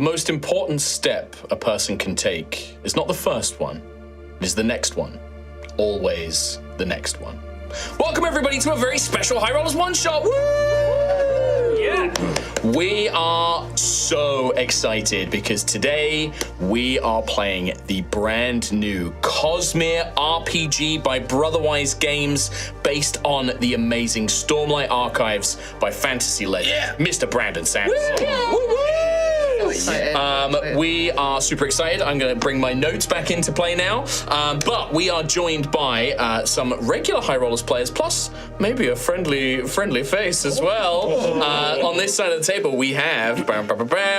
The most important step a person can take is not the first one, it is the next one. Always the next one. Welcome everybody to a very special High Rollers one-shot. Woo! Yeah. We are so excited because today we are playing the brand new Cosmere RPG by Brotherwise Games, based on the amazing Stormlight Archives by fantasy legend Mr. Brandon Sanderson. We are super excited. I'm going to bring my notes back into play now. But we are joined by some regular High Rollers players, plus maybe a friendly face as well. On this side of the table, we have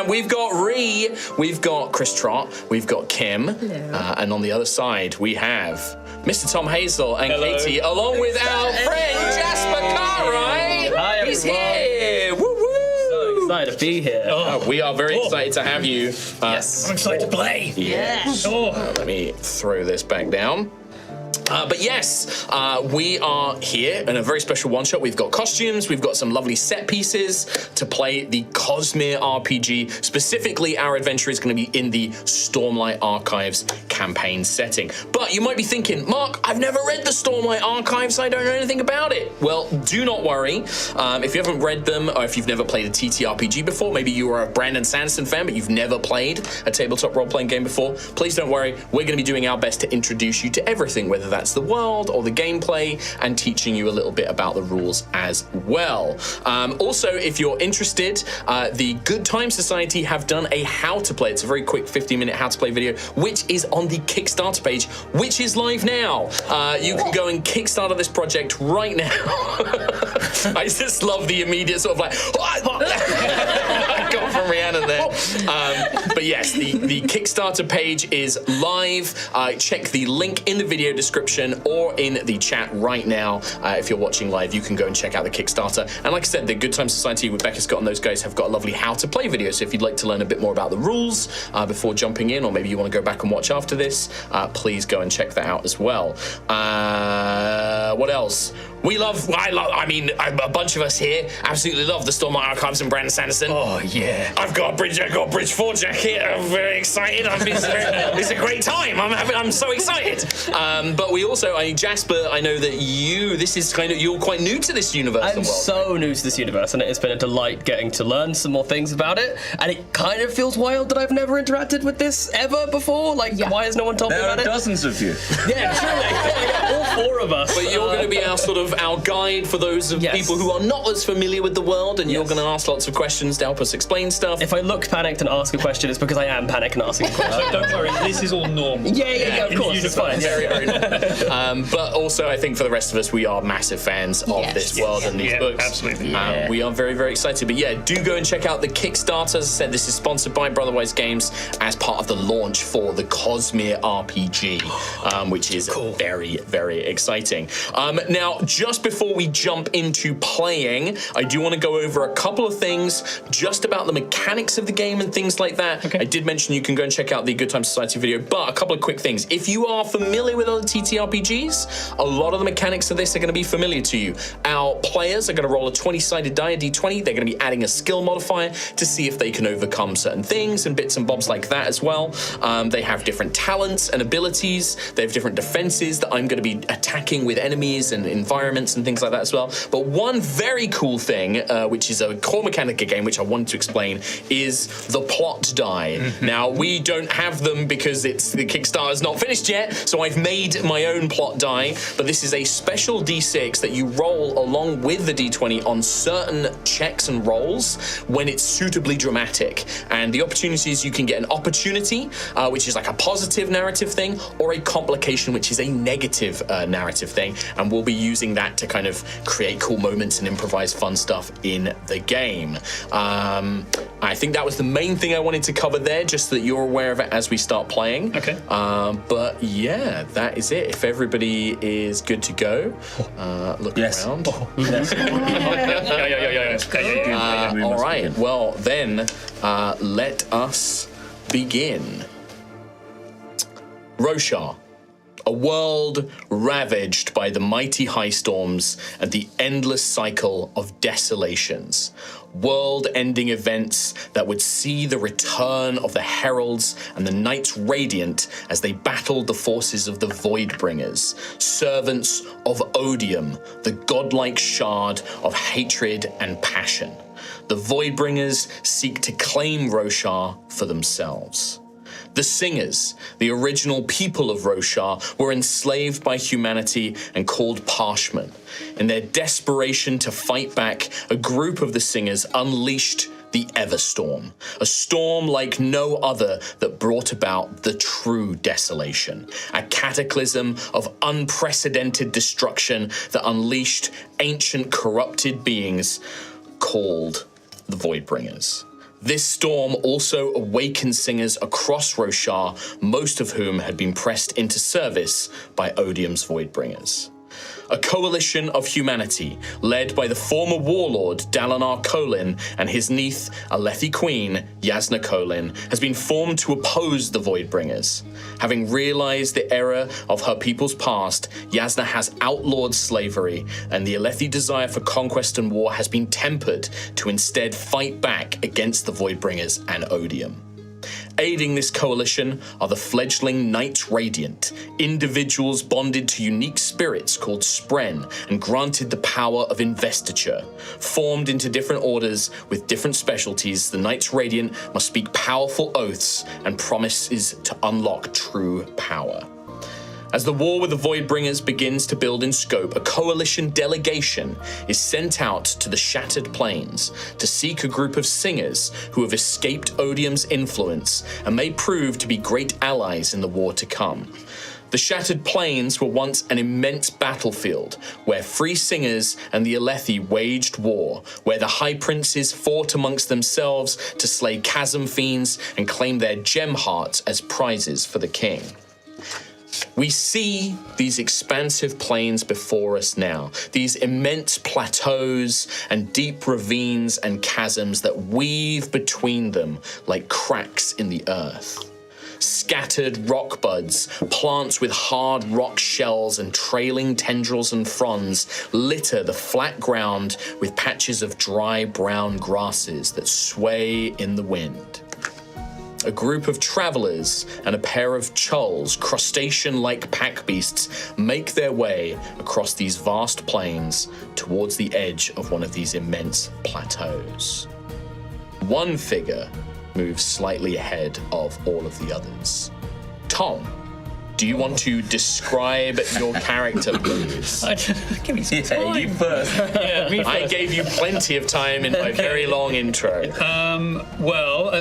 we've got Ree, we've got Chris Trott, we've got Kim, and on the other side we have Mr. Tom Hazel and Katie, along with our friend Jasper Cartwright. Hi, everyone. He's here. Woo woo. Excited to be here. We are very excited to have you. Yes. I'm excited to play. Yes. Let me throw this back down. But yes, we are here in a very special one-shot. We've got costumes, we've got some lovely set pieces to play the Cosmere RPG. Specifically, our adventure is going to be in the Stormlight Archives campaign setting. But you might be thinking, Mark, I've never read the Stormlight Archives, I don't know anything about it. Well, do not worry. If you haven't read them, or if you've never played a TTRPG before, maybe you are a Brandon Sanderson fan, but you've never played a tabletop role-playing game before, please don't worry. We're going to be doing our best to introduce you to everything, whether that's the world or the gameplay, and teaching you a little bit about the rules as well. Also, if you're interested, the Good Time Society have done a how to play. It's a very quick 15-minute how to play video, which is on the Kickstarter page, which is live now. You can go and Kickstarter this project right now. I just love the immediate sort of like I got from Rhiannon there. But yes, the Kickstarter page is live. Check the link in the video description or in the chat right now. If you're watching live, you can go and check out the Kickstarter. And like I said, the Good Time Society with Becca Scott and those guys have got a lovely how to play video. So if you'd like to learn a bit more about the rules before jumping in, or maybe you want to go back and watch after this, please go and check that out as well. What else? I mean, a bunch of us here absolutely love the Stormlight Archives and Brandon Sanderson. Oh, yeah. I've got a Bridge 4 jacket. I'm very excited. It's a great time. I'm so excited. But we also, Jasper, I know that you're quite new to this universe. I'm so new to this universe, and it's been a delight getting to learn some more things about it. And it kind of feels wild that I've never interacted with this ever before. Like, why has no one told me about it? There are dozens of you. Yeah, truly. All four of us. But you're going to be our guide for those people who are not as familiar with the world, and you're going to ask lots of questions to help us explain stuff. If I look panicked and ask a question, it's because I am panicked and asking a question. Don't worry, this is all normal. Yeah, of course, it's fine. Very, very normal. But also, I think for the rest of us, we are massive fans of this world and these books. Absolutely. We are very, very excited. But yeah, do go and check out the Kickstarter. As I said, this is sponsored by Brotherwise Games as part of the launch for the Cosmere RPG, which is very, very exciting. Now, just before we jump into playing, I do want to go over a couple of things just about the mechanics of the game and things like that. Okay. I did mention you can go and check out the Good Time Society video, but a couple of quick things. If you are familiar with other TTRPGs, a lot of the mechanics of this are going to be familiar to you. Our players are going to roll a 20-sided die, a d20. They're going to be adding a skill modifier to see if they can overcome certain things and bits and bobs like that as well. They have different talents and abilities. They have different defenses that I'm going to be attacking with enemies and environments and things like that as well. But one very cool thing, which is a core mechanic of the game, which I wanted to explain, is the plot die. Now, we don't have them because the Kickstarter's not finished yet, so I've made my own plot die, but this is a special d6 that you roll along with the d20 on certain checks and rolls when it's suitably dramatic. And the opportunities, you can get an opportunity, which is like a positive narrative thing, or a complication, which is a negative narrative thing, and we'll be using that to kind of create cool moments and improvise fun stuff in the game. I think that was the main thing I wanted to cover there, just so that you're aware of it as we start playing. Okay. But yeah, that is it. If everybody is good to go, look around. All right. Well, then let us begin. Roshar, A world ravaged by the mighty high storms and the endless cycle of desolations. World-ending events that would see the return of the Heralds and the Knights Radiant as they battled the forces of the Voidbringers, servants of Odium, the godlike shard of hatred and passion. The Voidbringers seek to claim Roshar for themselves. The Singers, the original people of Roshar, were enslaved by humanity and called Parshmen. In their desperation to fight back, a group of the Singers unleashed the Everstorm, a storm like no other that brought about the true desolation, a cataclysm of unprecedented destruction that unleashed ancient corrupted beings called the Voidbringers. This storm also awakened singers across Roshar, most of whom had been pressed into service by Odium's Voidbringers. A coalition of humanity, led by the former warlord Dalinar Kholin and his niece, Alethi Queen, Jasnah Kholin, has been formed to oppose the Voidbringers. Having realized the error of her people's past, Jasnah has outlawed slavery, and the Alethi desire for conquest and war has been tempered to instead fight back against the Voidbringers and Odium. Aiding this coalition are the fledgling Knights Radiant, individuals bonded to unique spirits called Spren and granted the power of investiture. Formed into different orders with different specialties, the Knights Radiant must speak powerful oaths and promises to unlock true power. As the war with the Voidbringers begins to build in scope, a coalition delegation is sent out to the Shattered Plains to seek a group of singers who have escaped Odium's influence and may prove to be great allies in the war to come. The Shattered Plains were once an immense battlefield where free singers and the Alethi waged war, where the High Princes fought amongst themselves to slay chasm fiends and claim their gem hearts as prizes for the king. We see these expansive plains before us now, these immense plateaus and deep ravines and chasms that weave between them like cracks in the earth. Scattered rock buds, plants with hard rock shells and trailing tendrils and fronds litter the flat ground with patches of dry brown grasses that sway in the wind. A group of travelers and a pair of chulls, crustacean-like pack beasts, make their way across these vast plains towards the edge of one of these immense plateaus. One figure moves slightly ahead of all of the others. Tom, do you want to describe your character, please? Give me some time. You first. Yeah, me first. I gave you plenty of time in my very long intro.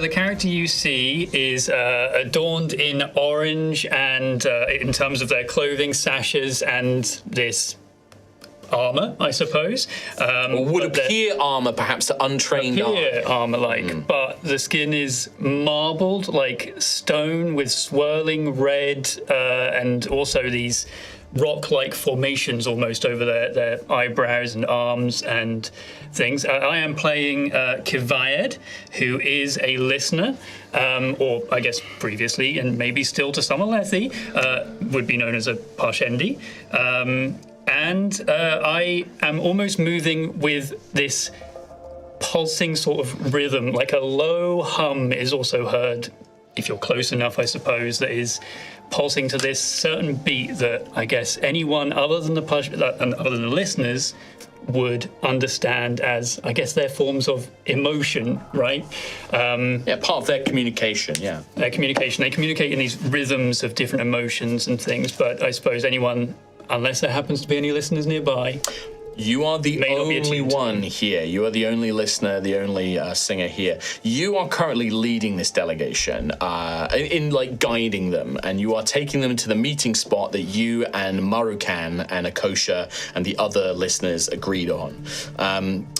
The character you see is adorned in orange and in terms of their clothing, sashes and this armor, I suppose. Would appear armor, perhaps, to untrained eye. Armor-like, but the skin is marbled like stone with swirling red and also these rock-like formations almost over their eyebrows and arms and things. I am playing Kivayed, who is a listener, or I guess previously, and maybe still to some Alethi, would be known as a Parshendi. And I am almost moving with this pulsing sort of rhythm, like a low hum is also heard, if you're close enough, I suppose, that is pulsing to this certain beat that I guess anyone other than the listeners would understand as, I guess, their forms of emotion, right? Part of their communication, Their communication. They communicate in these rhythms of different emotions and things, but I suppose anyone, unless there happens to be any listeners nearby. You are the only one here. You are the only listener, the only singer here. You are currently leading this delegation, in guiding them, and you are taking them to the meeting spot that you and Marukan and Akosha and the other listeners agreed on.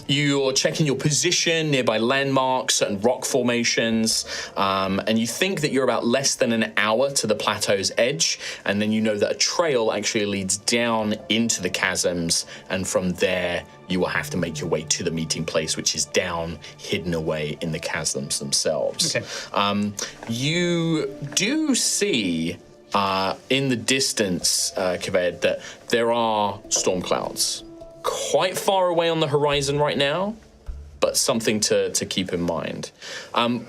You're checking your position, nearby landmarks and rock formations, and you think that you're about less than an hour to the plateau's edge, and then you know that a trail actually leads down into the chasms, and from there you will have to make your way to the meeting place, which is down, hidden away in the chasms themselves. Okay. You do see in the distance, Kaved, that there are storm clouds quite far away on the horizon right now, but something to keep in mind.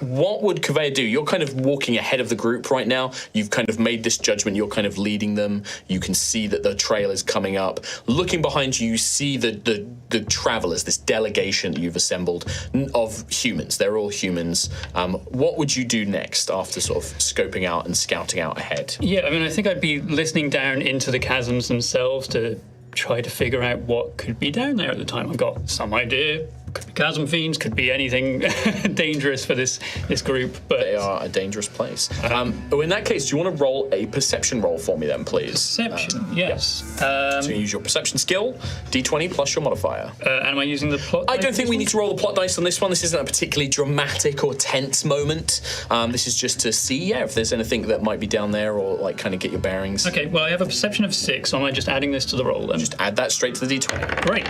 What would Kaved do? You're kind of walking ahead of the group right now. You've kind of made this judgment. You're kind of leading them. You can see that the trail is coming up. Looking behind you, you see the travelers, this delegation that you've assembled of humans. They're all humans. What would you do next after sort of scoping out and scouting out ahead? Yeah, I mean, I think I'd be listening down into the chasms themselves to try to figure out what could be down there at the time. I've got some idea. Could be chasm fiends, could be anything dangerous for this group, but they are a dangerous place. In that case, do you want to roll a perception roll for me then, please? Perception, yes. So you use your perception skill, d20 plus your modifier. And am I using the plot dice? I don't think we need to roll the plot dice on this one. This isn't a particularly dramatic or tense moment. This is just to see, if there's anything that might be down there or like kind of get your bearings. Okay, well, I have a perception of 6, so am I just adding this to the roll then? Just add that straight to the d20. Great.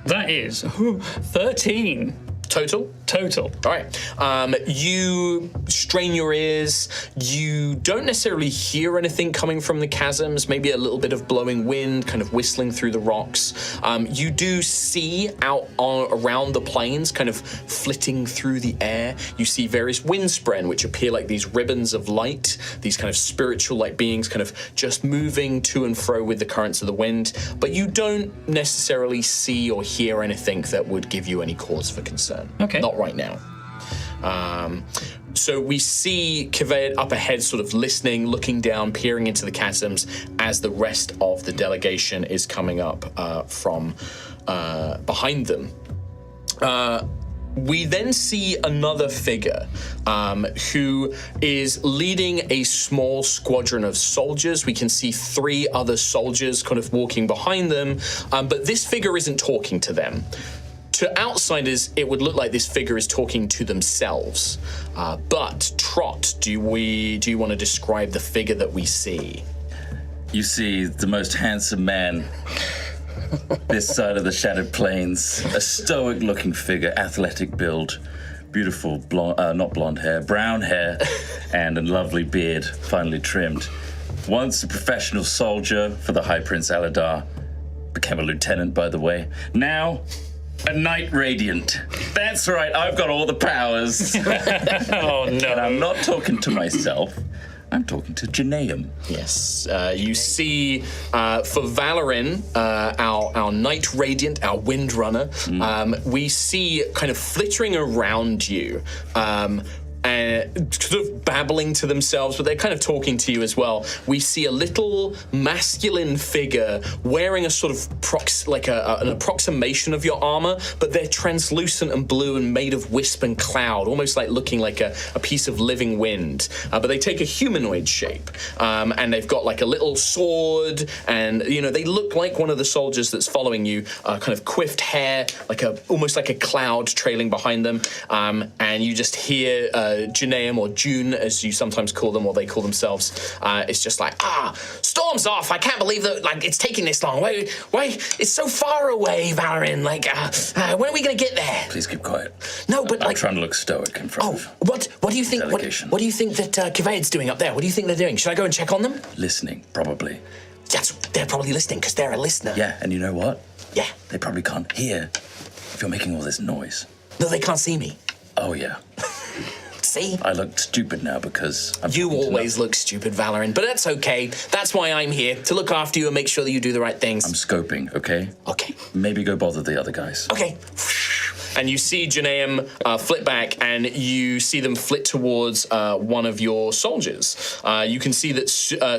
That is 13. Total? Total. All right. You strain your ears. You don't necessarily hear anything coming from the chasms, maybe a little bit of blowing wind kind of whistling through the rocks. You do see out around the plains, kind of flitting through the air, you see various windspren, which appear like these ribbons of light, these kind of spiritual like beings kind of just moving to and fro with the currents of the wind. But you don't necessarily see or hear anything that would give you any cause for concern. Okay. Not right now. So we see Kaved up ahead, sort of listening, looking down, peering into the chasms as the rest of the delegation is coming up from behind them. We then see another figure who is leading a small squadron of soldiers. We can see 3 other soldiers kind of walking behind them, but this figure isn't talking to them. To outsiders, it would look like this figure is talking to themselves. But Trot, do you want to describe the figure that we see? You see the most handsome man this side of the Shattered Plains. A stoic-looking figure, athletic build, beautiful not blonde hair, brown hair, and a lovely beard, finely trimmed. Once a professional soldier for the High Prince Aladar, became a lieutenant, by the way. Now, a Knight Radiant. That's right, I've got all the powers. Oh, no. And I'm not talking to myself. I'm talking to Janaeum. Yes, you see, for Valorin, our Knight Radiant, our Windrunner, we see kind of flittering around you, and sort of babbling to themselves, but they're kind of talking to you as well. We see a little masculine figure wearing a sort of an approximation of your armor, but they're translucent and blue and made of wisp and cloud, almost like looking like a piece of living wind. But they take a humanoid shape, and they've got like a little sword, and they look like one of the soldiers that's following you. Kind of coiffed hair, almost like a cloud trailing behind them, and you just hear Janaeum, or June as you sometimes call them, or they call themselves. It's just like, storm's off. I can't believe that it's taking this long. Why? It's so far away, Valorin. When are we gonna get there? Please keep quiet. No, but I'm trying to look stoic in front of what do you think? What do you think that Kaved's doing up there? What do you think they're doing? Should I go and check on them? Listening, probably. They're probably listening because they're a listener. Yeah, and you know what? Yeah. They probably can't hear if you're making all this noise. No, they can't see me. Oh, yeah. See? I look stupid now because You always look stupid, Valorin, but that's okay. That's why I'm here, to look after you and make sure that you do the right things. I'm scoping, okay? Okay. Maybe go bother the other guys. Okay. And you see Janaeum flit back, and you see them flit towards one of your soldiers. You can see that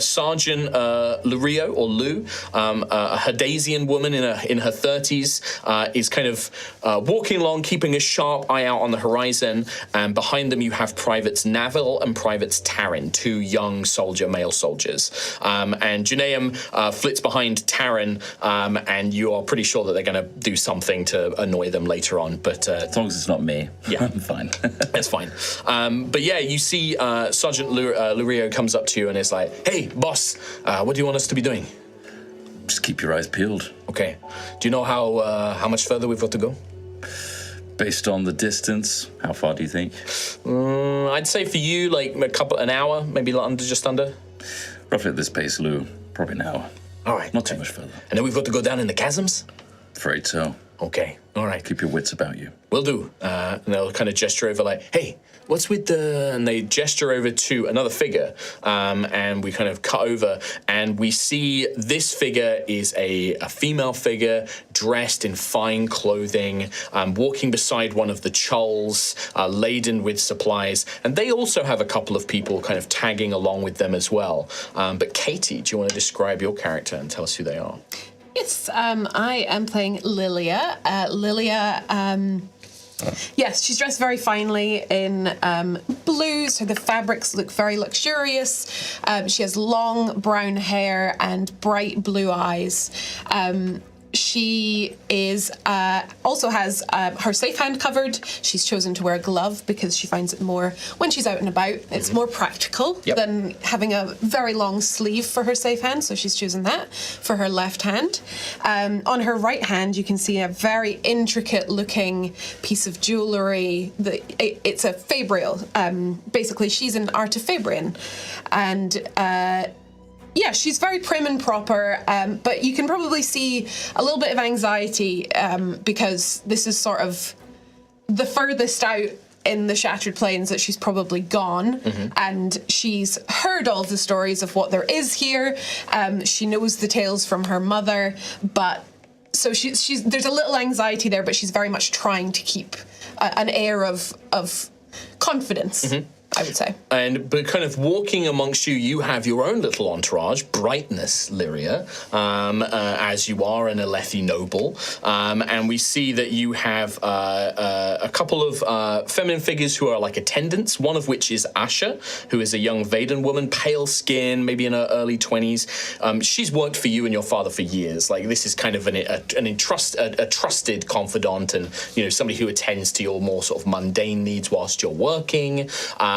Sergeant Lurio, or Lou, a Hadesian woman in her 30s, is kind of walking along, keeping a sharp eye out on the horizon. And behind them, you have Privates Navil and Privates Taryn, 2 young male soldiers. And Janaeum flits behind Taryn, and you are pretty sure that they're going to do something to annoy them later on. But as long as it's not me, yeah, I'm fine. That's fine. But yeah, you see Sergeant Lurio comes up to you and is like, "Hey, boss, what do you want us to be doing?" Just keep your eyes peeled. Okay. Do you know how much further we've got to go? Based on the distance, how far do you think? I'd say for you, like an hour, maybe just under. Roughly at this pace, Lou. Probably an hour. All right. Not too much further. And then we've got to go down in the chasms? Afraid so. Okay. All right. Keep your wits about you. Will do. And they'll kind of gesture over like, hey, what's with the... And they gesture over to another figure. And we kind of cut over and we see this figure is a female figure dressed in fine clothing, walking beside one of the chulls, laden with supplies. And they also have a couple of people kind of tagging along with them as well. But Katie, do you want to describe your character and tell us who they are? Yes, I am playing Lilia. Yes, she's dressed very finely in blue, so the fabrics look very luxurious. She has long brown hair and bright blue eyes. She is also has her safe hand covered. She's chosen to wear a glove because she finds it more, when she's out and about, it's more practical than having a very long sleeve for her safe hand, so she's chosen that for her left hand. On her right hand, you can see a very intricate looking piece of jewellery. It's a fabrial. Basically, she's an artifabrian. And... yeah, she's very prim and proper, but you can probably see a little bit of anxiety because this is sort of the furthest out in the Shattered Plains that she's probably gone, and she's heard all the stories of what there is here. She knows the tales from her mother, but so she's there's a little anxiety there, but she's very much trying to keep an air of confidence. I would say. But kind of walking amongst you, you have your own little entourage, Brightness Lyria, as you are an Alethi noble. And we see that you have a couple of feminine figures who are like attendants, one of which is Asha, who is a young Vaden woman, pale skin, maybe in her early 20s. She's worked for you and your father for years. Like, this is kind of a trusted confidant and, you know, somebody who attends to your more sort of mundane needs whilst you're working.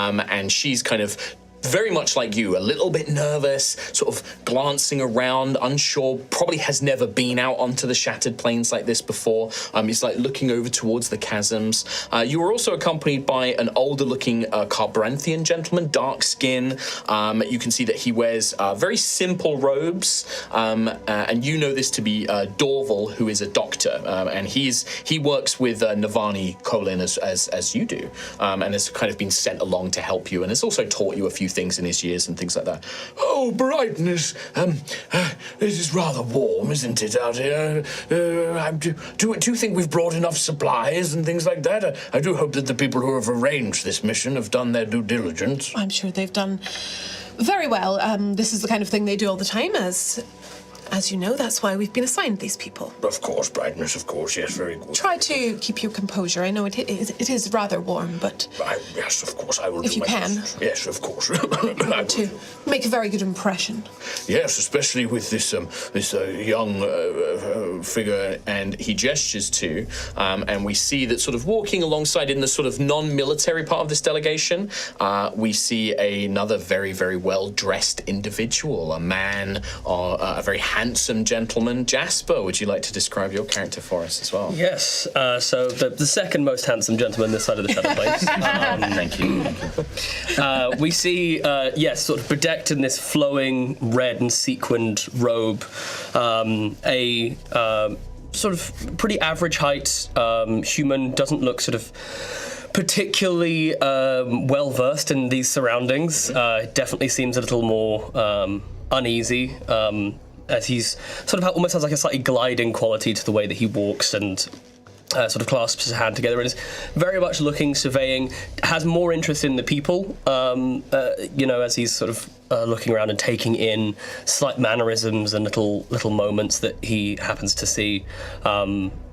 And she's kind of very much like you, a little bit nervous, sort of glancing around, unsure, probably has never been out onto the Shattered Plains like this before. He's like looking over towards the chasms. You were also accompanied by an older-looking Carbrantian gentleman, dark skin. You can see that he wears very simple robes, and you know this to be Dorval, who is a doctor, and he works with Navani Colin as you do, and has kind of been sent along to help you, and has also taught you a few things in his years and things like that. Oh, Brightness, it is rather warm, isn't it, out here? Do you think we've brought enough supplies and things like that? I do hope that the people who have arranged this mission have done their due diligence. I'm sure they've done very well. This is the kind of thing they do all the time, as you know, that's why we've been assigned these people. Of course, Brightness, of course, yes, very good. Try to keep your composure. I know it is rather warm, but... yes, of course, I will if do you my can. best. Yes, of course. To make a very good impression. Yes, especially with this young figure, and he gestures to, and we see that sort of walking alongside in the sort of non-military part of this delegation, we see another very, very well-dressed individual, a man, or a very handsome gentleman. Jasper, would you like to describe your character for us as well? Yes, so the second most handsome gentleman this side of the Shadow Plains. Thank you. We see, sort of bedecked in this flowing red and sequined robe, a sort of pretty average height human, doesn't look sort of particularly well-versed in these surroundings. Definitely seems a little more uneasy, as he's sort of almost has like a slightly gliding quality to the way that he walks and sort of clasps his hand together and is very much looking, surveying, has more interest in the people, as he's sort of looking around and taking in slight mannerisms and little moments that he happens to see.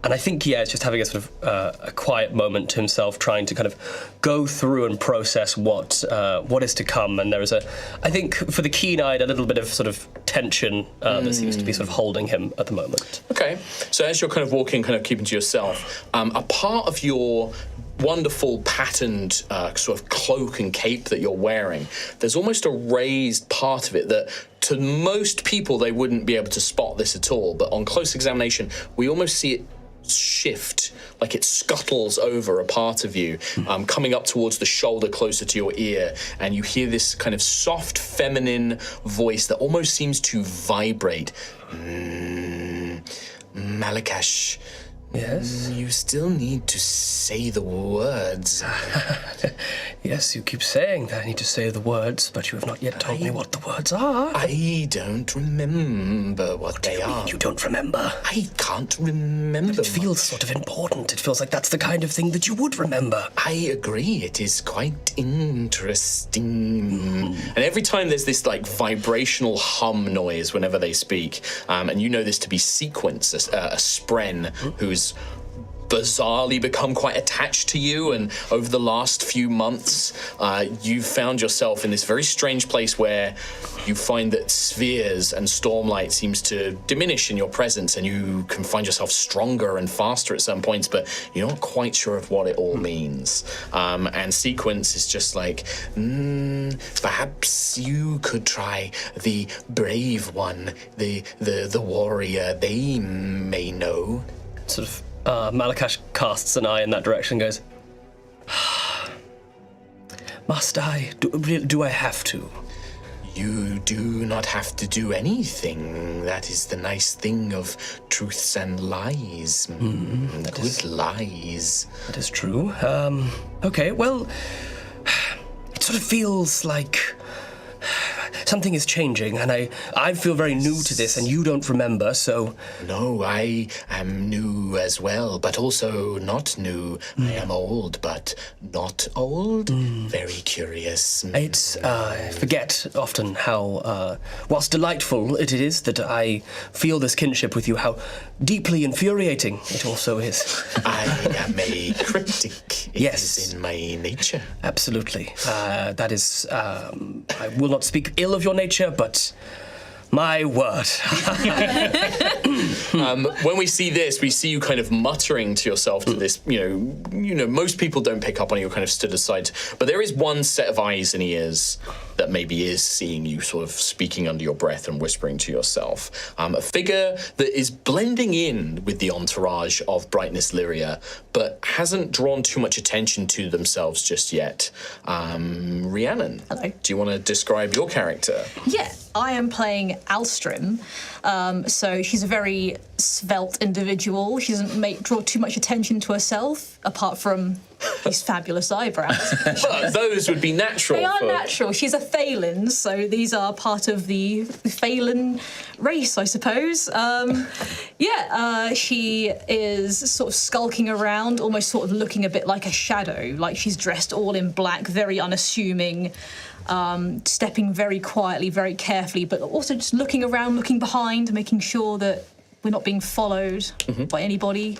And I think, it's just having a sort of a quiet moment to himself, trying to kind of go through and process what is to come. And there is I think, for the keen-eyed, a little bit of sort of tension that seems to be sort of holding him at the moment. Okay, so as you're kind of walking, kind of keeping to yourself, a part of your wonderful patterned sort of cloak and cape that you're wearing, there's almost a raised part of it that to most people they wouldn't be able to spot this at all, but on close examination we almost see it shift, like it scuttles over a part of you, coming up towards the shoulder closer to your ear, and you hear this kind of soft feminine voice that almost seems to vibrate. Malakash. Yes? You still need to say the words. Yes, you keep saying that I need to say the words, but you have not yet told me what the words are. I don't remember what they are. You don't remember? I can't remember. It feels sort of important. It feels like that's the kind of thing that you would remember. I agree. It is quite interesting. And every time there's this like vibrational hum noise whenever they speak, and you know this to be Sequence, a spren who's bizarrely become quite attached to you, and over the last few months you've found yourself in this very strange place where you find that spheres and stormlight seems to diminish in your presence, and you can find yourself stronger and faster at some points, but you're not quite sure of what it all means. And Sequence is just like, perhaps you could try the brave one, the warrior. They may know. Sort of Malakash casts an eye in that direction and goes, must I? Do I have to? You do not have to do anything. That is the nice thing of truths and lies. Good lies. That is true. Okay, well, it sort of feels like something is changing, and I feel very new to this, and you don't remember, so... No, I am new as well, but also not new. I am old, but not old. Very curious. It's, I forget often how, whilst delightful it is that I feel this kinship with you, how deeply infuriating it also is. I am a cryptic. It is in my nature. Absolutely. That is, I will not speak ill of your nature, but my word. When we see this, we see you kind of muttering to yourself to this, you know, most people don't pick up on you kind of stood aside, but there is one set of eyes and ears that maybe is seeing you sort of speaking under your breath and whispering to yourself. A figure that is blending in with the entourage of Brightness Lyria, but hasn't drawn too much attention to themselves just yet. Rhiannon, hello. Do you want to describe your character? Yeah, I am playing Alstrim. So she's a very svelte individual. She doesn't draw too much attention to herself, apart from these fabulous eyebrows. But those would be natural. They are natural. She's a Thalen, so these are part of the Thalen race, I suppose. She is sort of skulking around, almost sort of looking a bit like a shadow, like she's dressed all in black, very unassuming, stepping very quietly, very carefully, but also just looking around, looking behind, making sure that we're not being followed by anybody.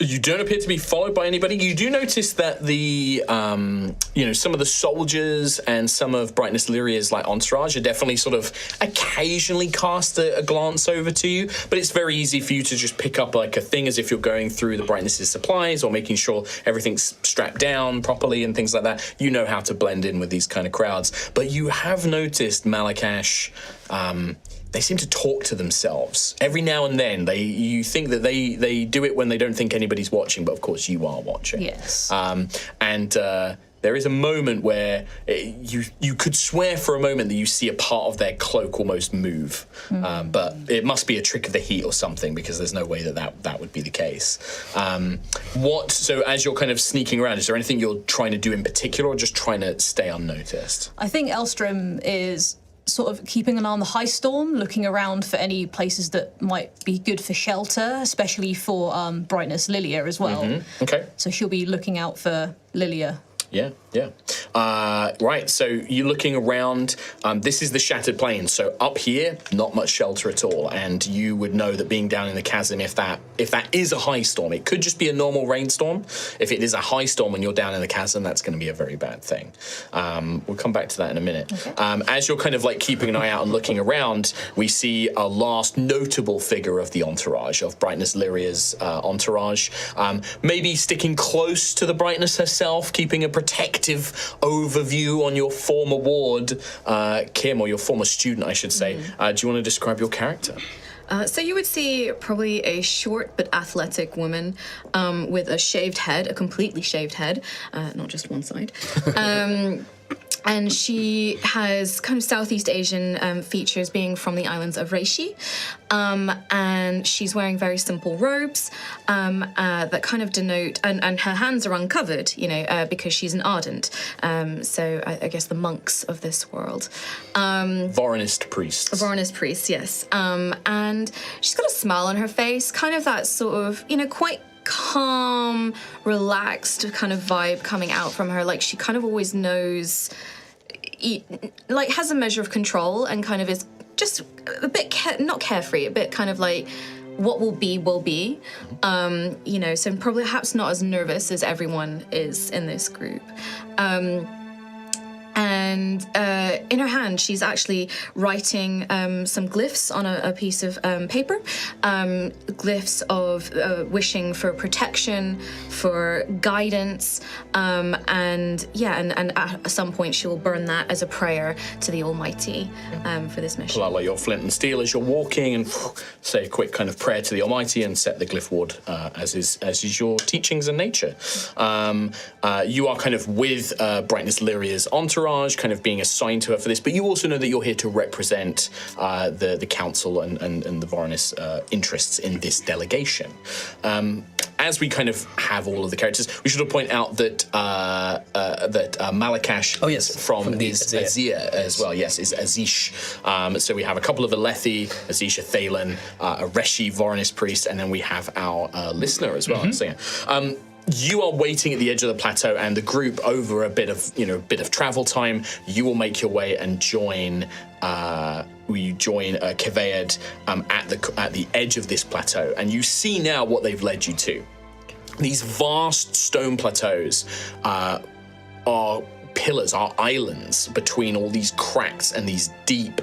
You don't appear to be followed by anybody. You do notice that the, some of the soldiers and some of Brightness Lyria's like entourage are definitely sort of occasionally cast a glance over to you, but it's very easy for you to just pick up like a thing as if you're going through the Brightness's supplies or making sure everything's strapped down properly and things like that. You know how to blend in with these kind of crowds. But you have noticed Malakash, they seem to talk to themselves every now and then. You think that they do it when they don't think anybody's watching, but of course you are watching. Yes. There is a moment where you could swear for a moment that you see a part of their cloak almost move, but it must be a trick of the heat or something, because there's no way that would be the case. So as you're kind of sneaking around, is there anything you're trying to do in particular, or just trying to stay unnoticed? I think Elstrom is sort of keeping an eye on the high storm, looking around for any places that might be good for shelter, especially for Brightness Lilia as well. Okay. So she'll be looking out for Lilia. Yeah. Right, so you're looking around. This is the Shattered Plains, so up here, not much shelter at all, and you would know that being down in the chasm, if that is a high storm, it could just be a normal rainstorm. If it is a high storm and you're down in the chasm, that's going to be a very bad thing. We'll come back to that in a minute. Okay. As you're kind of like keeping an eye out and looking around, we see a last notable figure of the entourage, of Brightness Lyria's entourage, maybe sticking close to the Brightness herself, keeping a protective overview on your former ward, Kim, or your former student, I should say. Do you want to describe your character? So you would see probably a short but athletic woman with a shaved head, a completely shaved head, not just one side. And she has kind of Southeast Asian features, being from the islands of Reishi. And she's wearing very simple robes that kind of denote, and her hands are uncovered, because she's an ardent. So I guess the monks of this world. Voronist priests. Voronist priests, yes. And she's got a smile on her face, kind of that sort of, quite calm, relaxed kind of vibe coming out from her. Like, she kind of always knows, has a measure of control, and kind of is just a bit not carefree, a bit kind of like, what will be will be. So probably perhaps not as nervous as everyone is in this group. And in her hand, she's actually writing some glyphs on a piece of paper. Glyphs of wishing for protection, for guidance, and at some point she will burn that as a prayer to the Almighty for this mission. Pull out like your flint and steel as you're walking, and say a quick kind of prayer to the Almighty, and set the glyph ward as is your teachings and nature. You are kind of with Brightness Lyria's entourage, kind of being assigned to her for this, but you also know that you're here to represent the council and the Voronus interests in this delegation. As we kind of have all of the characters, we should point out that Malakash from the Azir as well. Yes, is Azish. So we have a couple of Alethi, Azisha Thalen, a Reshi Voronus priest, and then we have our listener as well. So, you are waiting at the edge of the plateau, and the group, over a bit of travel time, you will make your way and join. You join Kevead at the edge of this plateau, and you see now what they've led you to. These vast stone plateaus are pillars, are islands between all these cracks and these deep,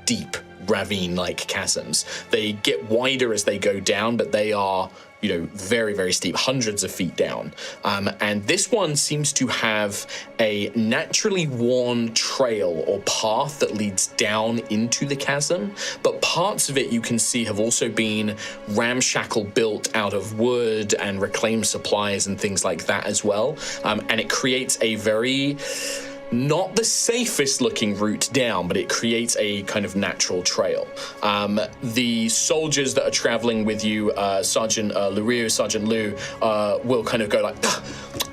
deep ravine-like chasms. They get wider as they go down, but they are very, very steep, hundreds of feet down. And this one seems to have a naturally worn trail or path that leads down into the chasm, but parts of it you can see have also been ramshackle built out of wood and reclaimed supplies and things like that as well. And it creates a very... not the safest looking route down, but it creates a kind of natural trail. The soldiers that are traveling with you, Sergeant Liu, will kind of go like,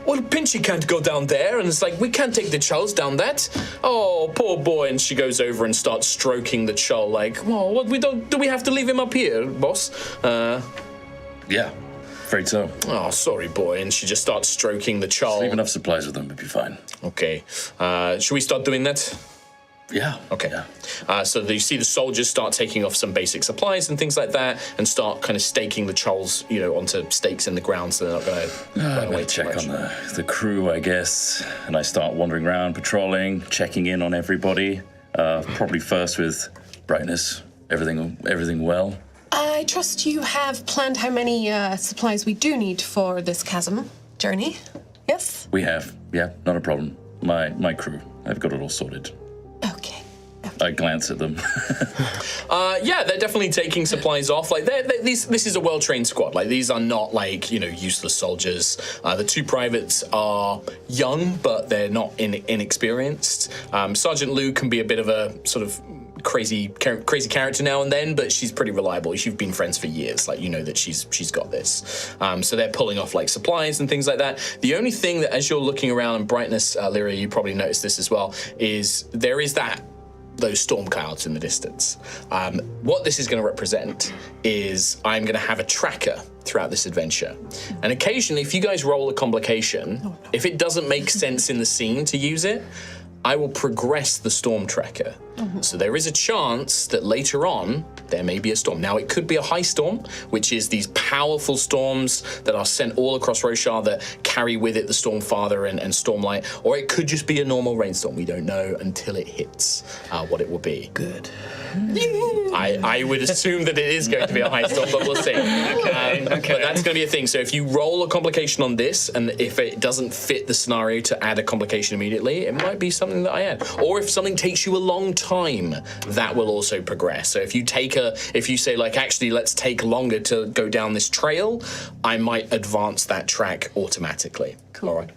well, Pinchy can't go down there. And it's like, we can't take the chulls down that. Oh, poor boy. And she goes over and starts stroking the chull like, well, what, do we have to leave him up here, boss? Yeah. Afraid so. Oh, sorry, boy. And she just starts stroking the chull. Leave enough supplies with them, it'll be fine. Okay. Should we start doing that? Yeah. Okay. Yeah. So you see the soldiers start taking off some basic supplies and things like that, and start kind of staking the chulls, onto stakes in the ground, so they're not going to run away too much. Check on the crew, I guess. And I start wandering around, patrolling, checking in on everybody. Probably first with Brightness. Everything well? I trust you have planned how many supplies we do need for this chasm journey. Yes? We have. Yeah, not a problem. My crew. I've got it all sorted. Okay. I glance at them. Yeah, they're definitely taking supplies off. Like, this is a well-trained squad. Like, these are not like useless soldiers. The two privates are young, but they're not inexperienced. Sergeant Liu can be a bit of a sort of crazy character now and then, but she's pretty reliable. You've been friends for years. Like, that she's got this. So they're pulling off like supplies and things like that. The only thing that, as you're looking around, and Brightness, Lyria, you probably noticed this as well, is there is those storm clouds in the distance. What this is going to represent is I'm going to have a tracker throughout this adventure. And occasionally, if you guys roll a complication, if it doesn't make sense in the scene to use it, I will progress the storm tracker. So there is a chance that later on, there may be a storm. Now, it could be a high storm, which is these powerful storms that are sent all across Roshar that carry with it the Stormfather and Stormlight, or it could just be a normal rainstorm. We don't know until it hits what it will be. Good. I would assume that it is going to be a high storm, but we'll see. Okay. But that's going to be a thing. So if you roll a complication on this, and if it doesn't fit the scenario to add a complication immediately, it might be something something that I add. Or if something takes you a long time, that will also progress. So if you say like, actually, let's take longer to go down this trail, I might advance that track automatically. Cool. All right.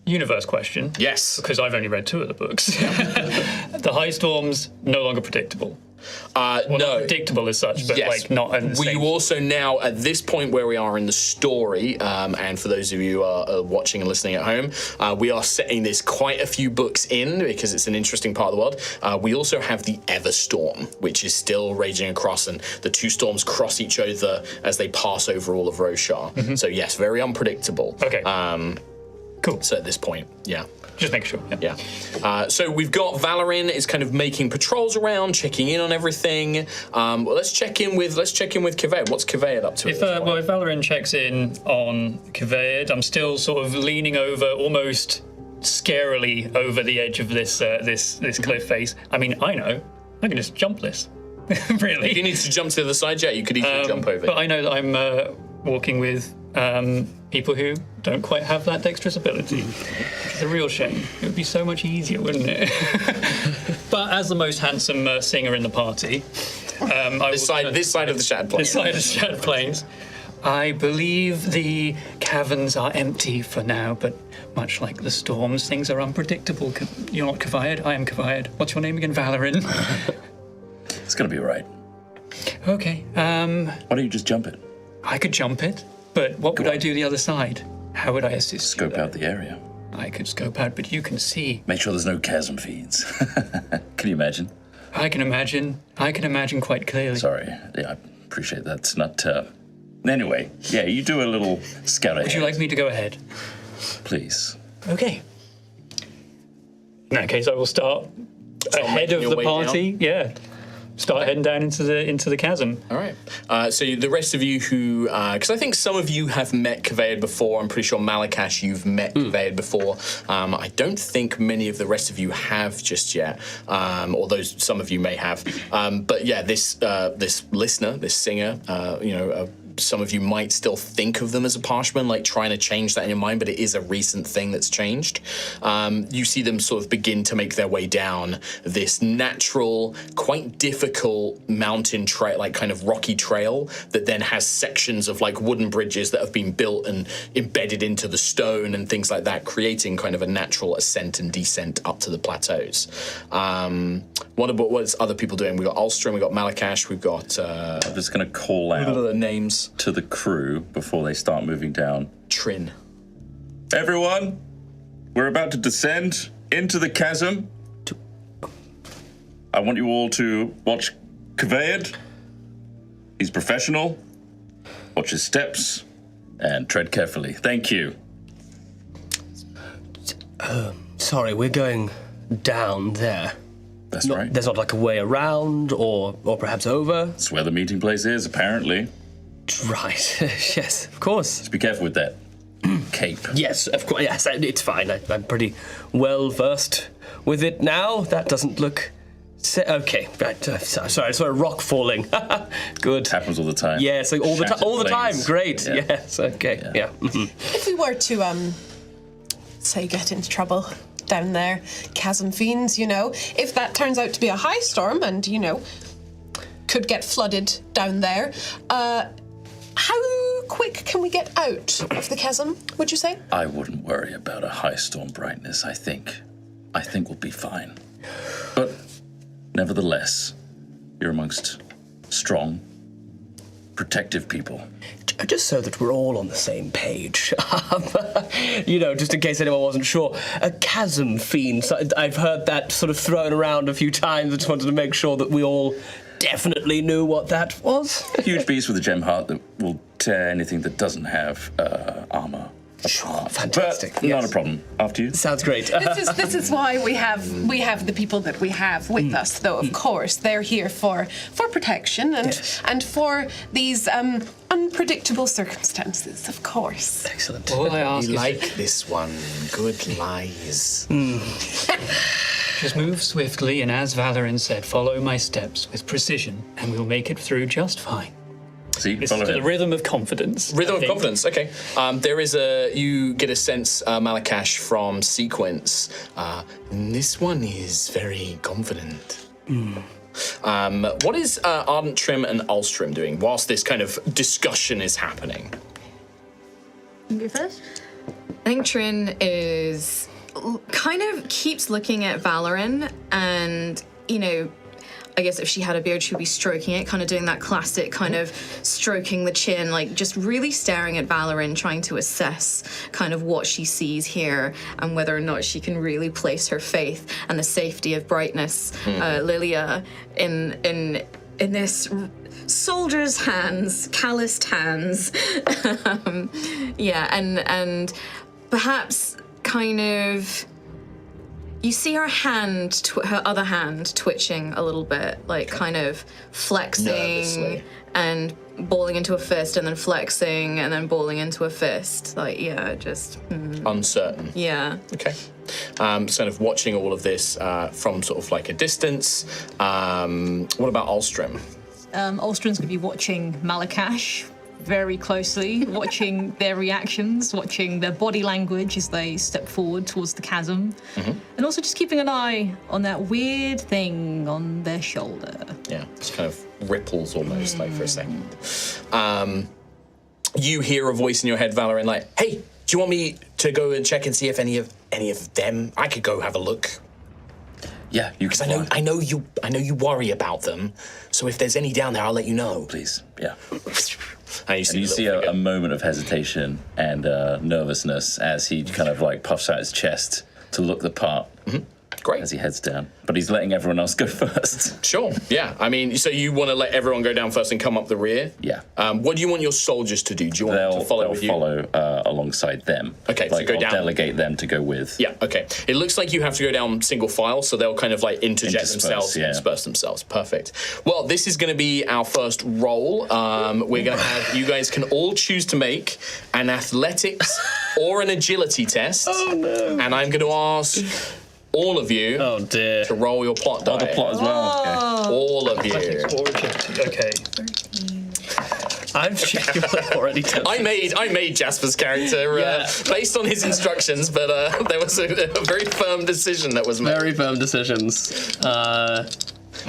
Universe question. Yes. Because I've only read 2 of the books. The high storms, no longer predictable. Well, no. not predictable as such, but like not. We also now, at this point where we are in the story, and for those of you who are watching and listening at home, we are setting this quite a few books in because it's an interesting part of the world. We also have the Everstorm, which is still raging across, and the 2 storms cross each other as they pass over all of Roshar. Mm-hmm. So yes, very unpredictable. Okay. Cool. So at this point, yeah. Just make sure. Yeah. So we've got Valorin is kind of making patrols around, checking in on everything. Well, let's check in with Kaved. What's Kaved up to? If Valorin checks in on Kaved, I'm still sort of leaning over, almost scarily over the edge of this cliff face. I mean, I know I can just jump this. Really. If you need to jump to the other side, yeah, you could easily jump over. But I know that I'm walking with people who don't quite have that dexterous ability, which is a real shame. It would be so much easier, wouldn't it? But as the most handsome singer in the party, this side of the Shattered Plains. This side of the Shattered Plains. I believe the caverns are empty for now, but much like the storms, things are unpredictable. You're not Kaved, I am Kaved. What's your name again, Valorin? It's gonna be all right. Okay. Why don't you just jump it? I could jump it, but what would I do the other side? How would I assist? Scope out the area. I could scope out, but you can see. Make sure there's no chasm feeds. Can you imagine? I can imagine quite clearly. Sorry. Yeah, I appreciate that. It's not. Anyway, yeah, you do a little scout ahead. Would you like me to go ahead? Please. Okay. In that case, I will start ahead of the party. Down. Yeah. Start heading down into the chasm. All right. So the rest of you who, because I think some of you have met Kaved before. I'm pretty sure Malakash, you've met Kaved before. I don't think many of the rest of you have just yet, although some of you may have. But yeah, this listener, this singer, some of you might still think of them as a Parshman, like trying to change that in your mind, but it is a recent thing that's changed. You see them sort of begin to make their way down this natural, quite difficult mountain trail, like kind of rocky trail that then has sections of like wooden bridges that have been built and embedded into the stone and things like that, creating kind of a natural ascent and descent up to the plateaus. What's other people doing? We've got Ulster, we've got Malakash, we've got... I'm just going to call out... What are the names? To the crew before they start moving down. Trin. Everyone, we're about to descend into the chasm. I want you all to watch Kaved. He's professional. Watch his steps and tread carefully. Thank you. Sorry, we're going down there. That's right. There's not like a way around or perhaps over? That's where the meeting place is, apparently. Right. Yes, of course. Just be careful with that cape. Yes, of course. Yes, it's fine. I'm pretty well versed with it now. That doesn't look... Okay, right. Sorry, I saw a rock falling. Good. Happens all the time. Yes, all the time. Great. Yeah. Yes. Okay. Yeah. Mm-hmm. If we were to, say, get into trouble down there, chasm fiends, if that turns out to be a high storm and, could get flooded down there, how quick can we get out of the chasm, would you say? I wouldn't worry about a high storm brightness, I think. I think we'll be fine. But nevertheless, you're amongst strong, protective people. Just so that we're all on the same page. Just in case anyone wasn't sure. A chasm fiend. I've heard that sort of thrown around a few times. I just wanted to make sure that we all definitely knew what that was. Huge beast with a gem heart that will tear anything that doesn't have armor. Sure, fantastic. But not a problem. After you. Sounds great. This is why we have the people that we have with us, though. Of course, they're here for protection and for these unpredictable circumstances. Of course. Excellent. All I ask You is like this one. Good lies. just move swiftly, and as Valorin said, follow my steps with precision, and we'll make it through just fine. See, It's follow the him. rhythm of confidence. Rhythm I of think. confidence. Okay. You get a sense, Malakash, from Sequence. This one is very confident. What is Ardent Trim and Ulstrim doing whilst this kind of discussion is happening? You go first. I think Trin is kind of keeps looking at Valoran, and I guess if she had a beard, she'd be stroking it, kind of doing that classic kind of stroking the chin, like just really staring at Valoran, trying to assess kind of what she sees here and whether or not she can really place her faith and the safety of Brightness, Lilia, in this soldier's hands, calloused hands. And perhaps kind of. You see her her other hand twitching a little bit, like kind of flexing Nervously. and balling into a fist, and then flexing and then balling into a fist. Like, just Uncertain. yeah. Okay. Kind of watching all of this from sort of like a distance. What about Ulstrim? Ulstron's going to be watching Malakash very closely, watching their reactions, watching their body language as they step forward towards the chasm, and also just keeping an eye on that weird thing on their shoulder. Yeah, just kind of ripples almost, like for a second. You hear a voice in your head, Valoran, like, "Hey, do you want me to go and check and see if any of them? I could go have a look." Yeah, you can. Because I know you worry about them. So if there's any down there, I'll let you know. Please, yeah. And You see a moment of hesitation and nervousness as he kind of like puffs out his chest to look the part Great. as he heads down. But he's letting everyone else go first. Sure. Yeah. I mean, so you want to let everyone go down first and come up the rear? Yeah. What do you want your soldiers to do? Do you want them They'll to follow with you? follow alongside them. Okay, so like, go I'll down. delegate them to go with. Yeah, okay. It looks like you have to go down single file, so they'll kind of like interject themselves, yeah. disperse themselves. Perfect. Well, this is going to be our first roll. We're going to have, you guys can all choose to make an athletics or an agility test. Oh no. And I'm going to ask all of you Oh dear. to roll your plot die. Oh, the plot as well. Okay. All of you. Okay. I'm genuinely already tempted. I made Jasper's character Yeah. based on his instructions, but there was a very firm decision that was made. Very firm decisions.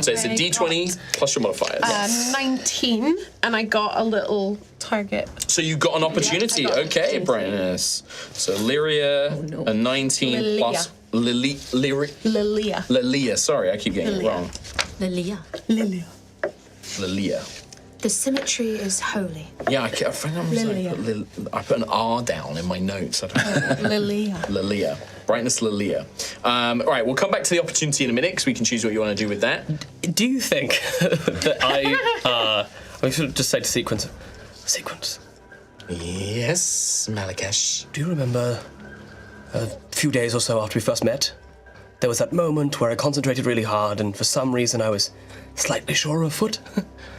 So it's a I D20 plus your modifiers. 19, and I got a little target. So you got an opportunity. Yeah, I got an Okay, opportunity. Brightness. So Lyria, a 19 Lilia. plus Lilia. Lilia. Sorry, I keep getting it Lilia. wrong. Lilia. Lilia. Lilia. The symmetry is holy. Yeah, I for some reason I put an R down in my notes. I don't know. Lilia. Lilia. Brightness Lilia. All right, we'll come back to the opportunity in a minute because we can choose what you want to do with that. Do you think that I should just say to Sequence, Yes, Malakash. do you remember a few days or so after we first met? There was that moment where I concentrated really hard and for some reason I was slightly sure of foot.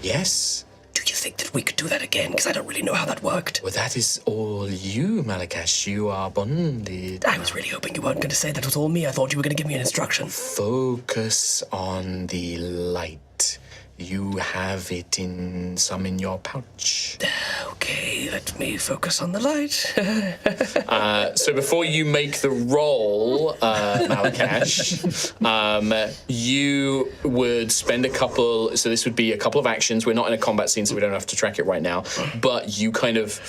Yes. Do you think that we could do that again? Because I don't really know how that worked. Well, that is all you, Malakash. You are bonded. I was really hoping you weren't going to say that was all me. I thought you were going to give me an instruction. Focus on the light. You have it in your pouch. Okay, let me focus on the light. So before you make the roll, Malakash, you would spend a couple. So this would be a couple of actions. We're not in a combat scene, so we don't have to track it right now. But you kind of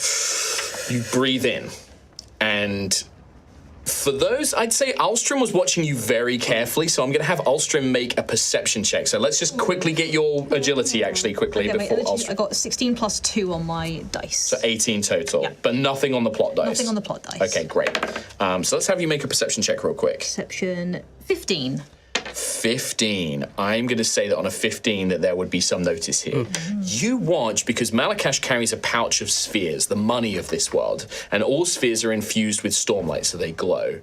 breathe in, and for those, I'd say Ulstrim was watching you very carefully. So I'm going to have Ulstrim make a perception check. So let's just quickly get your agility quickly Okay, before I Ulstrim. got 16 plus 2 on my dice. So 18 total, Yeah. but nothing on the plot dice. Nothing on the plot dice. Okay, great. So let's have you make a perception check real quick. Perception 15. 15. I'm going to say that on a 15 that there would be some notice here. You watch because Malakash carries a pouch of spheres, the money of this world, and all spheres are infused with stormlight, so they glow.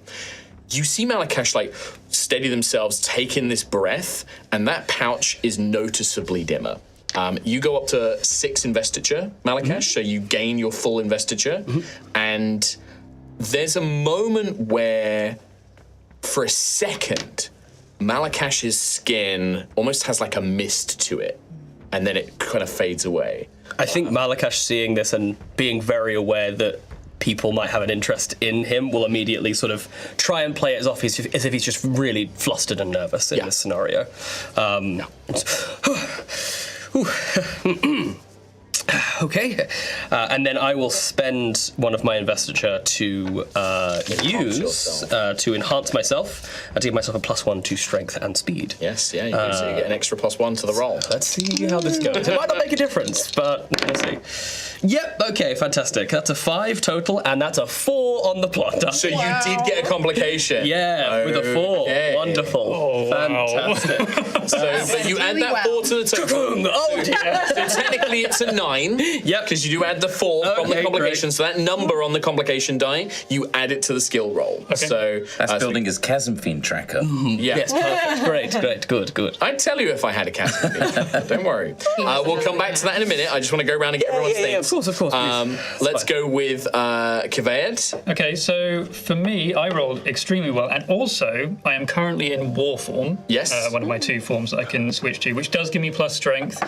You see Malakash like steady themselves, take in this breath, and that pouch is noticeably dimmer. You go up to 6 investiture, Malakash, so you gain your full investiture, and there's a moment where, for a second, Malakash's skin almost has like a mist to it, and then it kind of fades away. I think Malakash seeing this and being very aware that people might have an interest in him will immediately sort of try and play it as if he's just really flustered and nervous in this scenario. Okay, and then I will spend one of my investiture to use to enhance myself and to give myself a +1 to strength and speed. Yes, yeah, you do, so you get an extra +1 to the roll. Let's see how this goes. It might not make a difference, but we'll see. Yep, okay, fantastic. That's a 5 total, and that's a 4 on the plot die. So you did get a complication. Yeah, with a 4. Okay. Wonderful. Oh, wow. Fantastic. But you add really that 4 to the total. Oh, dear. So technically it's a 9. Yep. Because you do add the 4 from the Okay, complication. great. So that number on the complication die, you add it to the skill roll. Okay. So That's building his chasm fiend tracker. yeah. Yes, perfect. Great, good. I'd tell you if I had a cat. Don't worry. We'll come back to that in a minute. I just want to go around and get everyone's things. Of course. Please. Let's go with Kaved. Okay, so for me, I rolled extremely well, and also I am currently in war form. Yes. One of my 2 forms that I can switch to, which does give me plus strength,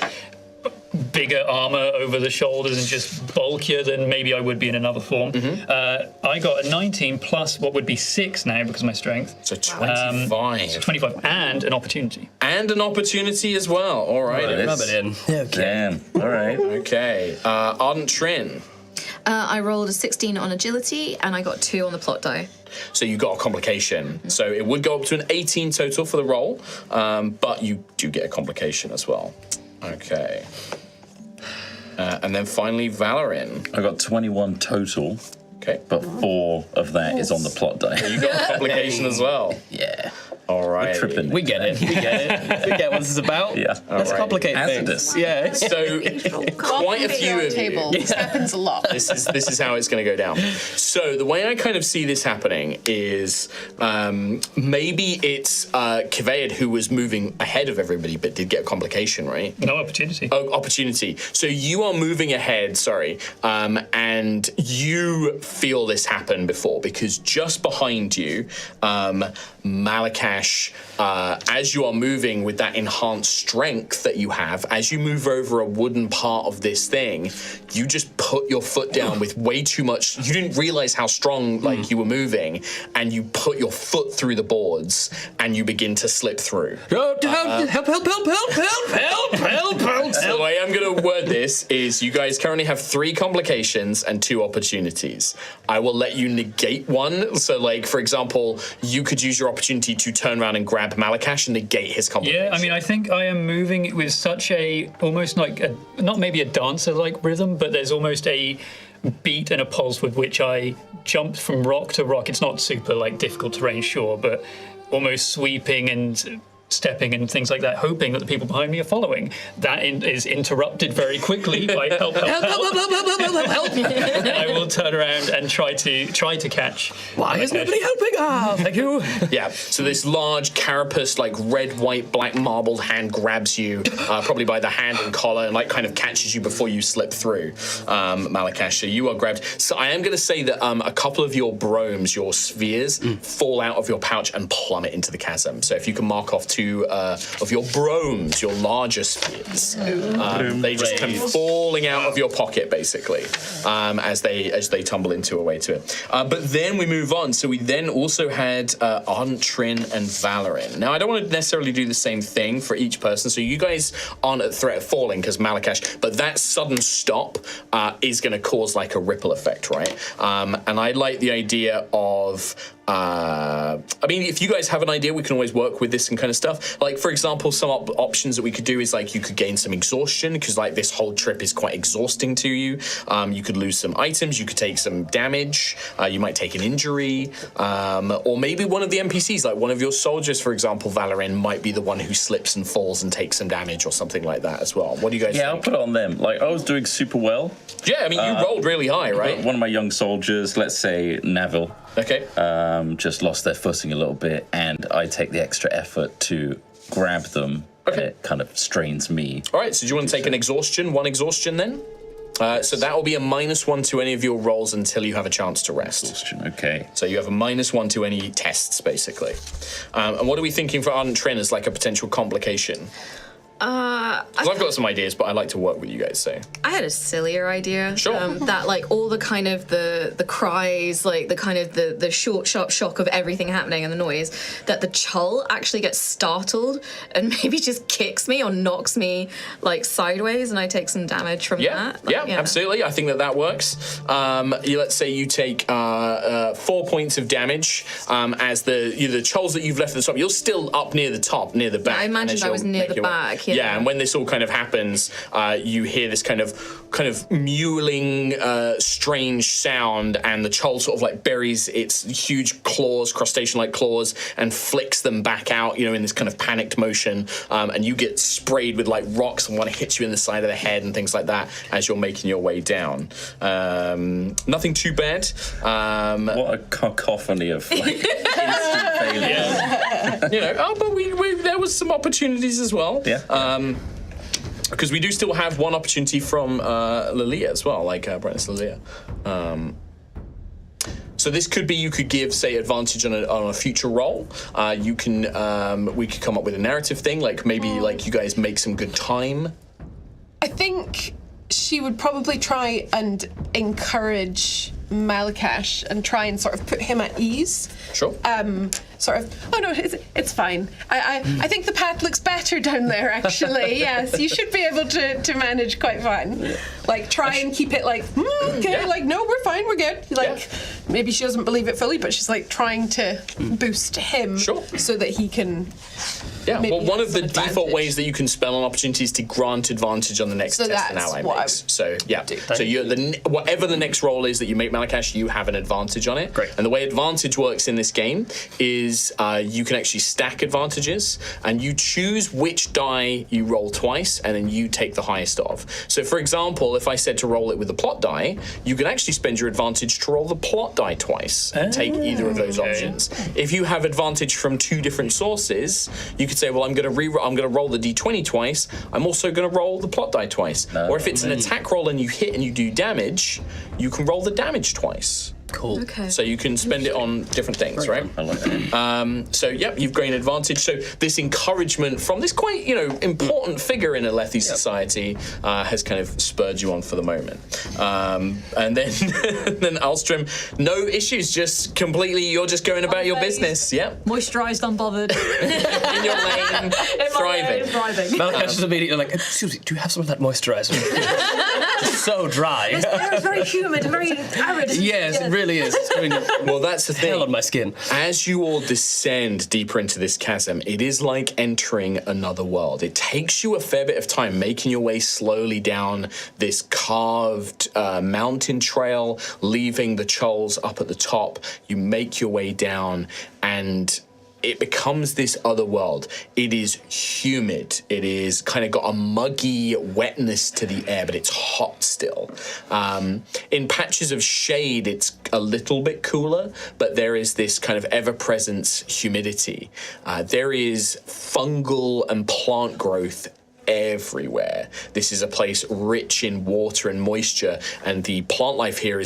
bigger armor over the shoulders, and just bulkier than maybe I would be in another form. I got a 19 plus what would be 6 now because of my strength. So 25. 25, and an opportunity. And an opportunity as well. All right. Rub it in. Okay. Damn. All right. Okay. Ardent Trin. I rolled a 16 on agility, and I got 2 on the plot die. So you got a complication. So it would go up to an 18 total for the roll, but you do get a complication as well. Okay. And then finally, Valorin. I got 21 total, Okay. but 4 of that is on the plot die. You got a complication as well. Yeah. All right. Tripping. We get it. We get what this is about. Yeah. Let's right. complicate Hazardous. things. Yeah. So quite a few of table. you. This happens a lot. This is how it's going to go down. So the way I kind of see this happening is maybe it's Kaved who was moving ahead of everybody but did get a complication, right? No opportunity. Oh, opportunity. So you are moving ahead, and you feel this happen before because just behind you, Malakash, as you are moving with that enhanced strength that you have, as you move over a wooden part of this thing, you just put your foot down with way too much. You didn't realize how strong you were moving, and you put your foot through the boards, and you begin to slip through. Help! So the way I'm going to word this is you guys currently have 3 complications and 2 opportunities. I will let you negate one. So, for example, you could use your opportunity to turn around and grab Malakash and negate his complication. Yeah, I mean, I think I am moving with such almost like not maybe a dancer-like rhythm, but there's almost a beat and a pulse with which I jump from rock to rock. It's not super difficult terrain, sure, but almost sweeping and stepping and things like that, hoping that the people behind me are following. That is interrupted very quickly by help. And I will turn around and try to catch. Why is nobody helping? Thank you. Yeah, so this large carapace, red, white, black marbled hand grabs you, probably by the hand and collar, and kind of catches you before you slip through, Malakash. So you are grabbed. So I am going to say that a couple of your bromes, your spheres, fall out of your pouch and plummet into the chasm. So if you can mark off 2 of your bromes, your larger spheres, they just come falling out of your pocket, basically, as they tumble into a way to it. But then we move on. So we then also had Ardent Trin and Valorin. Now, I don't want to necessarily do the same thing for each person. So you guys aren't at threat of falling because Malakash, but that sudden stop is going to cause a ripple effect, right? And I like the idea of if you guys have an idea, we can always work with this and kind of stuff. For example, some options that we could do is you could gain some exhaustion because this whole trip is quite exhausting to you. You could lose some items. You could take some damage. You might take an injury. Or maybe one of the NPCs, one of your soldiers, for example, Valorin, might be the one who slips and falls and takes some damage or something like that as well. What do you guys think? I'll put it on them. I was doing super well. Yeah, you rolled really high, right? One of my young soldiers, let's say Neville, Okay. just lost their footing a little bit, and I take the extra effort to grab them. Okay. It kind of strains me. All right, so do you want to take one exhaustion then? So that will be a -1 to any of your rolls until you have a chance to rest. Okay. So you have a -1 to any tests, basically. And what are we thinking for Ardent Trin as a potential complication? Because I've got some ideas, but I like to work with you guys, so. I had a sillier idea. Sure. That like all the kind of the cries, like the kind of the short, sharp shock of everything happening and the noise, that the chull actually gets startled and maybe just kicks me or knocks me like sideways, and I take some damage from that. Like, yeah, absolutely. I think that works. Let's say you take 4 points of damage as the chulls that you've left at the top. You're still up near the top, near the back. I imagined I was near the back. Yeah, and when this all kind of happens, you hear this kind of mewling, strange sound, and the chull sort of like buries its huge claws, crustacean-like claws, and flicks them back out, in this kind of panicked motion, and you get sprayed with like rocks and one hits you in the side of the head and things like that as you're making your way down. Nothing too bad. What a cacophony of like, instant failure. But there was some opportunities as well. Yeah. Because we do still have one opportunity from Lilia as well, like Brandon's Lilia. So this could be, you could give, say, advantage on a future roll. We could come up with a narrative thing, like maybe like you guys make some good time. I think she would probably try and encourage Malakash and try and sort of put him at ease. Sure. Sort of, oh no, it's fine. I think the path looks better down there, actually. Yes, you should be able to manage quite fine. Yeah. Like, try and keep it like, okay, like, no, we're fine, we're good. Like, maybe she doesn't believe it fully, but she's like trying to boost him so that he can. Yeah, well, one of the default ways that you can spell on opportunities to grant advantage on the next test an ally makes. So, yeah. So, whatever the next roll is that you make, Malakash, you have an advantage on it. Great. And the way advantage works in this game is you can actually stack advantages, and you choose which die you roll twice, and then you take the highest of. So, for example, if I said to roll it with the plot die, you can actually spend your advantage to roll the plot die twice and take either of those options. If you have advantage from 2 different sources, you could say, well, I'm going to roll the d20 twice. I'm also going to roll the plot die twice. Or if it's an attack roll and you hit and you do damage, you can roll the damage twice. Cool. Okay. So you can spend it on different things, right? I like that. So, you've gained advantage. So this encouragement from this quite, important figure in Alethi society has kind of spurred you on for the moment. And then, then Alstrom, no issues, just completely, you're just going about your business. Yep. Moisturised, unbothered. In your lane, thriving. Malakash is immediately like, excuse me, do you have some of that moisturizer? It's so dry. It's very humid, very arid. Yes, it really is. It's doing Well, that's the thing. hell on my skin. As you all descend deeper into this chasm, it is like entering another world. It takes you a fair bit of time making your way slowly down this carved mountain trail, leaving the chulls up at the top. You make your way down, and it becomes this other world. It is humid. It is kind of got a muggy wetness to the air, but it's hot still. In patches of shade, it's a little bit cooler, but there is this kind of ever-present humidity. There is fungal and plant growth everywhere. This is a place rich in water and moisture, and the plant life here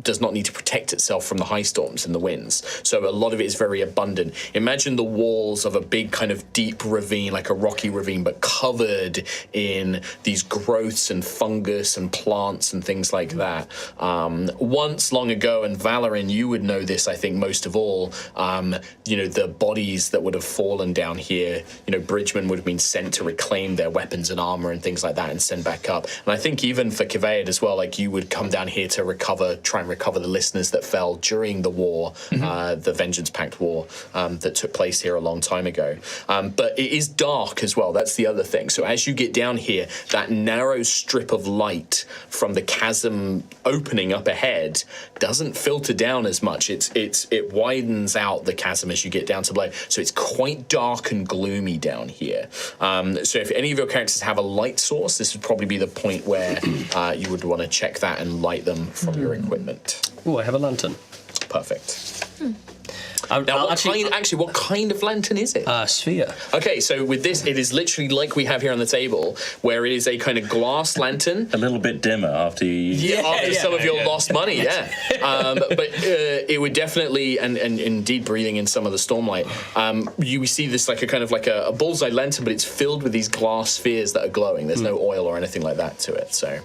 does not need to protect itself from the high storms and the winds. So a lot of it is very abundant. Imagine the walls of a big kind of deep ravine, like a rocky ravine, but covered in these growths and fungus and plants and things like that. Once long ago, and Valorin, you would know this, I think, most of all, the bodies that would have fallen down here, bridgemen would have been sent to reclaim their weapons and armor and things like that and send back up. And I think even for Kveid as well, like you would come down here to try and recover the listeners that fell during the war, the Vengeance Pact War that took place here a long time ago. But it is dark as well. That's the other thing. So as you get down here, that narrow strip of light from the chasm opening up ahead doesn't filter down as much. It widens out the chasm as you get down to below. So it's quite dark and gloomy down here. So if any of your characters have a light source, this would probably be the point where you would want to check that and light them from your equipment. Oh, I have a lantern. Perfect. Now, what kind of lantern is it? Sphere. Okay, so with this, it is literally like we have here on the table, where it is a kind of glass lantern. A little bit dimmer after you. After some of your lost money, but it would definitely, and indeed breathing in some of the stormlight, you see this like a bullseye lantern, but it's filled with these glass spheres that are glowing. There's no oil or anything like that to it. So,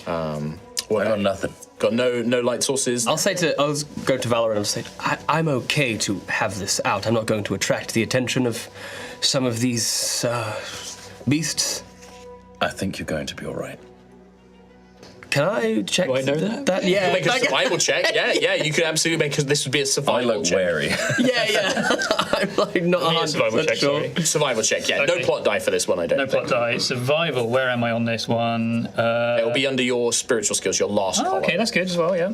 I got nothing. Got no light sources. I was going to Valor and I'll say, I'm okay to have this out. I'm not going to attract the attention of some of these beasts. I think you're going to be all right. Can I check? Do I know that? Yeah. Make a survival check. Yeah, you could absolutely make, because this would be a survival I look check. wary. Yeah. I'm like not Need a survival 100% check, sure. sorry. Survival check, yeah. Okay. No plot die for this one, I don't No think. plot die. Survival. Where am I on this one? It will be under your spiritual skills, your last column. Okay, that's good as well. Yeah.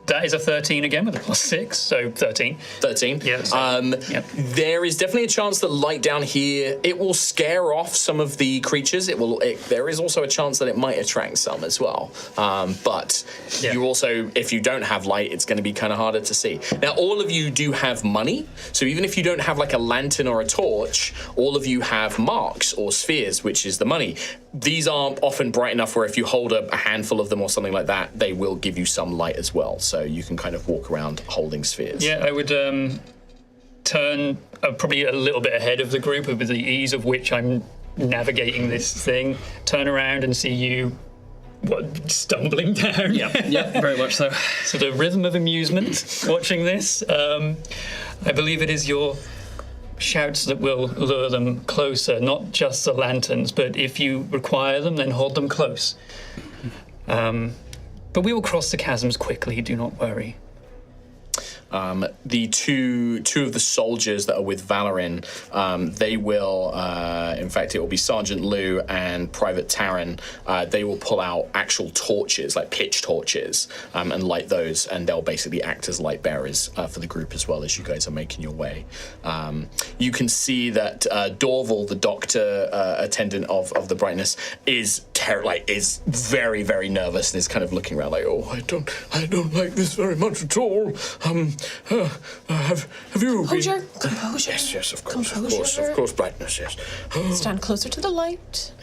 That is a 13 again with a +6, so 13. 13. Yeah, so- yep. There is definitely a chance that light down here, it will scare off some of the creatures. There is also a chance that it might attract some as well. But you also, if you don't have light, it's going to be kind of harder to see. Now, all of you do have money, so even if you don't have like a lantern or a torch, all of you have marks or spheres, which is the money. These are often bright enough where if you hold a handful of them or something like that, they will give you some light as well. So you can kind of walk around holding spheres. Yeah, I would turn probably a little bit ahead of the group with the ease of which I'm navigating this thing. Turn around and see you stumbling down. Yeah, very much so. Sort of rhythm of amusement watching this. I believe it is your shouts that will lure them closer, not just the lanterns, but if you require them, then hold them close. But we will cross the chasms quickly, do not worry. The two of the soldiers that are with Valorin, they will, in fact, it will be Sergeant Lou and Private Taryn. They will pull out actual torches, like pitch torches, and light those, and they'll basically act as light bearers for the group as well as you guys are making your way. You can see that Dorval, the doctor attendant of the Brightness, is very, very nervous and is kind of looking around like, oh, I don't like this very much at all. Have you been... Composure. Yes, of course, Brightness, yes. Stand closer to the light.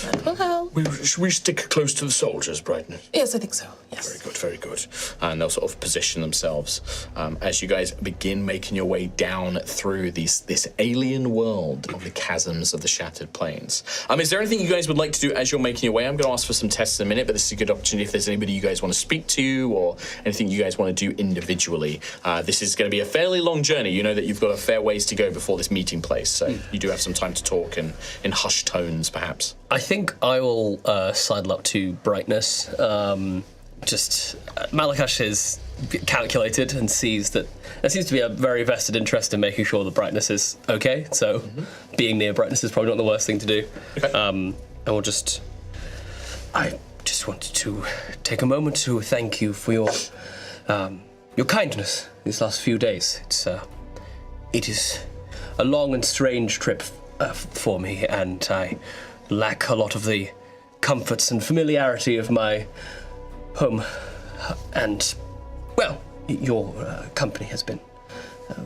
That will help. Should we stick close to the soldiers, Brightness? Yes, I think so. Yes. Very good. And they'll sort of position themselves as you guys begin making your way down through this alien world of the chasms of the Shattered Plains. Is there anything you guys would like to do as you're making your way? I'm going to ask for some tests in a minute, but this is a good opportunity if there's anybody you guys want to speak to or anything you guys want to do individually. This is going to be a fairly long journey. You know that you've got a fair ways to go before this meeting place, so you do have some time to talk in hushed tones, perhaps. I think I will sidle up to Brightness. Malakash is calculated and sees that there seems to be a very vested interest in making sure that Brightness is okay, so being near Brightness is probably not the worst thing to do. Okay. And I just wanted to take a moment to thank you for your kindness these last few days. It is a long and strange trip for me, and I lack a lot of the comforts and familiarity of my home. And, well, your company has been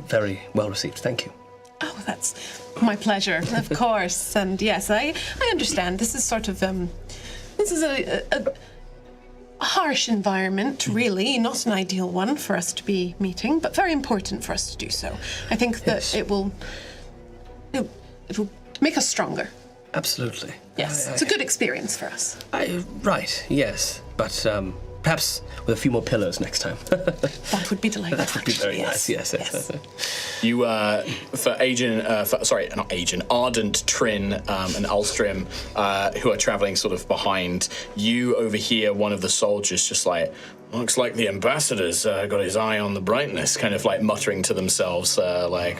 very well received. Thank you. Oh, that's my pleasure, of course. And yes, I understand. This is sort of this is a harsh environment, really, not an ideal one for us to be meeting, but very important for us to do so. I think that it will make us stronger. Absolutely. Yes, it's a good experience for us. Right, yes. But perhaps with a few more pillows next time. That would be delightful. That would be very actually, nice, yes. You, Ardent, Trin, and Ulstrim, who are traveling sort of behind, you overhear one of the soldiers just like, looks like the ambassador's got his eye on the Brightness, kind of like muttering to themselves, I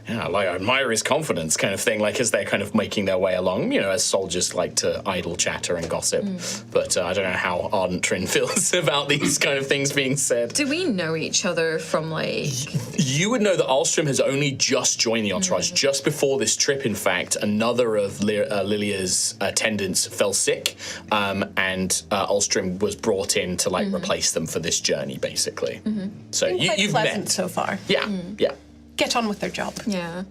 admire his confidence, kind of thing, like as they're kind of making their way along, as soldiers like to idle chatter and gossip. But I don't know how Ardent Trin feels about these kind of things being said. Do we know each other from You would know that Ulstrim has only just joined the entourage. Just before this trip, in fact, another of Lilia's attendants fell sick, and Ulstrim was brought in to replace place them for this journey, basically. So Quite you've pleasant met. so far. Yeah, yeah. Get on with their job. Yeah.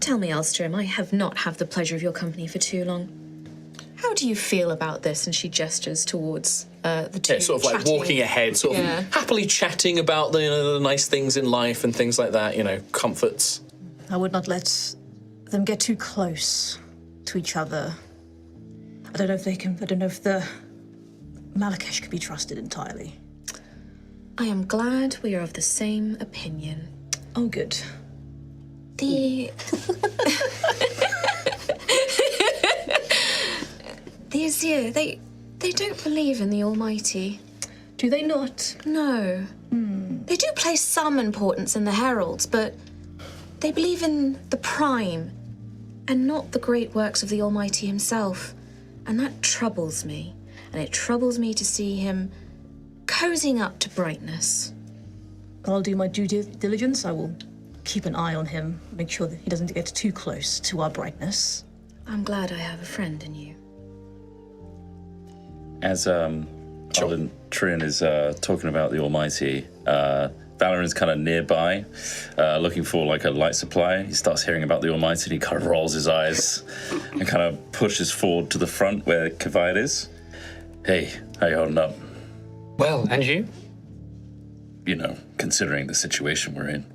Tell me, Alstrom, I have not had the pleasure of your company for too long. How do you feel about this? And she gestures towards the two. Yeah, sort of like chatting. walking ahead, sort of happily chatting about the nice things in life and things like that, comforts. I would not let them get too close to each other. I don't know if the Malakesh can be trusted entirely. I am glad we are of the same opinion. Oh, good. These here, they don't believe in the Almighty. Do they not? No. They do place some importance in the heralds, but they believe in the Prime and not the great works of the Almighty himself. And that troubles me. And it troubles me to see him cozying up to brightness. I'll do my due diligence. I will keep an eye on him, make sure that he doesn't get too close to our brightness. I'm glad I have a friend in you. As Alden Trin is talking about the Almighty, Valoran's kind of nearby, looking for like a light supply. He starts hearing about the Almighty and he kind of rolls his eyes and kind of pushes forward to the front where Kavite is. Hey, how you holding up? Well, and you? Considering the situation we're in.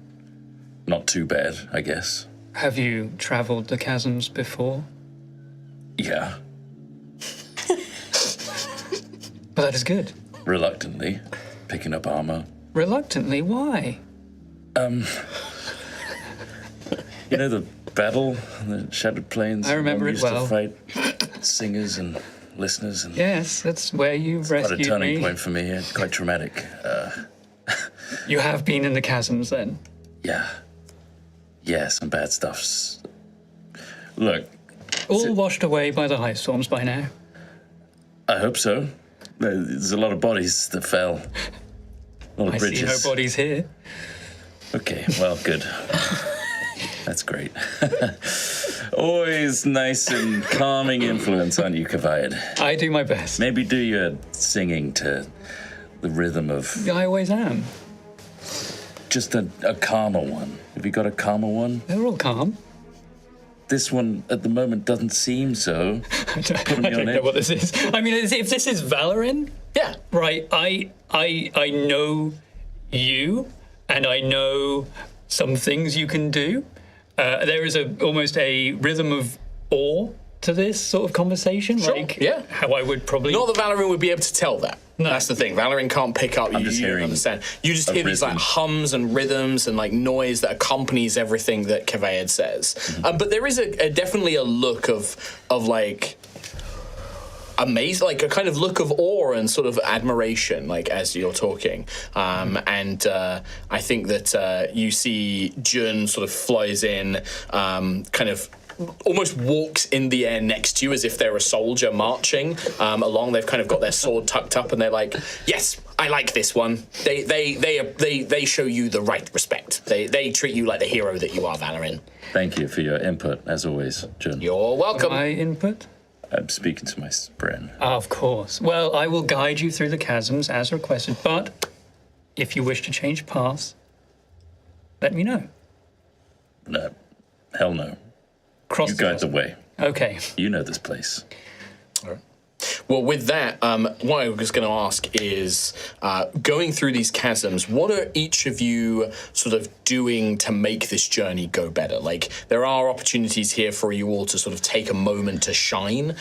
Not too bad, I guess. Have you traveled the chasms before? Yeah, Well, that is good. reluctantly, picking up armor. Reluctantly, why? The battle on the Shattered Plains? I remember One it used well. to fight singers and listeners, and Yes, that's where you quite a rescued turning me. point for me. Quite traumatic. You have been in the chasms then? Yeah, some bad stuffs. Look, All washed away by the ice storms by now. I hope so. There's a lot of bodies that fell. A lot of I see bridges. no bodies here. Okay, well, good. That's great. Always nice and calming influence on you, Kavite. I do my best. Maybe do your singing to the rhythm of I always am. just a calmer one. Have you got a calmer one? They're all calm. This one at the moment doesn't seem so. I me don't on know it. what this is. I mean, if this is Valoran, Yeah. right? I know you, and I know some things you can do. There is almost a rhythm of awe to this sort of conversation, Sure, like yeah. how I would probably. Not that Valoran would be able to tell that. No. That's the thing. Valoran can't pick up. I'm just you don't hearing understand. You just a hear these like rhythm. hums and rhythms and like noise that accompanies everything that Kavayed says. Mm-hmm. But there is definitely a look of like amazed, like a kind of look of awe and sort of admiration, like as you're talking. And I think that you see Jun sort of flies in, kind of almost walks in the air next to you as if they're a soldier marching along. They've kind of got their sword tucked up and they're like, yes, I like this one. They show you the right respect. They treat you like the hero that you are, Valoran. Thank you for your input, as always, Jun. You're welcome. My input? I'm speaking to my friend. Of course. Well, I will guide you through the chasms as requested, but if you wish to change paths, let me know. No, hell no. Cross You the guide the chasm. way. Okay. You know this place. Well, with that, what I was going to ask is, going through these chasms, what are each of you sort of doing to make this journey go better? Like, there are opportunities here for you all to sort of take a moment to shine,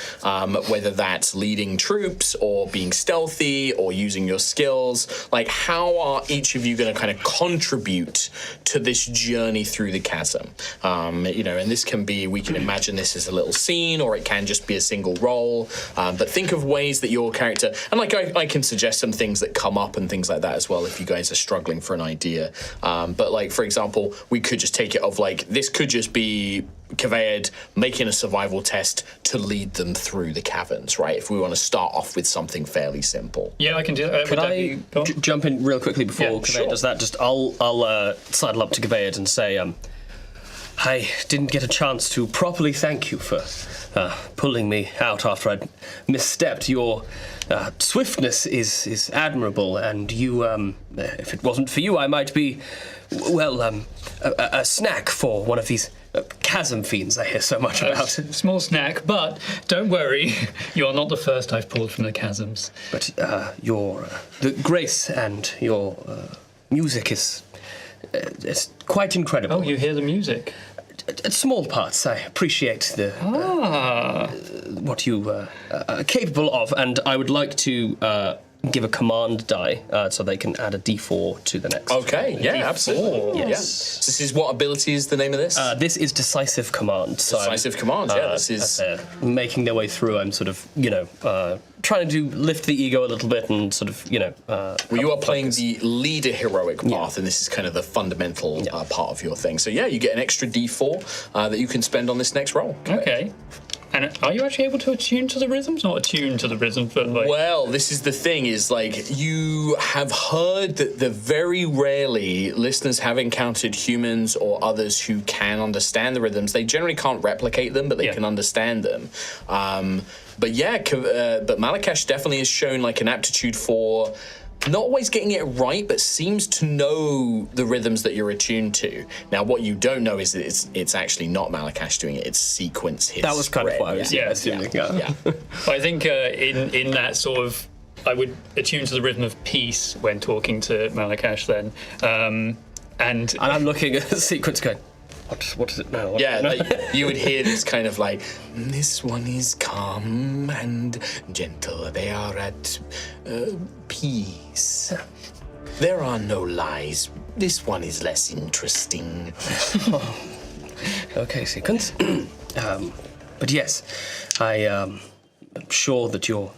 whether that's leading troops or being stealthy or using your skills. Like, how are each of you going to kind of contribute to this journey through the chasm? And this can be, we can imagine this as a little scene, or it can just be a single role. But think of ways that your character, and like I can suggest some things that come up and things like that as well if you guys are struggling for an idea. But like, for example, we could just take it of like, this could just be Kavayed making a survival test to lead them through the caverns, right? If we want to start off with something fairly simple. Yeah, I can do that. Could I jump in real quickly before Yeah, Kavayed sure. does that? I'll sidle up to Kavayed and say, I didn't get a chance to properly thank you for pulling me out after I'd misstepped. Your swiftness is admirable, and you, if it wasn't for you, I might be, a snack for one of these chasm fiends I hear so much about. Small snack, but don't worry, you are not the first I've pulled from the chasms. But the grace and your music is it's quite incredible. Oh, you hear the music? Small parts. I appreciate what you are capable of, and I would like to give a command die so they can add a d4 to the next. Okay, yeah, D4. absolutely. Yes. This is what ability is the name of this? This is decisive command. So Decisive command, yeah, this is- as they're making their way through. I'm sort of, trying to lift the ego a little bit and sort of, Well, you are playing focus. the leader heroic path, and this is kind of the fundamental part of your thing. So yeah, you get an extra d4 that you can spend on this next roll. Okay. And are you actually able to attune to the rhythms? Not attune to the rhythms, but like... Well, this is the thing, is like, you have heard that very rarely listeners have encountered humans or others who can understand the rhythms. They generally can't replicate them, but they can understand them. But Malakash definitely has shown like an aptitude for not always getting it right, but seems to know the rhythms that you're attuned to. Now, what you don't know is that it's actually not Malakash doing it; it's Sequence. His That was kind of what I was assuming. Yeah. I think in that sort of... I would attune to the rhythm of peace when talking to Malakash then. And I'm looking at the sequence going, what is it now? What- Yeah, like, you would hear this kind of like, this one is calm and gentle. They are at peace. There are no lies. This one is less interesting. Okay, sequence. But yes, I am sure that your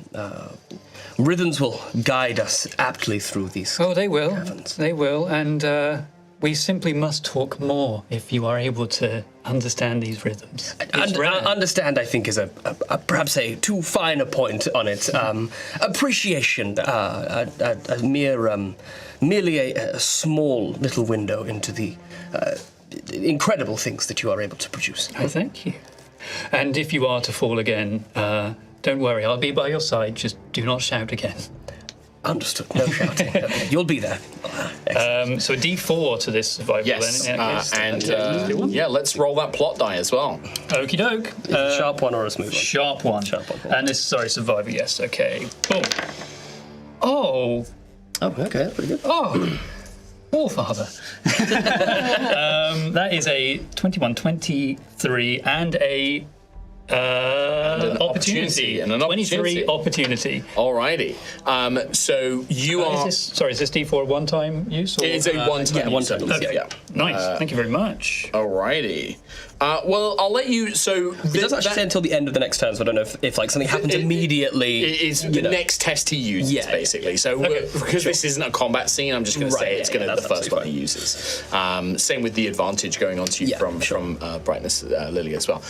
rhythms will guide us aptly through these. oh, they will. Caverns. They will. And we simply must talk more if you are able to understand these rhythms. It's rare. Understand, I think, is a perhaps a too fine a point on it. Appreciation, merely a small little window into the incredible things that you are able to produce. Oh, thank you. And if you are to fall again, don't worry, I'll be by your side. Just do not shout again. Understood. No shouting. Okay, you'll be there. So a D4 to this survival. Yes, then, in that case. and let's roll that plot die as well. Okie doke. Sharp one or a smooth one? Sharp one. Sharp one. And this, survival. Yes. Okay. Boom. Oh. Oh, okay, that's pretty good. Oh. Father. That is a 21, 23, and a an opportunity. and an 23 opportunity. opportunity. Alrighty. So you are. Is this D4 one-time use? Or? It is a one-time. one time. Okay. Yeah. Nice. Thank you very much. Alrighty. Well, I'll let you. So It does actually say until the end of the next turn, so I don't know if like something happens immediately. It is the next test he uses, Yeah. basically. So because this isn't a combat scene, I'm just going to say it's going to that's the first one absolutely he uses. Same with the advantage going on to you from Brightness Lily as well.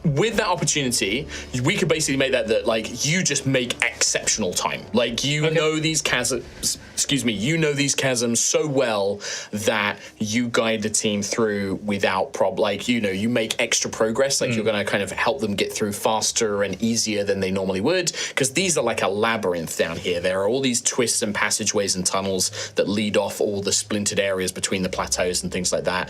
With that opportunity, we could basically make that like you just make exceptional time. Like you know these chasms. You know these chasms so well that you guide the team through without problem. Like you make extra progress. Like you're going to kind of help them get through faster and easier than they normally would. Because these are like a labyrinth down here. There are all these twists and passageways and tunnels that lead off all the splintered areas between the plateaus and things like that.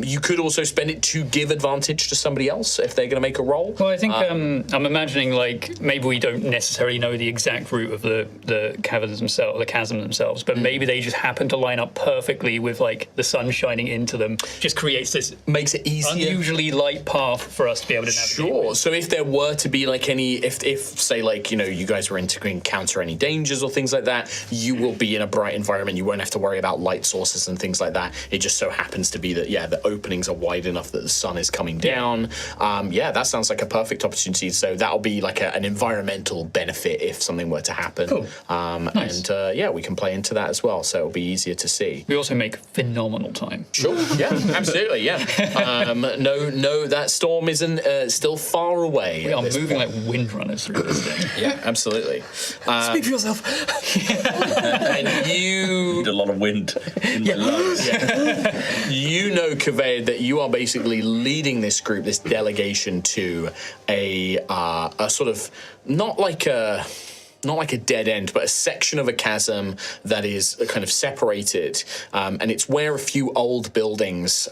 You could also spend it to give advantage to somebody else if they're going to make a roll. Well, I think I'm imagining like maybe we don't necessarily know the exact route of the caverns themselves, the chasm themselves, but maybe they just happen to line up perfectly with like the sun shining into them. Just creates this Makes it easier. unusually light path for us to be able to navigate. Sure. So if there were to be like if say like you guys were to encounter any dangers or things like that, you will be in a bright environment. You won't have to worry about light sources and things like that. It just so happens to be that the openings are wide enough that the sun is coming down. that sounds like a perfect opportunity. So that'll be like an environmental benefit if something were to happen. Cool. Nice. And we can play into that as well, so it'll be easier to see. We also make phenomenal time. Sure. Yeah. Absolutely. Yeah. No, that storm isn't still far away. We are moving like windrunners through this thing. Yeah. Absolutely. Speak for yourself. And you Need a lot of wind in my lungs. You know, Kaveh, that you are basically leading this group, this delegation, to a sort of not like a dead end, but a section of a chasm that is kind of separated, and it's where a few old buildings,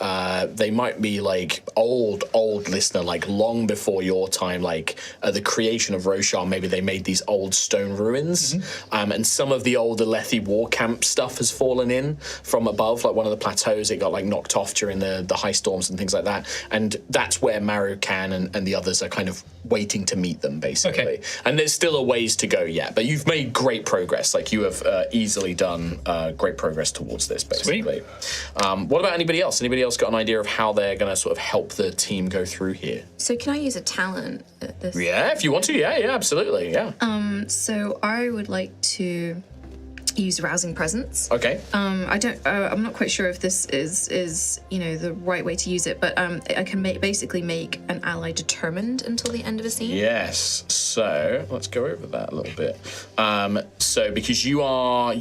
they might be like old listener, like long before your time, like the creation of Roshar, maybe they made these old stone ruins, and some of the old Alethi war camp stuff has fallen in from above, like one of the plateaus, it got like knocked off during the high storms and things like that, and that's where Maru Khan and the others are kind of waiting to meet them, basically. Okay. And there's still a ways to go yet, but you've made great progress. Like, you have easily done great progress towards this, basically. What about anybody else? Anybody else got an idea of how they're going to sort of help the team go through here? So can I use a talent at this? Yeah, if you want to. Yeah, absolutely. Yeah. So I would like to use rousing presence. Okay. I'm not quite sure if this is the right way to use it, but I can basically make an ally determined until the end of a scene. Yes. So let's go over that a little bit. So because your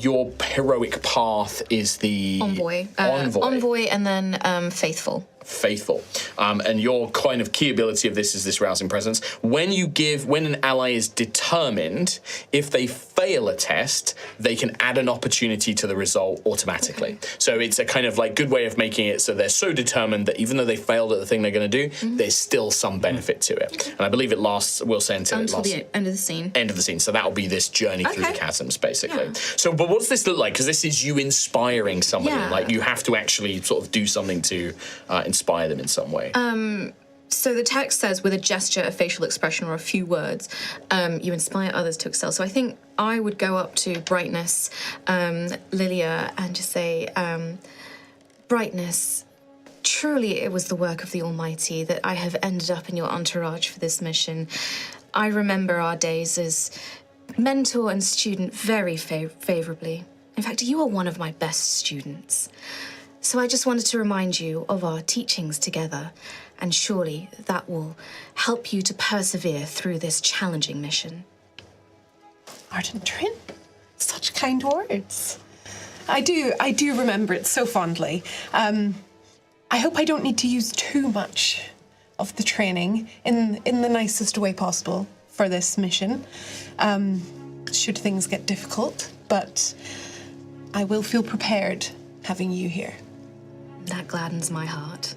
heroic path is the Envoy, and then faithful. Faithful. And your kind of key ability of this is this rousing presence. When an ally is determined, if they fail a test, they can add an opportunity to the result automatically. Okay. So it's a kind of like good way of making it so they're so determined that even though they failed at the thing they're going to do, there's still some benefit to it. Okay. And I believe it lasts, we'll say until the end of the scene. End of the scene. So that'll be this journey through the chasms, basically. Yeah. So, but what's this look like? Because this is you inspiring somebody. Yeah. Like, you have to actually sort of do something to inspire them in some way. So the text says, with a gesture, a facial expression, or a few words, you inspire others to excel. So I think I would go up to Brightness, Lilia, and just say, Brightness, truly it was the work of the Almighty that I have ended up in your entourage for this mission. I remember our days as mentor and student very favourably. In fact, you are one of my best students. So I just wanted to remind you of our teachings together, and surely that will help you to persevere through this challenging mission. Ardent Trin, such kind words. I do remember it so fondly. I hope I don't need to use too much of the training in the nicest way possible for this mission, should things get difficult, but I will feel prepared having you here. That gladdens my heart.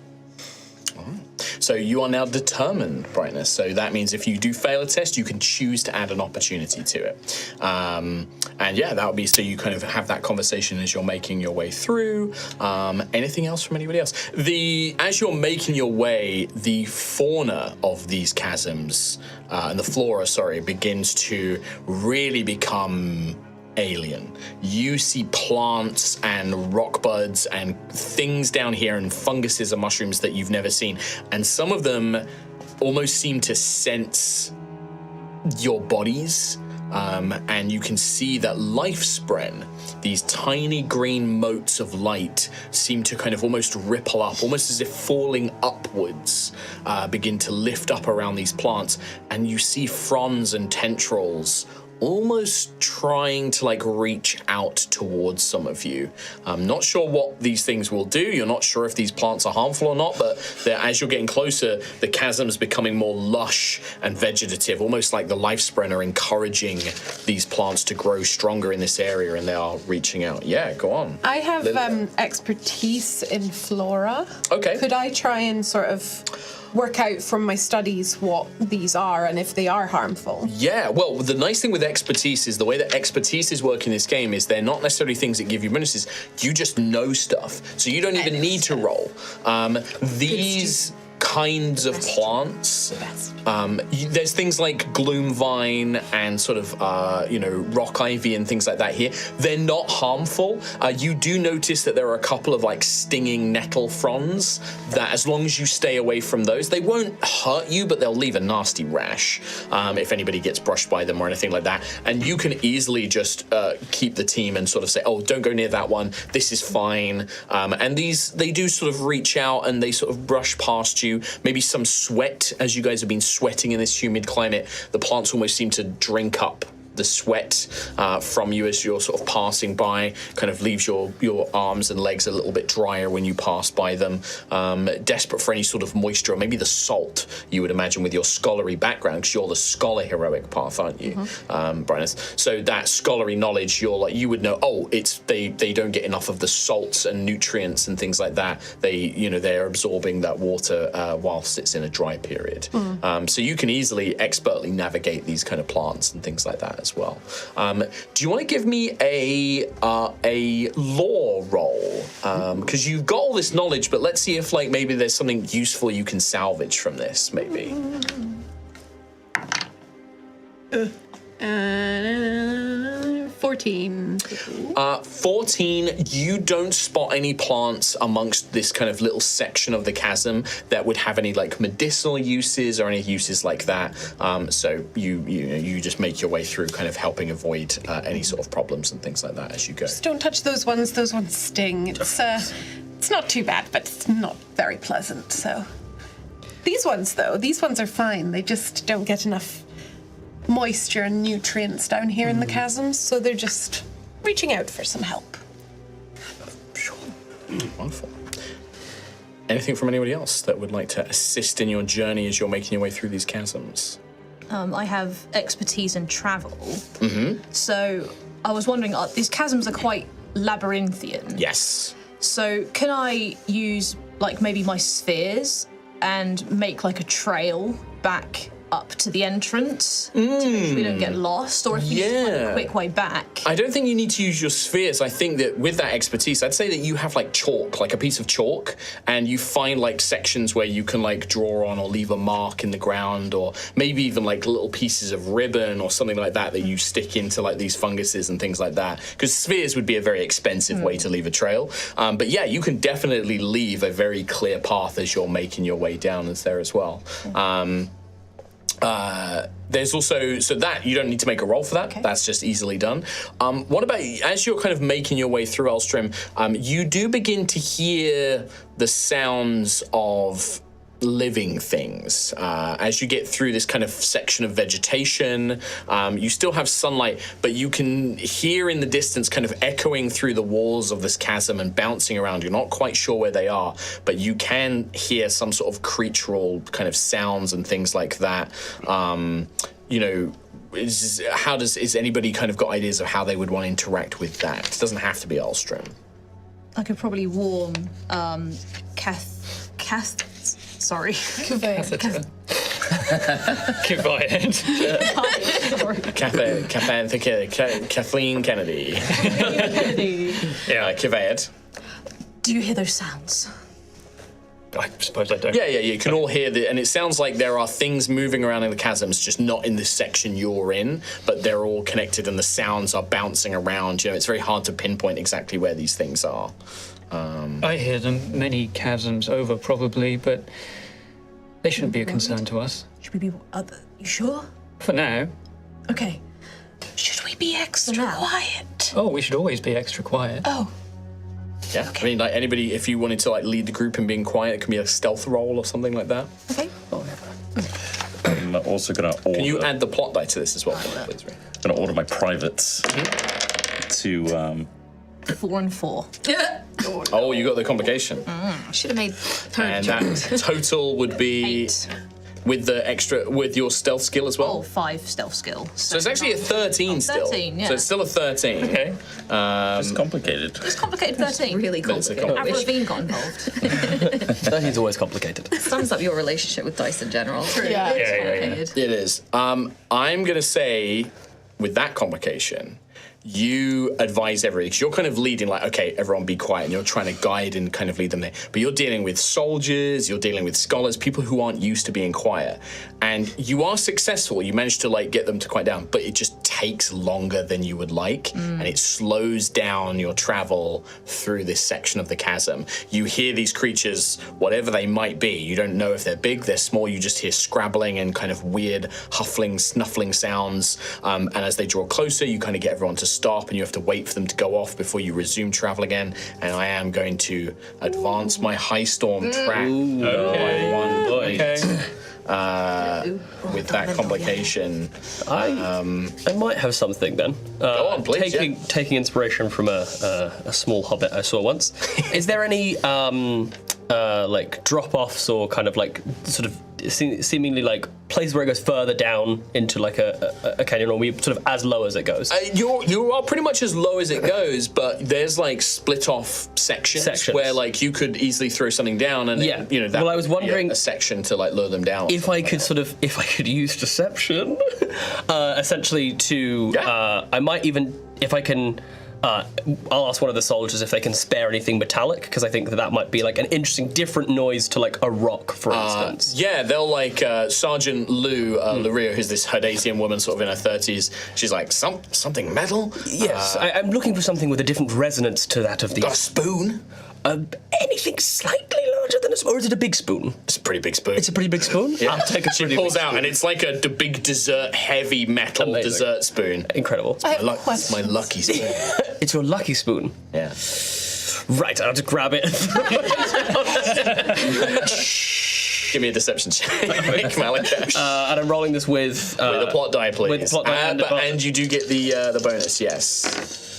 So you are now determined, Brightness. So that means if you do fail a test, you can choose to add an opportunity to it. And yeah, that would be so you kind of have that conversation as you're making your way through. Anything else from anybody else? As you're making your way, the fauna of these chasms, and the flora, begins to really become alien. You see plants and rock buds and things down here and funguses and mushrooms that you've never seen, and some of them almost seem to sense your bodies, and you can see that lifespren, these tiny green motes of light, seem to kind of almost ripple up, almost as if falling upwards, begin to lift up around these plants, and you see fronds and tendrils almost trying to like reach out towards some of you. I'm not sure what these things will do. You're not sure if these plants are harmful or not, but as you're getting closer, the chasm's becoming more lush and vegetative, almost like the lifespren are encouraging these plants to grow stronger in this area, and they are reaching out. Yeah, go on. I have expertise in flora. Okay. Could I try and sort of work out from my studies what these are and if they are harmful? Yeah, well, the nice thing with expertise is the way that expertise is working in this game is they're not necessarily things that give you bonuses. You just know stuff, so you don't even need to roll. These kinds of plants. There's things like gloom vine and sort of, rock ivy and things like that here. They're not harmful. You do notice that there are a couple of like stinging nettle fronds that, as long as you stay away from those, they won't hurt you, but they'll leave a nasty rash if anybody gets brushed by them or anything like that. And you can easily just keep the team and sort of say, oh, don't go near that one. This is fine. And they do sort of reach out and they sort of brush past you. Maybe some sweat, as you guys have been sweating in this humid climate. The plants almost seem to drink up the sweat from you as you're sort of passing by, kind of leaves your arms and legs a little bit drier when you pass by them. Desperate for any sort of moisture, or maybe the salt, you would imagine, with your scholarly background, because you're the scholar heroic path, aren't you, Brandon? So that scholarly knowledge, you would know, they don't get enough of the salts and nutrients and things like that. They're absorbing that water whilst it's in a dry period. So you can easily expertly navigate these kind of plants and things like that as well. Do you want to give me a lore roll? Because you've got all this knowledge, but let's see if maybe there's something useful you can salvage from this, maybe. 14. 14, you don't spot any plants amongst this kind of little section of the chasm that would have any medicinal uses or any uses like that. So you just make your way through, kind of helping avoid any sort of problems and things like that as you go. Just don't touch those ones. Those ones sting. It's not too bad, but it's not very pleasant. So these ones are fine. They just don't get enough moisture and nutrients down here in the chasms, so they're just reaching out for some help. Sure. Wonderful. Anything from anybody else that would like to assist in your journey as you're making your way through these chasms? I have expertise in travel. So I was wondering, these chasms are quite labyrinthian. Yes. So can I use maybe my spheres and make a trail back up to the entrance to make sure we don't get lost, or if you need to find a quick way back? I don't think you need to use your spheres. I think that with that expertise, I'd say that you have chalk, a piece of chalk, and you find sections where you can draw on or leave a mark in the ground, or maybe even little pieces of ribbon or something like that you stick into these funguses and things like that. Because spheres would be a very expensive way to leave a trail. But yeah, you can definitely leave a very clear path as you're making your way down there as well. There's also, so that you don't need to make a roll for that. Okay. That's just easily done. What about, as you're kind of making your way through Elstrom, you do begin to hear the sounds of living things. As you get through this kind of section of vegetation, you still have sunlight, but you can hear in the distance kind of echoing through the walls of this chasm and bouncing around. You're not quite sure where they are, but you can hear some sort of creatural kind of sounds and things like that. Is anybody kind of got ideas of how they would want to interact with that? It doesn't have to be Elstrom. I could probably warn Sorry. Kathleen Kennedy. Yeah, Kivayed. Do you hear those sounds? I suppose I don't. Yeah, you can all hear and it sounds like there are things moving around in the chasms, just not in this section you're in, but they're all connected and the sounds are bouncing around. It's very hard to pinpoint exactly where these things are. I hear them many chasms over, probably, but they shouldn't be a concern to us. Should we be... you sure? For now. Okay. Should we be extra quiet? Oh, we should always be extra quiet. Oh. Yeah, okay. I mean, anybody, if you wanted to lead the group in being quiet, it can be a stealth roll or something like that. Okay. I'm also going to order... Can you add the plot die to this as well, please? I'm going to order my privates to... 4 and 4. Oh, you got the complication. Should have made And that total would be 8. with the extra, with your stealth skill as well. 5 stealth skill. So it's actually a 13 still. 13, yeah. So it's still a 13. Okay. it's complicated. It's complicated 13. really It's a complicated. Avril Lavigne got involved. 13's always complicated. Sums up your relationship with dice in general. Yeah. Yeah. It is. I'm going to say, with that complication, you advise everybody, because you're kind of leading, like, okay, everyone be quiet, and you're trying to guide and kind of lead them there. But you're dealing with soldiers, you're dealing with scholars, people who aren't used to being quiet. And you are successful. You manage to, like, get them to quiet down, but it just takes longer than you would like, and it slows down your travel through this section of the chasm. You hear these creatures, whatever they might be. You don't know if they're big, they're small. You just hear scrabbling and kind of weird huffling, snuffling sounds. And as they draw closer, you kind of get everyone to stop, and you have to wait for them to go off before you resume travel again. And I am going to advance my high storm track by 1 point. With that complication. I might have something then. Go on, please. Taking inspiration from a small hobbit I saw once. Is there any like drop-offs or kind of like sort of seemingly like places where it goes further down into like a canyon, or we sort of as low as it goes? You are pretty much as low as it goes, but there's like split off sections where like you could easily throw something down, and yeah, you know, that well, I was wondering a section to like lure them down. If I could use deception, essentially to I might even, if I can. I'll ask one of the soldiers if they can spare anything metallic, because I think that might be like an interesting, different noise to like a rock, for instance. Yeah, they'll like Sergeant Lou Luria, who's this Herdasian woman, sort of in her 30s. She's like, something metal? Yes, I'm looking for something with a different resonance to that of the. Got a spoon? Anything slightly larger than a spoon, or is it a big spoon? It's a pretty big spoon. It's a pretty big spoon? Yeah. I'll take a She pretty pulls big out, spoon. and it's like a big dessert, heavy metal Amazing. dessert spoon. Incredible. It's my lucky spoon. It's your lucky spoon. Yeah. Right, I'll just grab it. Give me a deception check, Malakash. And I'm rolling this with with a plot die, please. with the plot die and you do get the bonus, yes.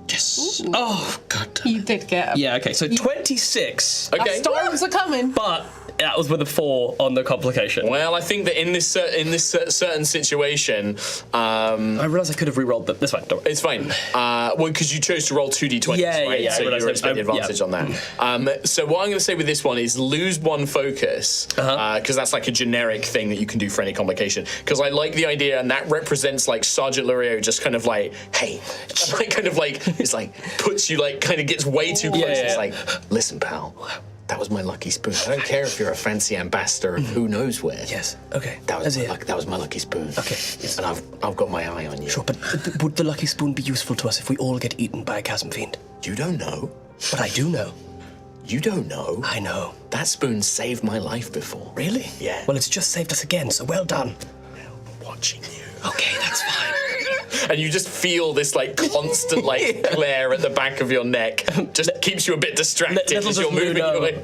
Yes. Oh God. You did get. Yeah. Okay. So 26. Okay. Storms are coming. But that was with a 4 on the complication. Well, I think that in this certain situation, I realised I could have re-rolled them. That's fine. Don't worry. it's fine. Well, because you chose to roll 2d20s, Yeah, right? yeah, So I realised you're expecting I- advantage on that. So what I'm going to say with this one is lose 1 focus, because that's like a generic thing that you can do for any complication. Because I like the idea, and that represents like Sergeant Lurio just kind of like, hey, like kind of like, it's like puts you like kind of gets way too close. Yeah. It's like, listen, pal. That was my lucky spoon. I don't care if you're a fancy ambassador of who knows where. Yes. Okay. That was That's my it. that was my lucky spoon. Okay. And I've got my eye on you. Sure, but would the lucky spoon be useful to us if we all get eaten by a chasm fiend? You don't know. But I do know. You don't know. I know. That spoon saved my life before. Really? Yeah. Well, it's just saved us again, so well done. I'm watching you. Okay, that's fine. And you just feel this like constant like glare at the back of your neck. Just keeps you a bit distracted as you're moving away.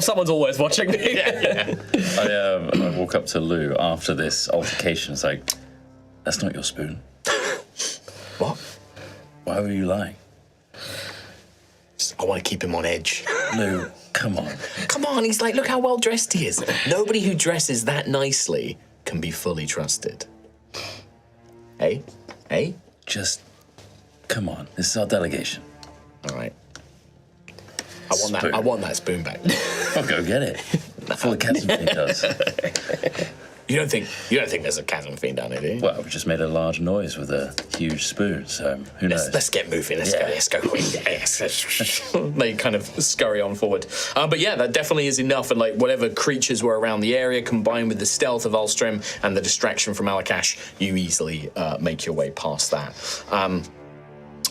Someone's always watching me. Yeah. I walk up to Lou after this altercation. It's like, that's not your spoon. What? Why were you lying? I want to keep him on edge. Lou, come on. Come on, he's like, look how well dressed he is. Nobody who dresses that nicely can be fully trusted. Hey? Hey? Just, come on. This is our delegation. All right. I want that spoon back. I'll go get it. That's what the chasm fiend does. You don't think there's a chasm fiend down here, do you? Well, we just made a large noise with a huge spoon, so who knows? Let's get moving. Let's go. Yes. They kind of scurry on forward. But yeah, that definitely is enough. And like whatever creatures were around the area, combined with the stealth of Ulstrom and the distraction from Malakash, you easily make your way past that.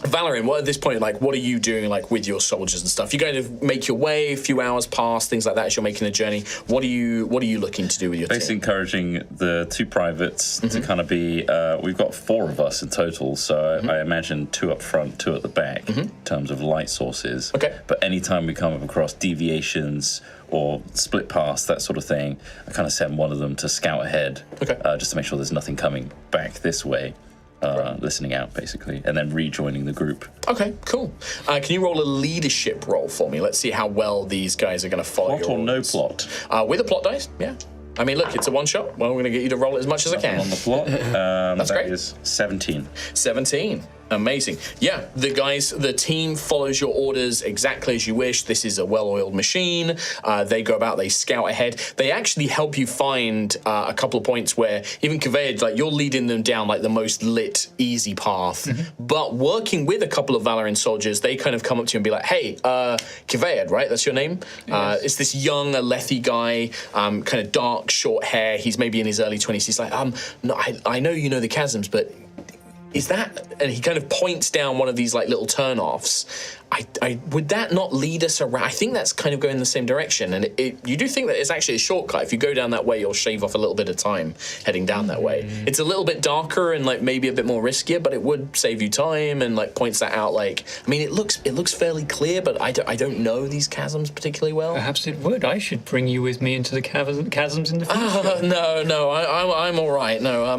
Valerian, what at this point, like, what are you doing, like, with your soldiers and stuff? You going to make your way, a few hours pass, things like that, as you're making the journey. What are you looking to do with your Basically team? encouraging the 2 privates to kind of be, we've got 4 of us in total, so I imagine 2 up front, 2 at the back, in terms of light sources. Okay. But anytime we come up across deviations or split paths, that sort of thing, I kind of send one of them to scout ahead, just to make sure there's nothing coming back this way. Listening out, basically, and then rejoining the group. Okay, cool. Can you roll a leadership roll for me? Let's see how well these guys are going to follow Plot your or no orders. plot? With a plot dice, yeah. I mean, look, it's a one-shot. Well, I'm going to get you to roll it as much as I can. On the plot, That's that great. is 17. 17. Amazing. Yeah, the team follows your orders exactly as you wish. This is a well-oiled machine. They go about, they scout ahead. They actually help you find a couple of points where even Kaved, like you're leading them down like the most lit, easy path. But working with a couple of Valorant soldiers, they kind of come up to you and be like, "Hey, Kaved, right? That's your name? Yes. It's this young Alethi guy, kind of dark, short hair. He's maybe in his early 20s. He's like, no, I know you know the chasms, but." Is that, and he kind of points down one of these like little turnoffs. I would that not lead us around? I think that's kind of going in the same direction, and you do think that it's actually a shortcut. If you go down that way, you'll shave off a little bit of time heading down that way. It's a little bit darker and like maybe a bit more riskier, but it would save you time and like points that out. Like, I mean, it looks fairly clear, but I don't know these chasms particularly well. Perhaps it would. I should bring you with me into the chasms in the future. No, I'm all right. No,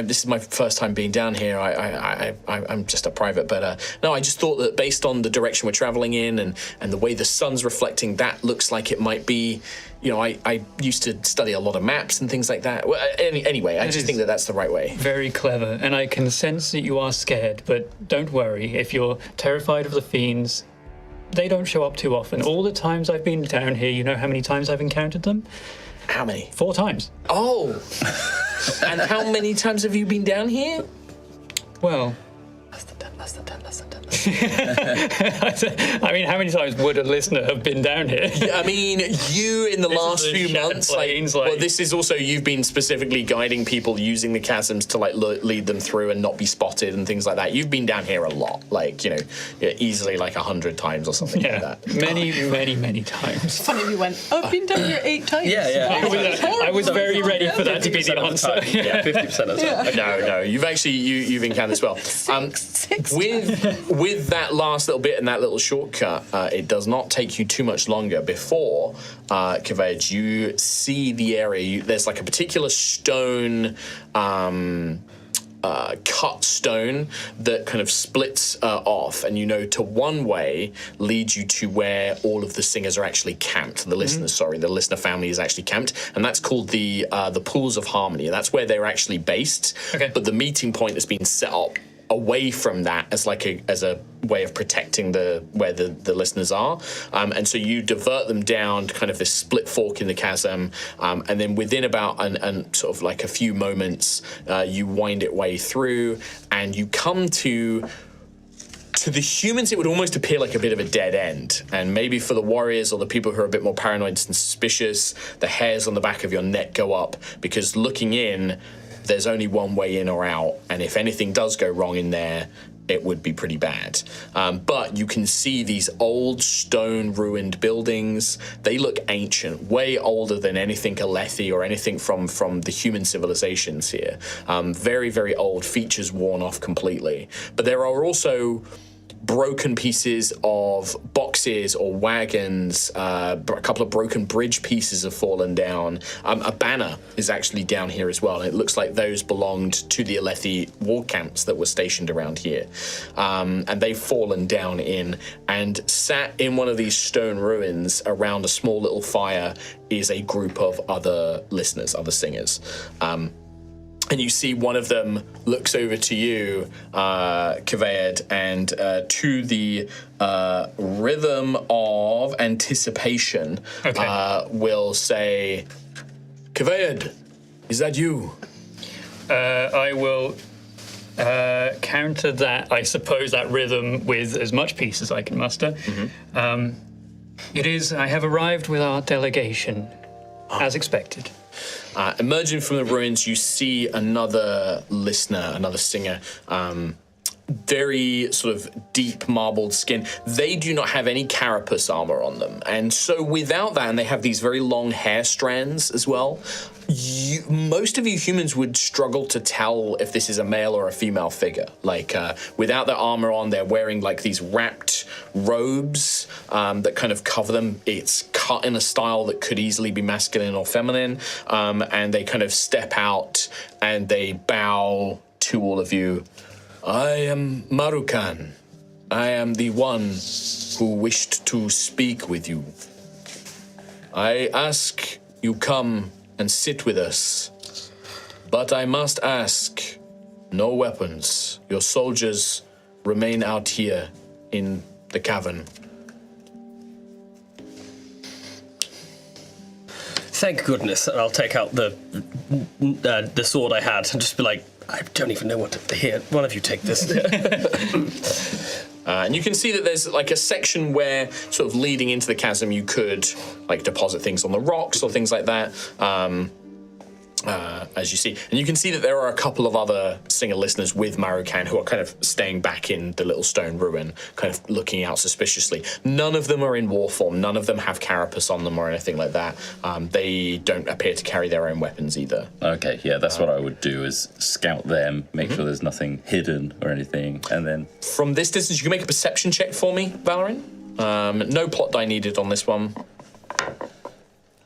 this is my first time being down here. I'm just a private, but no, I just thought that based on the direction we're traveling in and the way the sun's reflecting, that looks like it might be. You know, I used to study a lot of maps and things like that. Well, anyway, I just think that that's the right way. Very clever, and I can sense that you are scared, but don't worry. If you're terrified of the fiends, they don't show up too often. All the times I've been down here, you know how many times I've encountered them? How many? 4 times. Oh. And how many times have you been down here? Well... Less than 10. I mean, how many times would a listener have been down here? I mean, you in the last few months, well, this is also, you've been specifically guiding people using the chasms to like lead them through and not be spotted and things like that. You've been down here a lot, like, you know, easily like 100 times or something like that. Many times. Funny if you went, I've been down here 8 times. I was very ready for that to be the answer. Yeah, 50% of the time. No, you've actually, you've encountered this well. With that last little bit and that little shortcut, it does not take you too much longer before, Kaved, you see the area. There's like a particular stone, cut stone that kind of splits off, and you know to one way leads you to where all of the singers are actually camped. The listener family is actually camped, and that's called the Pools of Harmony. That's where they're actually based. Okay. But the meeting point has been set up away from that as a way of protecting where the listeners are, and so you divert them down to kind of this split fork in the chasm, and then within about and sort of like a few moments, you wind it way through, and you come to the humans, it would almost appear like a bit of a dead end. And maybe for the warriors or the people who are a bit more paranoid and suspicious, the hairs on the back of your neck go up, because looking in, there's only one way in or out, and if anything does go wrong in there, it would be pretty bad. But you can see these old stone ruined buildings. They look ancient, way older than anything Alethi or anything from the human civilizations here. Very, very old, features worn off completely. But there are also broken pieces of boxes or wagons, a couple of broken bridge pieces have fallen down. A banner is actually down here as well, and it looks like those belonged to the Alethi war camps that were stationed around here. And they've fallen down in, and sat in one of these stone ruins around a small little fire is a group of other listeners, other singers. And you see one of them looks over to you, Kaved, and to the rhythm of anticipation, will say, Kaved, is that you? I will counter that, I suppose, that rhythm with as much peace as I can muster. It is, I have arrived with our delegation, as expected. Emerging from the ruins, you see another listener, another singer, very sort of deep marbled skin. They do not have any carapace armor on them. And so without that, and they have these very long hair strands as well, most of you humans would struggle to tell if this is a male or a female figure. Like, without their armor on, they're wearing like these wrapped robes that kind of cover them. It's cut in a style that could easily be masculine or feminine. And they kind of step out and they bow to all of you. I am Marukan. I am the one who wished to speak with you. I ask you come and sit with us. But I must ask, No weapons. Your soldiers remain out here in the cavern. Thank goodness. And I'll take out the sword I had and just be like, I don't even know what to... Here, one of you take this. And you can see that there's like a section where, sort of leading into the chasm, you could like deposit things on the rocks or things like that. As you see, and you can see that there are a couple of other singer listeners with Marukan who are kind of staying back in the little stone ruin, kind of looking out suspiciously. None of them are in war form. None of them have carapace on them or anything like that. They don't appear to carry their own weapons either. Okay, yeah, that's what I would do, is scout them, make sure there's nothing hidden or anything, and then... From this distance, you can make a perception check for me, Valorin. No plot die needed on this one.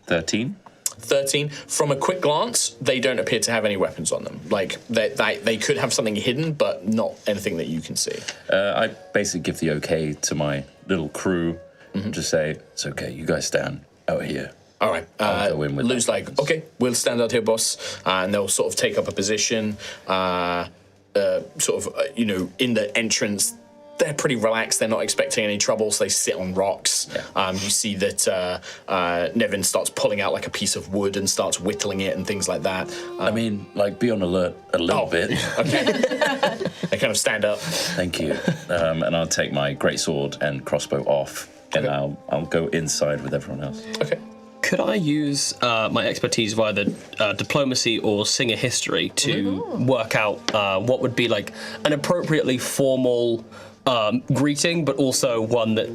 13? 13. From a quick glance, they don't appear to have any weapons on them. Like, they could have something hidden, but not anything that you can see. I basically give the okay to my little crew and just say, it's okay, you guys stand out here. All right. I'll go in with Lou's like, okay, we'll stand out here, boss. And they'll sort of take up a position, in the entrance. They're pretty relaxed. They're not expecting any trouble, so they sit on rocks. Yeah. You see that Nevin starts pulling out like a piece of wood and starts whittling it and things like that. Be on alert a little bit. Okay. They kind of stand up. Thank you. And I'll take my greatsword and crossbow off, and I'll go inside with everyone else. Okay. Could I use my expertise via the diplomacy or singer history to work out what would be like an appropriately formal greeting, but also one that,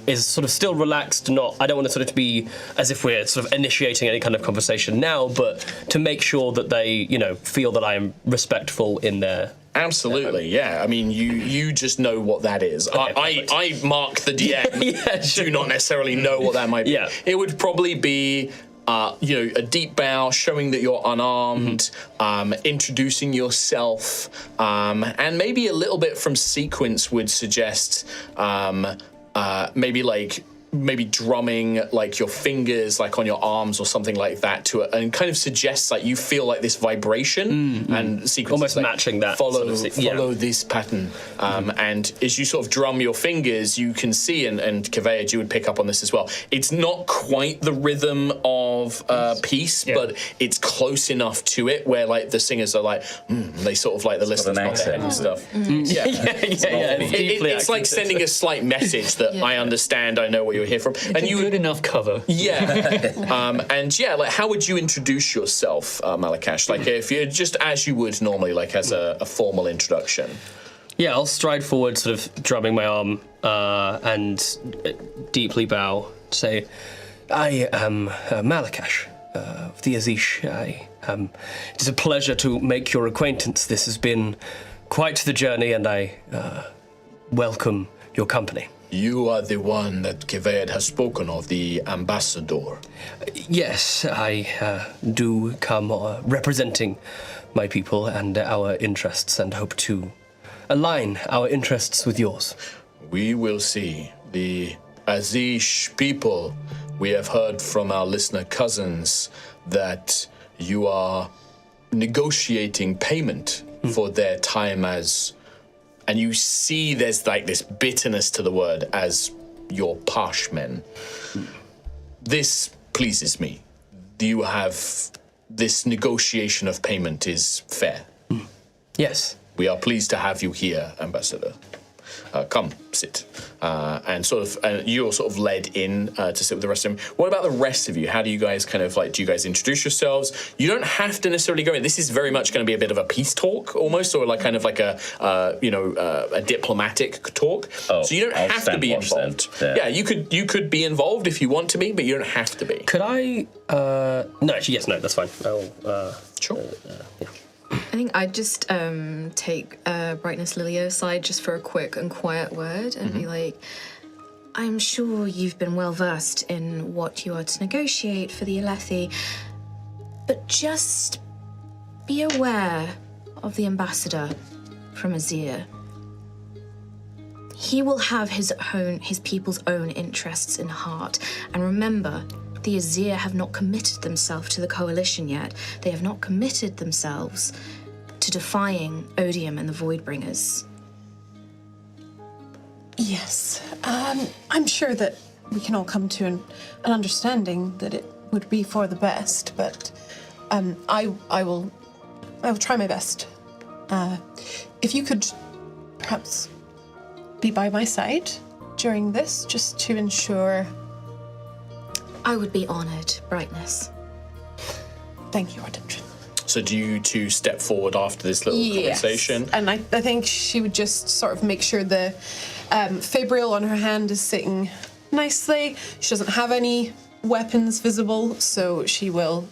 is sort of still relaxed, I don't want to sort of be as if we're sort of initiating any kind of conversation now, but to make sure that they, feel that I am respectful in their... Absolutely, yeah. I mean, you just know what that is. Okay, I mark the DM, do not necessarily know what that might be. Yeah. It would probably be... a deep bow, showing that you're unarmed, introducing yourself, and maybe a little bit from sequence would suggest maybe drumming like your fingers like on your arms or something like that and kind of suggests like you feel like this vibration and sequence almost like, matching that follow this pattern and as you sort of drum your fingers you can see and Kaveh, you would pick up on this as well, it's not quite the rhythm of peace, but it's close enough to it where like the singers are like they sort of like the listeners nod their head and stuff. It's like sending a slight message that I understand, I know what you're here from, and you good enough cover. Like how would you introduce yourself, Malakash? Like if you're just as you would normally, like as a formal introduction. Yeah, I'll stride forward, sort of drumming my arm, and deeply bow. Say, I am Malakash of the Azish. It is a pleasure to make your acquaintance. This has been quite the journey, and I welcome your company. You are the one that Kaveh has spoken of, the ambassador. Yes, I do come representing my people and our interests and hope to align our interests with yours. We will see. The Azish people, we have heard from our listener cousins that you are negotiating payment for their time as... And you see there's like this bitterness to the word as your parshmen. This pleases me. You have this negotiation of payment is fair. Yes. We are pleased to have you here, Ambassador. Come, sit. And you're sort of led in to sit with the rest of them. What about the rest of you? How do you guys do you guys introduce yourselves? You don't have to necessarily go in. This is very much going to be a bit of a peace talk almost, or like kind of like a diplomatic talk. So you don't have to be involved. Yeah, you could be involved if you want to be, but you don't have to be. Could I? No, that's fine. Sure. Yeah. I think I'd just take Brightness Lilia aside just for a quick and quiet word and be like, I'm sure you've been well versed in what you are to negotiate for the Alethi, but just be aware of the ambassador from Azir. He will have his people's own interests in heart, and remember, the Azir have not committed themselves to the coalition yet. They have not committed themselves to defying Odium and the Voidbringers? Yes. I'm sure that we can all come to an understanding that it would be for the best, but I will try my best. If you could perhaps be by my side during this, just to ensure. I would be honored, Brightness. Thank you, Ardentrin. So do you two step forward after this little conversation? And I think she would just sort of make sure the Fabrial on her hand is sitting nicely. She doesn't have any weapons visible, so she will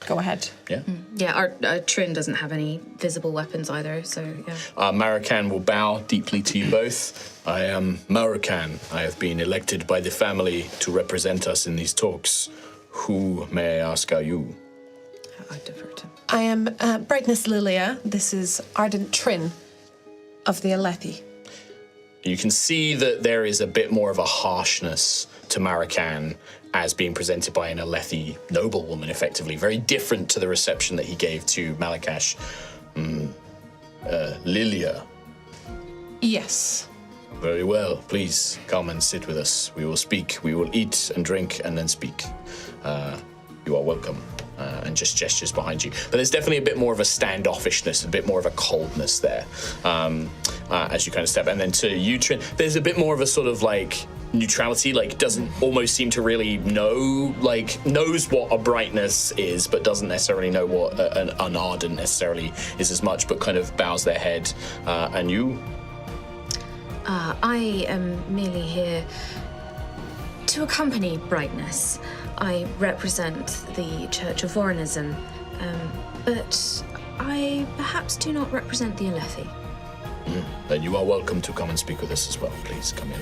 go ahead. Yeah. Yeah, our Trin doesn't have any visible weapons either, so yeah. Marikan will bow deeply to you both. I am Marikan. I have been elected by the family to represent us in these talks. Who, may I ask, are you? I defer to. I am Brightness Lilia. This is Ardent Trin of the Alethi. You can see that there is a bit more of a harshness to Marikan as being presented by an Alethi noblewoman, effectively. Very different to the reception that he gave to Malakash. Lilia. Yes. Very well. Please come and sit with us. We will speak. We will eat and drink and then speak. You are welcome. And just gestures behind you. But there's definitely a bit more of a standoffishness, a bit more of a coldness there as you kind of step. And then to you, Trin, there's a bit more of a sort of like neutrality, like doesn't almost seem to really know, like knows what a brightness is, but doesn't necessarily know what an ardent necessarily is as much, but kind of bows their head. And you? I am merely here to accompany Brightness. I represent the Church of Voronism, but I perhaps do not represent the Alethi. Then you are welcome to come and speak with us as well. Please come in.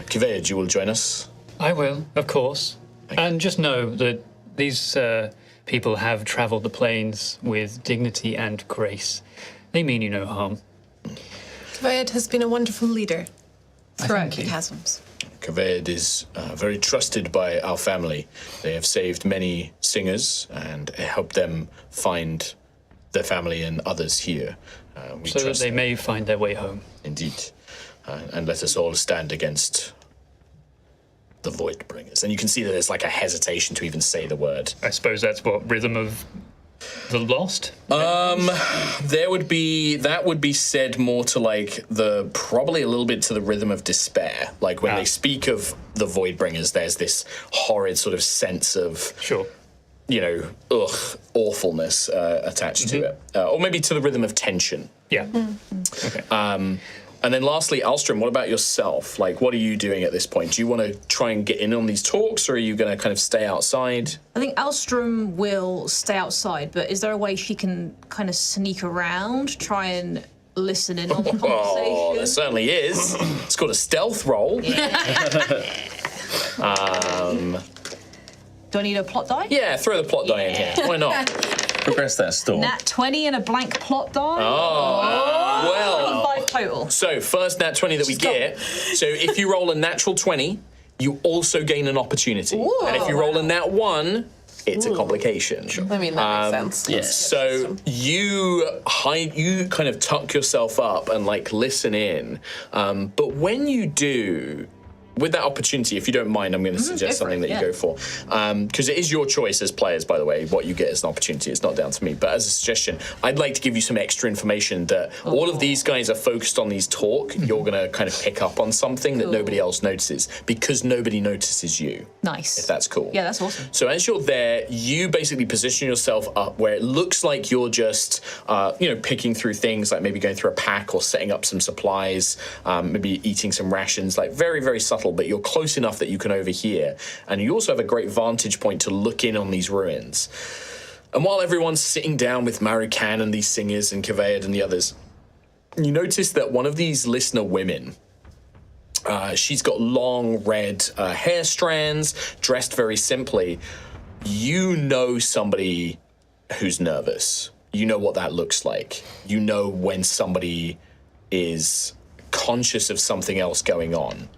Kivej, you will join us. I will, of course. Thank you. And just know that these people have travelled the plains with dignity and grace. They mean you no harm. Kavayed has been a wonderful leader throughout the you. chasms. Kaved is very trusted by our family. They have saved many singers and helped them find their family and others here. We So that trust they them, may find their way home. indeed. And let us all stand against the Voidbringers. And you can see that there's like a hesitation to even say the word. I suppose that's what Rhythm of the Lost? That would be said more to like probably a little bit to the Rhythm of Despair. Like when they speak of the Voidbringers, there's this horrid sort of sense of, Sure. awfulness attached to it. Or maybe to the Rhythm of Tension. Yeah. Okay. And then lastly, Alstrom, what about yourself? Like, what are you doing at this point? Do you want to try and get in on these talks, or are you going to kind of stay outside? I think Alstrom will stay outside, but is there a way she can kind of sneak around, try and listen in on the conversation? Oh, there certainly is. It's called a stealth roll. Do I need a plot die? Yeah, throw the plot die in here. Why not? Progress that storm. Nat 20 and a blank plot die. Well, 5 total. so first nat 20 that we get. So if you roll a natural 20, you also gain an opportunity. And if you roll a nat 1, it's a complication. I mean, that makes sense. Yes. So you kind of tuck yourself up and like listen in. But when you do, with that opportunity, if you don't mind, I'm going to suggest something that you go for. Because it is your choice as players, by the way, what you get as an opportunity. It's not down to me. But as a suggestion, I'd like to give you some extra information that all of these guys are focused on these talk. You're going to kind of pick up on something that nobody else notices because nobody notices you. Nice. If that's cool. Yeah, that's awesome. So as you're there, you basically position yourself up where it looks like you're just, picking through things, like maybe going through a pack or setting up some supplies, maybe eating some rations, like very, very subtle, but you're close enough that you can overhear. And you also have a great vantage point to look in on these ruins. And while everyone's sitting down with Marikan and these singers and Kavayed and the others, you notice that one of these listener women, she's got long red hair strands, dressed very simply. You know somebody who's nervous. You know what that looks like. You know when somebody is conscious of something else going on.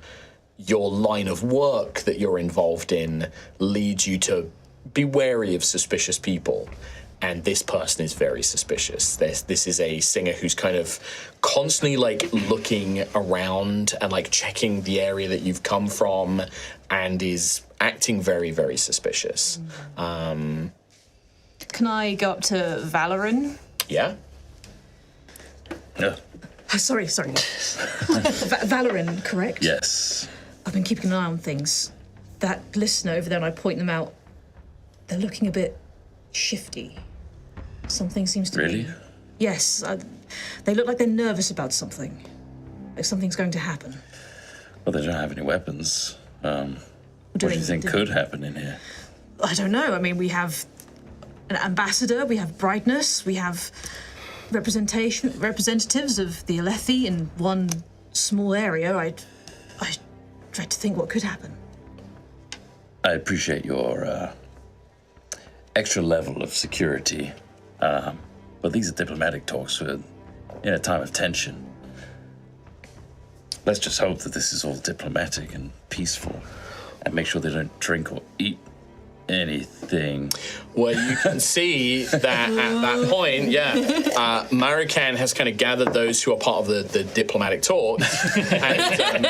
Your line of work that you're involved in leads you to be wary of suspicious people. and this person is very suspicious. This is a singer who's kind of constantly like looking around and like checking the area that you've come from, and is acting very, very suspicious. Can I go up to Valoran? Yeah. Yeah. Oh, sorry. Valoran, correct? Yes. I've been keeping an eye on things. That listener over there, and I point them out, they're looking a bit shifty. Something seems to Really? be... Yes, they look like they're nervous about something. Like something's going to happen. Well, they don't have any weapons. What do you think could happen in here? I don't know. I mean, we have an ambassador, we have brightness, we have representatives of the Alethi in one small area. I tried to think what could happen. I appreciate your extra level of security, but these are diplomatic talks. We're in a time of tension. Let's just hope that this is all diplomatic and peaceful, and make sure they don't drink or eat anything. Well, you can see that at that point, Marukan has kind of gathered those who are part of the diplomatic talk. And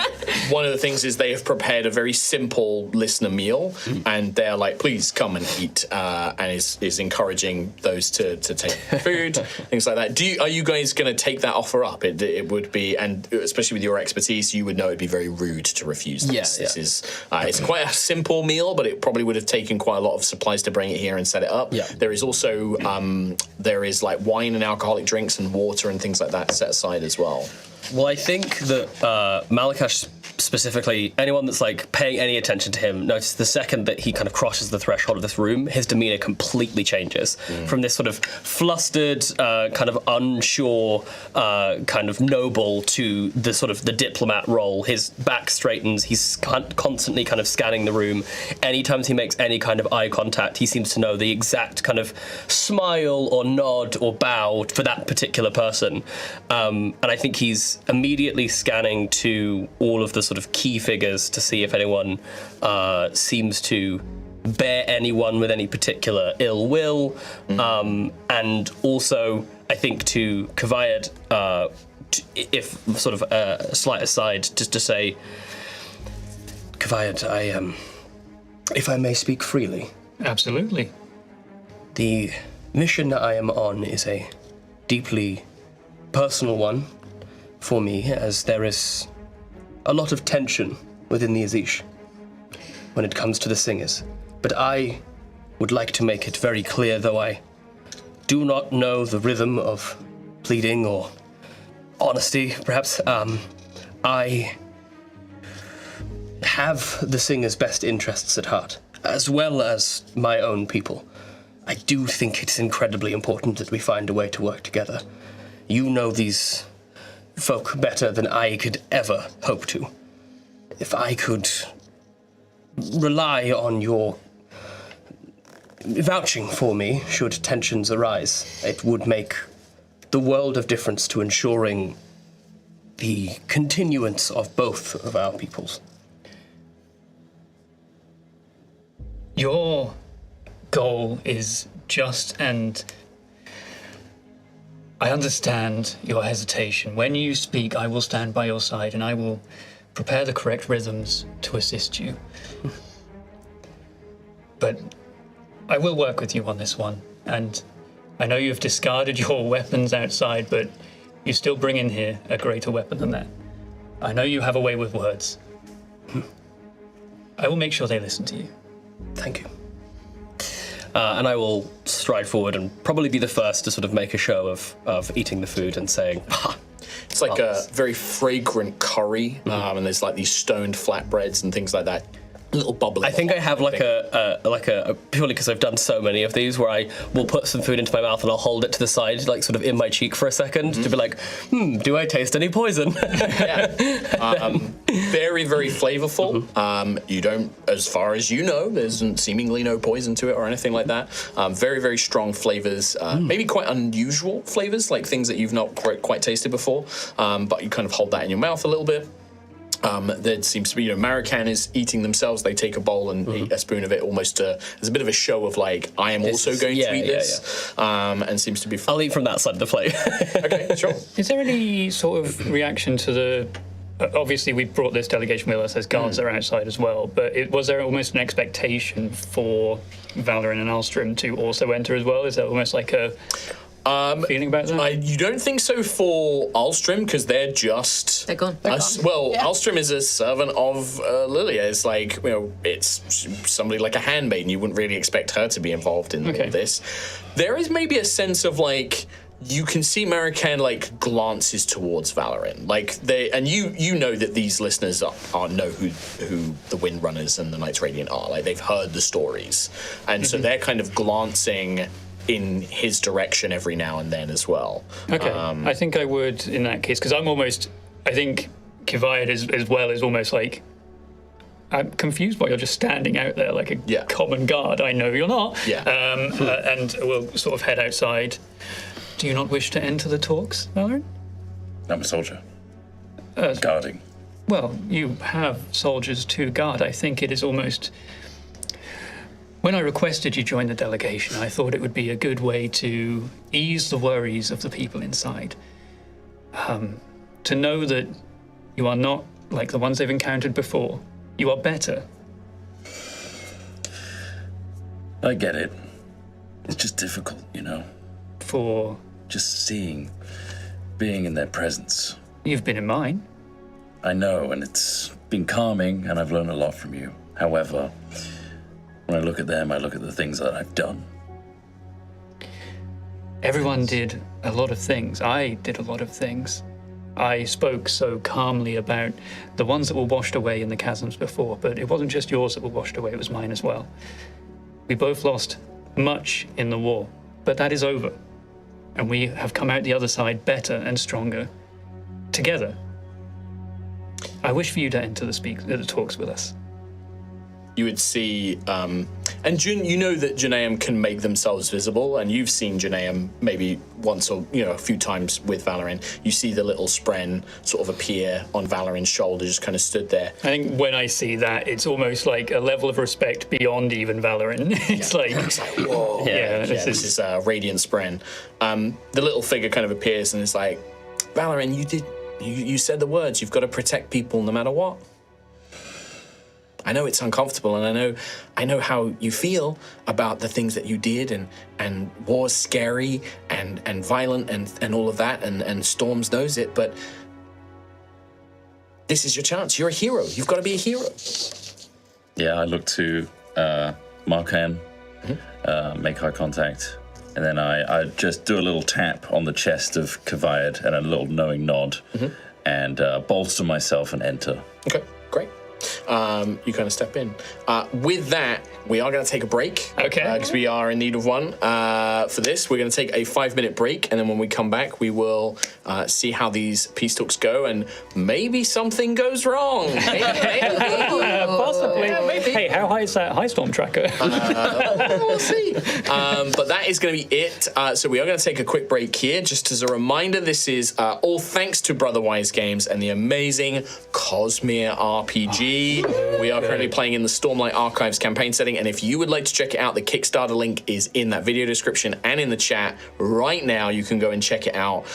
one of the things is they have prepared a very simple listener meal, and they're like, please come and eat, and is encouraging those to take food, things like that. Are you guys going to take that offer up? It would be, and especially with your expertise, you would know it'd be very rude to refuse this. This is, it's quite a simple meal, but it probably would have taken quite a lot of supplies to bring it here and set it up. Yeah. There is also there is like wine and alcoholic drinks and water and things like that set aside as well. Well, I think that Malakash specifically, anyone that's like paying any attention to him, notices the second that he kind of crosses the threshold of this room, his demeanor completely changes from this sort of flustered, kind of unsure, kind of noble to the sort of the diplomat role. His back straightens. He's constantly kind of scanning the room. Anytime he makes any kind of eye contact, he seems to know the exact kind of smile or nod or bow for that particular person. And I think he's immediately scanning to all of the sort of key figures to see if anyone seems to bear anyone with any particular ill will. And also, I think to Kavayad, if sort of a slight aside, just to say, Kavayad, if I may speak freely. Absolutely. The mission I am on is a deeply personal one for me, as there is a lot of tension within the Azish when it comes to the singers. But I would like to make it very clear, though I do not know the rhythm of pleading or honesty, perhaps, I have the singers' best interests at heart, as well as my own people. I do think it's incredibly important that we find a way to work together. You know these folk better than I could ever hope to. If I could rely on your vouching for me should tensions arise, it would make the world of difference to ensuring the continuance of both of our peoples. Your goal is just, and I understand your hesitation. When you speak, I will stand by your side and I will prepare the correct rhythms to assist you. But I will work with you on this one. And I know you've discarded your weapons outside, but you still bring in here a greater weapon than that. I know you have a way with words. I will make sure they listen to you. Thank you. And I will stride forward and probably be the first to sort of make a show of eating the food and saying, It's like a very fragrant curry, and there's like these stoned flatbreads and things like that. Little bubbly. I think I have like a purely because I've done so many of these where I will put some food into my mouth and I'll hold it to the side, like sort of in my cheek for a second to be like, do I taste any poison? Very, very flavorful. You don't, as far as you know, there's seemingly no poison to it or anything like that. Very, very strong flavors. Maybe quite unusual flavors, like things that you've not quite tasted before. But you kind of hold that in your mouth a little bit. There seems to be, Marican is eating themselves. They take a bowl and eat a spoon of it, almost as a bit of a show of like, I am also going to eat this, and seems to be. I'll eat from that side of the plate. Okay, sure. Is there any sort of reaction to the? Obviously, we brought this delegation with us as guards that are outside as well. But was there almost an expectation for Valoran and Alstrom to also enter as well? Is that almost like a feeling about that? You don't think so for Alstrom, because they're just... They're gone. Well, Alstrom is a servant of Lilia. It's like, it's somebody like a handmaiden. You wouldn't really expect her to be involved in all this. There is maybe a sense of, like... You can see Marican like glances towards Valoran, like you know that these listeners know who the Windrunners and the Knights Radiant are. Like they've heard the stories, and so they're kind of glancing in his direction every now and then as well. Okay, I think I would in that case, because I think Kivayad as well is almost like, I'm confused why you're just standing out there like a common guard. I know you're not. Yeah. And we'll sort of head outside. Do you not wish to enter the talks, Valoran? I'm a soldier. Guarding. Well, you have soldiers to guard. I think it is almost... When I requested you join the delegation, I thought it would be a good way to ease the worries of the people inside. To know that you are not like the ones they've encountered before. You are better. I get it. It's just difficult, For... Just being in their presence. You've been in mine. I know, and it's been calming, and I've learned a lot from you. However, when I look at them, I look at the things that I've done. Everyone did a lot of things. I did a lot of things. I spoke so calmly about the ones that were washed away in the chasms before, but it wasn't just yours that were washed away, it was mine as well. We both lost much in the war, but that is over. And we have come out the other side better and stronger, together. I wish for you to enter the talks with us. You would see, and Jun, you know that Janaeum can make themselves visible, and you've seen Janaeum maybe once or a few times with Valoran. You see the little spren sort of appear on Valoran's shoulder, just kind of stood there. I think when I see that, it's almost like a level of respect beyond even Valoran. It's like, whoa. This is Radiant Spren. The little figure kind of appears and it's like, Valoran, you said the words. You've got to protect people no matter what. I know it's uncomfortable, and I know how you feel about the things that you did, and war's scary and violent and all of that, and Storms knows it, but this is your chance. You're a hero. You've got to be a hero. Yeah, I look to Markan, make eye contact, and then I just do a little tap on the chest of Kavayad and a little knowing nod, and bolster myself and enter. Okay, great. You kind of step in. With that, we are going to take a break. Okay. Because we are in need of one for this. We're going to take a 5-minute break, and then when we come back, we will see how these peace talks go, and maybe something goes wrong. Possibly. Yeah, maybe. Hey, how high is that high storm tracker? We'll see. But that is going to be it. So we are going to take a quick break here. Just as a reminder, this is all thanks to Brotherwise Games and the amazing Cosmere RPG. We are currently playing in the Stormlight Archives campaign setting, and if you would like to check it out, the Kickstarter link is in that video description and in the chat right now. You can go and check it out.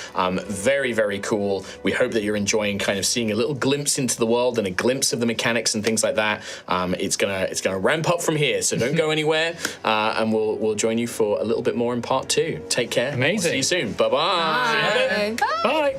Very, very cool. We hope that you're enjoying kind of seeing a little glimpse into the world and a glimpse of the mechanics and things like that. It's gonna ramp up from here, so don't go anywhere, and we'll join you for a little bit more in part 2. Take care. Amazing. We'll see you soon. Bye-bye. Bye. Bye.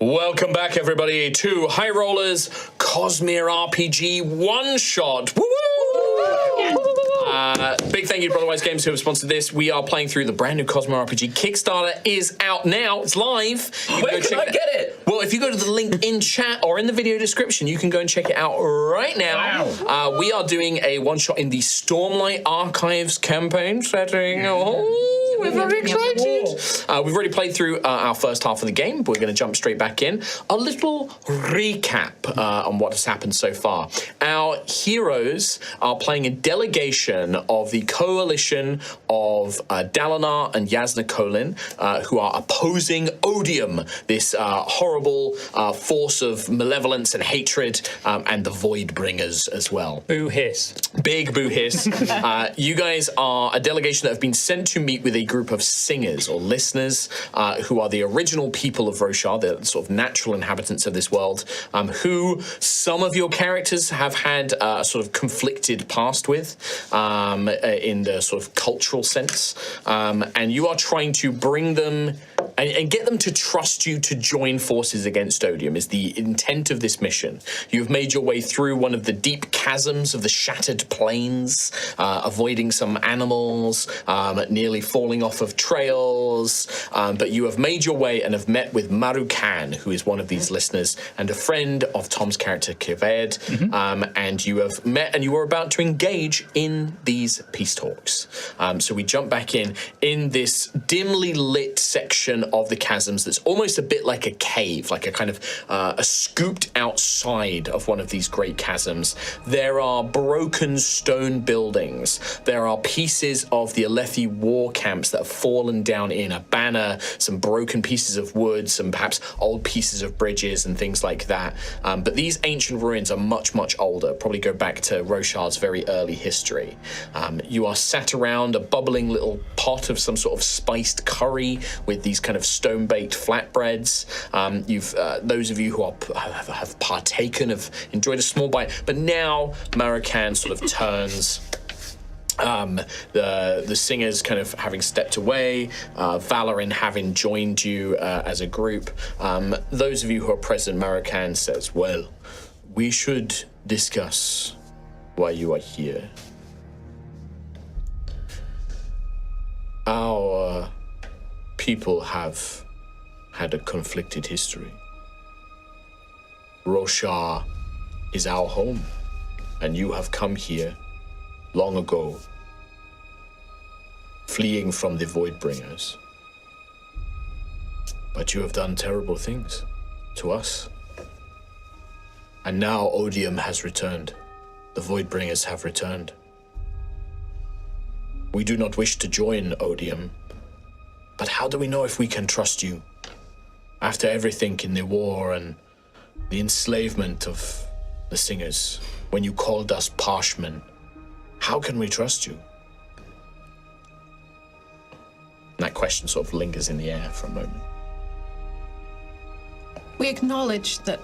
Welcome back, everybody, to High Rollers Cosmere RPG One-Shot. Woo! Big thank you to Brotherwise Games who have sponsored this. We are playing through the brand new Cosmere RPG. Kickstarter is out now. It's live. Where can I get it? Well, if you go to the link in chat or in the video description, you can go and check it out right now. Wow. We are doing a one-shot in the Stormlight Archives campaign setting. Oh, we're very excited. We've already played through our first half of the game. We're going to jump straight back in. A little recap on what has happened so far. Our heroes are playing a delegation of the coalition of Dalinar and Yasna Kholin, who are opposing Odium, this horrible force of malevolence and hatred, and the Voidbringers as well. Boo hiss. Big boo hiss. You guys are a delegation that have been sent to meet with a group of singers or listeners who are the original people of Roshar, the sort of natural inhabitants of this world, who some of your characters have had a sort of conflicted past with in the sort of cultural sense. And you are trying to bring them and get them to trust you to join forces against Odium is the intent of this mission. You've made your way through one of the deep chasms of the Shattered Plains, avoiding some animals, nearly falling off of trails, but you have made your way and have met with Marukan, who is one of these listeners, and a friend of Tom's character, Kived, and you have met and you are about to engage in these peace talks. So we jump back in this dimly lit section of the chasms that's almost a bit like a cave, like a kind of a scooped outside of one of these great chasms. There are broken stone buildings. There are pieces of the Alethi war camps that have fallen down in, a banner, some broken pieces of wood, some perhaps old pieces of bridges and things like that. But these ancient ruins are much, much older, probably go back to Roshar's very early history. You are sat around a bubbling little pot of some sort of spiced curry with these kind of stone-baked flatbreads. Those of you who have partaken have enjoyed a small bite, but now Marukan sort of turns. The singers kind of having stepped away, Valorin having joined you as a group. Those of you who are present, Marukan says, well, we should discuss why you are here. Our people have had a conflicted history. Roshar is our home, and you have come here long ago, fleeing from the Voidbringers. But you have done terrible things to us. And now Odium has returned. The Voidbringers have returned. We do not wish to join Odium, but how do we know if we can trust you? After everything in the war and the enslavement of the singers, when you called us parshmen, how can we trust you? And that question sort of lingers in the air for a moment. We acknowledge that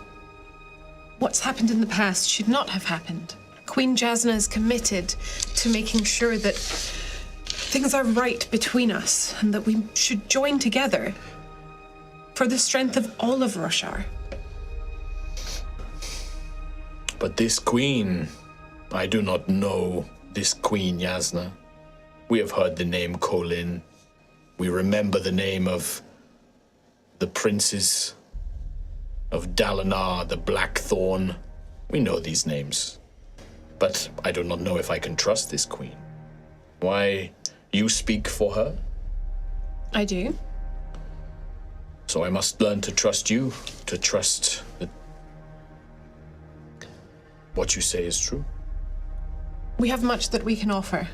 what's happened in the past should not have happened. Queen Jasna is committed to making sure that things are right between us and that we should join together for the strength of all of Roshar. But this queen, I do not know this Queen Yasna. We have heard the name Kholin. We remember the name of the princes of Dalinar, the Blackthorn. We know these names. But I do not know if I can trust this queen. Why, you speak for her? I do. So I must learn to trust you, to trust that what you say is true. We have much that we can offer.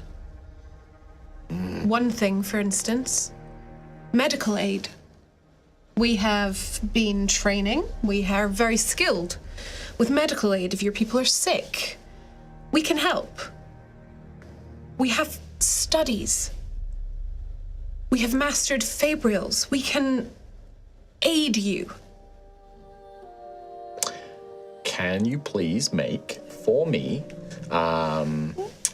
One thing, for instance, medical aid. We have been training. We are very skilled with medical aid. If your people are sick, we can help. We have studies. We have mastered fabrials. We can aid you. Can you please make, for me,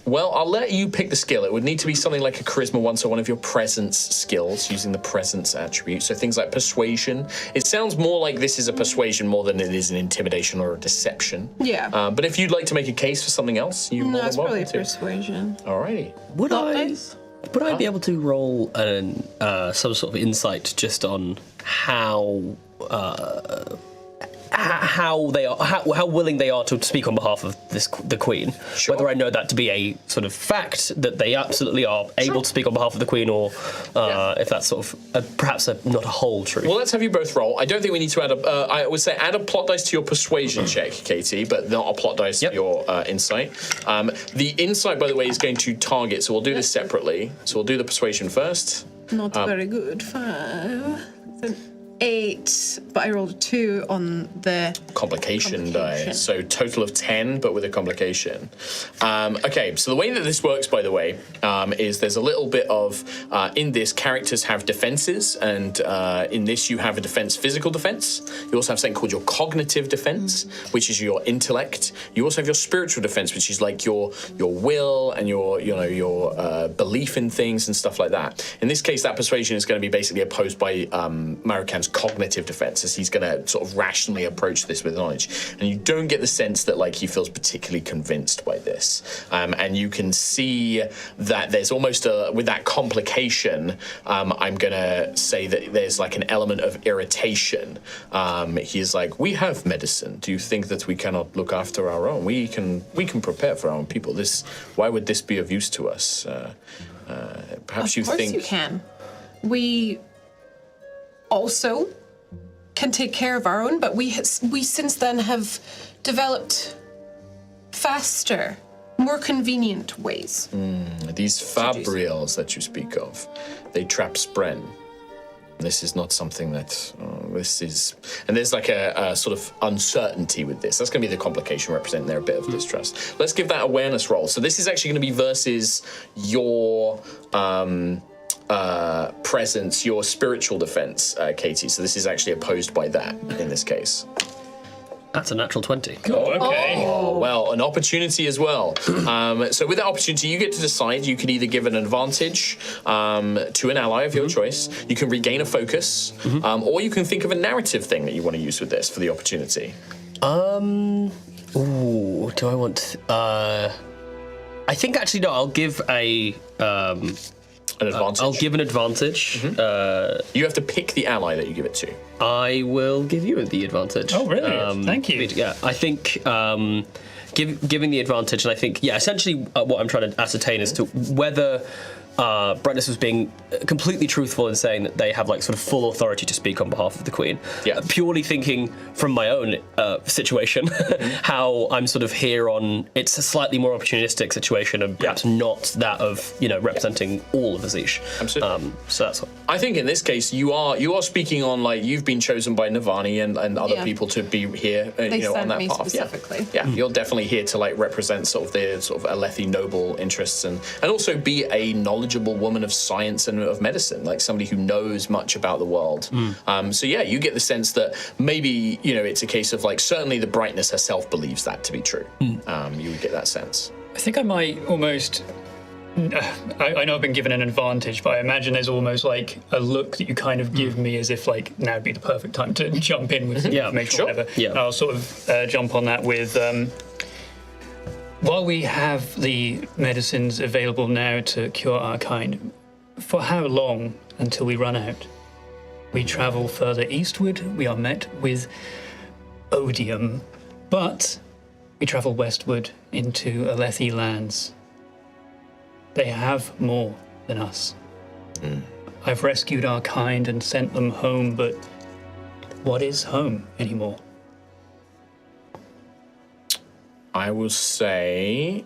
Well, I'll let you pick the skill. It would need to be something like a charisma one, so one of your presence skills, using the presence attribute. So things like persuasion. It sounds more like this is a persuasion more than it is an intimidation or a deception. Yeah. But if you'd like to make a case for something else, you No, more it's than probably welcome to. persuasion. Alrighty. Would Nice. I be able to roll some sort of insight just on how they are, how willing they are to speak on behalf of the Queen? Sure. Whether I know that to be a sort of fact that they absolutely are able to speak on behalf of the Queen, or if that's sort of perhaps not a whole truth. Well, let's have you both roll. I don't think we need to add I would say add a plot dice to your persuasion check, Katie, but not a plot dice to your insight. The insight, by the way, is going to target, so we'll do this separately. So we'll do the persuasion first. Not very good. 5. It's an 8, but I rolled a 2 on the Complication die. So total of 10, but with a complication. Okay, so the way that this works, by the way, is there's a little bit of, in this, characters have defenses, and in this you have a defense, physical defense. You also have something called your cognitive defense, which is your intellect. You also have your spiritual defense, which is like your will and your belief in things and stuff like that. In this case, that persuasion is going to be basically opposed by Marukan's cognitive defense, as he's going to sort of rationally approach this with knowledge, and you don't get the sense that like he feels particularly convinced by this, and you can see that there's almost with that complication, I'm going to say that there's like an element of irritation. He's like, we have medicine, do you think that we cannot look after our own? We can prepare for our own people. Why would this be of use to us? Perhaps you think... Of course you can. We also can take care of our own, but we since then have developed faster, more convenient ways. These fabrials that you speak of, they trap spren. This is not something that and there's like a sort of uncertainty with this. That's going to be the complication representing there, a bit of distrust. Let's give that awareness roll. So this is actually going to be versus your presence, your spiritual defense, Katie. So this is actually opposed by that in this case. That's a natural 20. Oh, okay. Oh, well, an opportunity as well. So with that opportunity, you get to decide. You can either give an advantage to an ally of your choice. You can regain a focus, or you can think of a narrative thing that you want to use with this for the opportunity. Ooh, do I want... I think actually, no, I'll give a... An advantage. I'll give an advantage. You have to pick the ally that you give it to. I will give you the advantage. Oh, really? Thank you. Yeah, I think giving the advantage, and I think, essentially what I'm trying to ascertain as to whether Brightness was being completely truthful in saying that they have like sort of full authority to speak on behalf of the Queen. Yeah. Purely thinking from my own situation, how I'm sort of here on, it's a slightly more opportunistic situation and perhaps not that of, representing all of Azish. Absolutely. So that's what. I think in this case, you are speaking on like you've been chosen by Navani and other people to be here, They on sent that me path. specifically. Yeah, you're definitely here to like represent sort of the sort of Alethi noble interests and also be a knowledgeable woman of science and of medicine, like somebody who knows much about the world. So yeah, you get the sense that maybe it's a case of like certainly the Brightness herself believes that to be true. You would get that sense. I think I might almost. I know I've been given an advantage, but I imagine there's almost like a look that you kind of give me as if like now would be the perfect time to jump in with some information or whatever. Yeah. I'll sort of jump on that with. While we have the medicines available now to cure our kind, for how long until we run out? We travel further eastward, we are met with odium, but we travel westward into Alethi lands. They have more than us. I've rescued our kind and sent them home, but what is home anymore? I will say,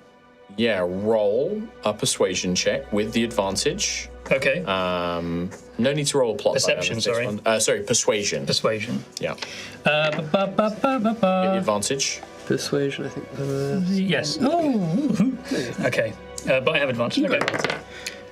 roll a persuasion check with the advantage. Okay. No need to roll a plot. Perception, sorry. Sorry, persuasion. Persuasion. Yeah. Get the advantage. Persuasion, I think. Yes. Oh. Okay. But I have advantage. Okay.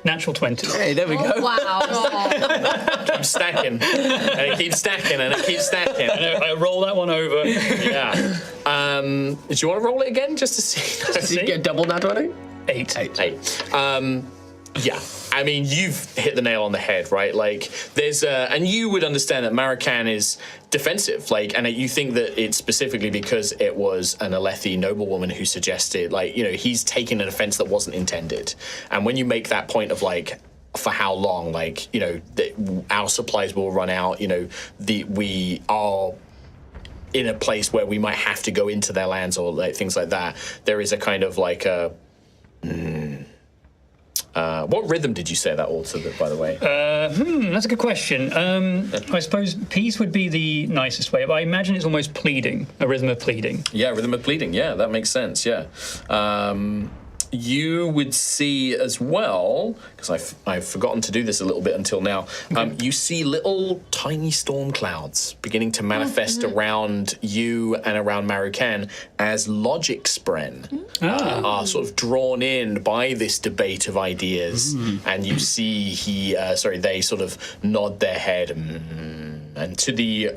Natural 20. Hey, there we go. Wow. I'm stacking. And it keeps stacking and it keeps stacking. I roll that one over. Yeah. Do you want to roll it again just to see? Did you get double nat 20? 8. 8. Yeah, I mean, you've hit the nail on the head, right? Like, there's and you would understand that Marakan is defensive, like, and you think that it's specifically because it was an Alethi noblewoman who suggested, like, you know, he's taking an offense that wasn't intended. And when you make that point of, like, for how long, like, you know, our supplies will run out, you know, we are in a place where we might have to go into their lands or like things like that, there is a kind of like a... what rhythm did you say that all to, by the way? That's a good question. I suppose peace would be the nicest way, but I imagine it's almost pleading, a rhythm of pleading. Yeah, rhythm of pleading. Yeah, that makes sense. Yeah. You would see as well, because I've forgotten to do this a little bit until now, you see little tiny storm clouds beginning to manifest around you and around Marukan as logic spren are sort of drawn in by this debate of ideas. And you see they sort of nod their head and to the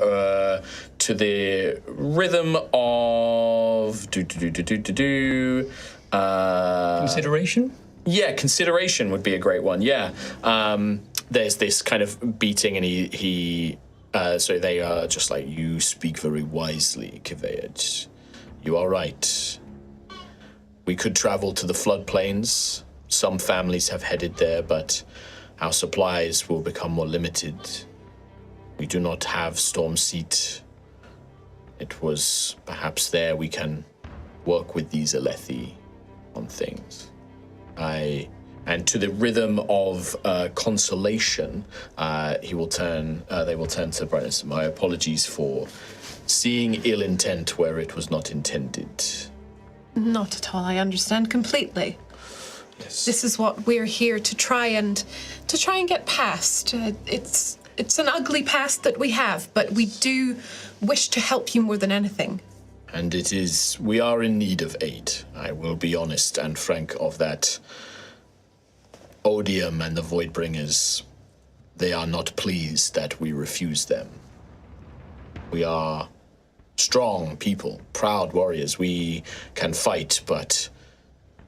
rhythm of Consideration? Yeah, consideration would be a great one. Yeah, there's this kind of beating, and so they are just like, you speak very wisely, Kveid. You are right. We could travel to the floodplains. Some families have headed there, but our supplies will become more limited. We do not have Storm Seat. It was perhaps there we can work with these Alethi on things. And to the rhythm of consolation, they will turn to Brandon. My apologies for seeing ill intent where it was not intended. Not at all. I understand completely. Yes. This is what we're here to try and get past. It's an ugly past that we have, but we do wish to help you more than anything. And we are in need of aid. I will be honest and frank of that. Odium and the Voidbringers, they are not pleased that we refuse them. We are strong people, proud warriors. We can fight, but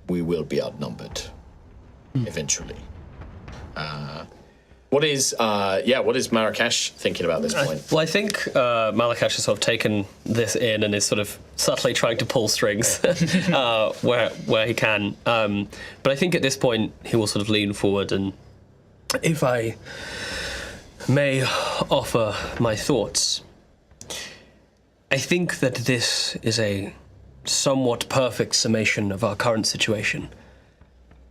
we will be outnumbered eventually. What is Marrakesh thinking about this point? Well, I think Malakash has sort of taken this in and is sort of subtly trying to pull strings where he can. But I think at this point he will sort of lean forward, and if I may offer my thoughts, I think that this is a somewhat perfect summation of our current situation.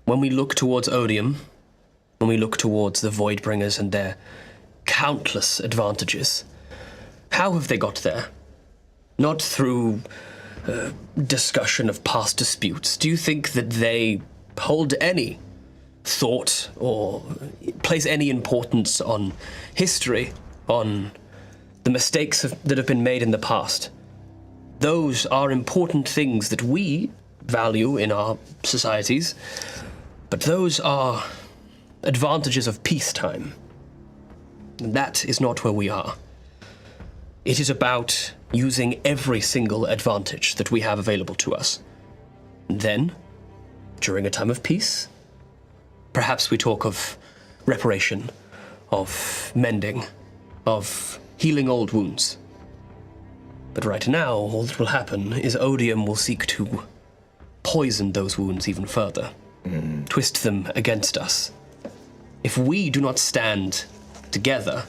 When we look towards Odium, when we look towards the Voidbringers and their countless advantages, how have they got there? Not through discussion of past disputes. Do you think that they hold any thought or place any importance on history, on the mistakes that have been made in the past? Those are important things that we value in our societies, but those are advantages of peacetime. And that is not where we are. It is about using every single advantage that we have available to us. And then, during a time of peace, perhaps we talk of reparation, of mending, of healing old wounds. But right now, all that will happen is Odium will seek to poison those wounds even further, twist them against us. If we do not stand together,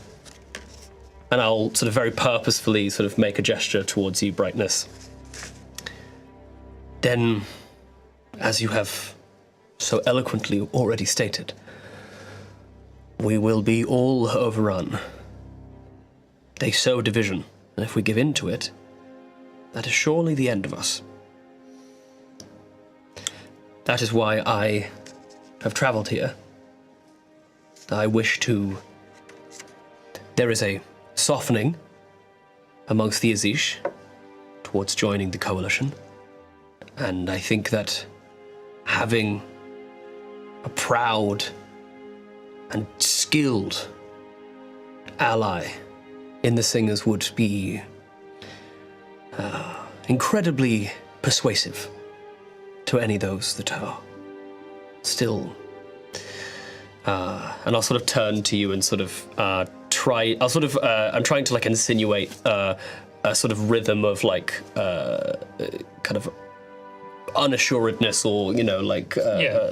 and I'll sort of very purposefully sort of make a gesture towards you, Brightness, then, as you have so eloquently already stated, we will be all overrun. They sow division, and if we give in to it, that is surely the end of us. That is why I have traveled here. I wish to... There is a softening amongst the Azish towards joining the coalition, and I think that having a proud and skilled ally in the Singers would be incredibly persuasive to any of those that are still. And I'll sort of turn to you and sort of try. I'm trying to like insinuate a sort of rhythm of like kind of unassuredness, or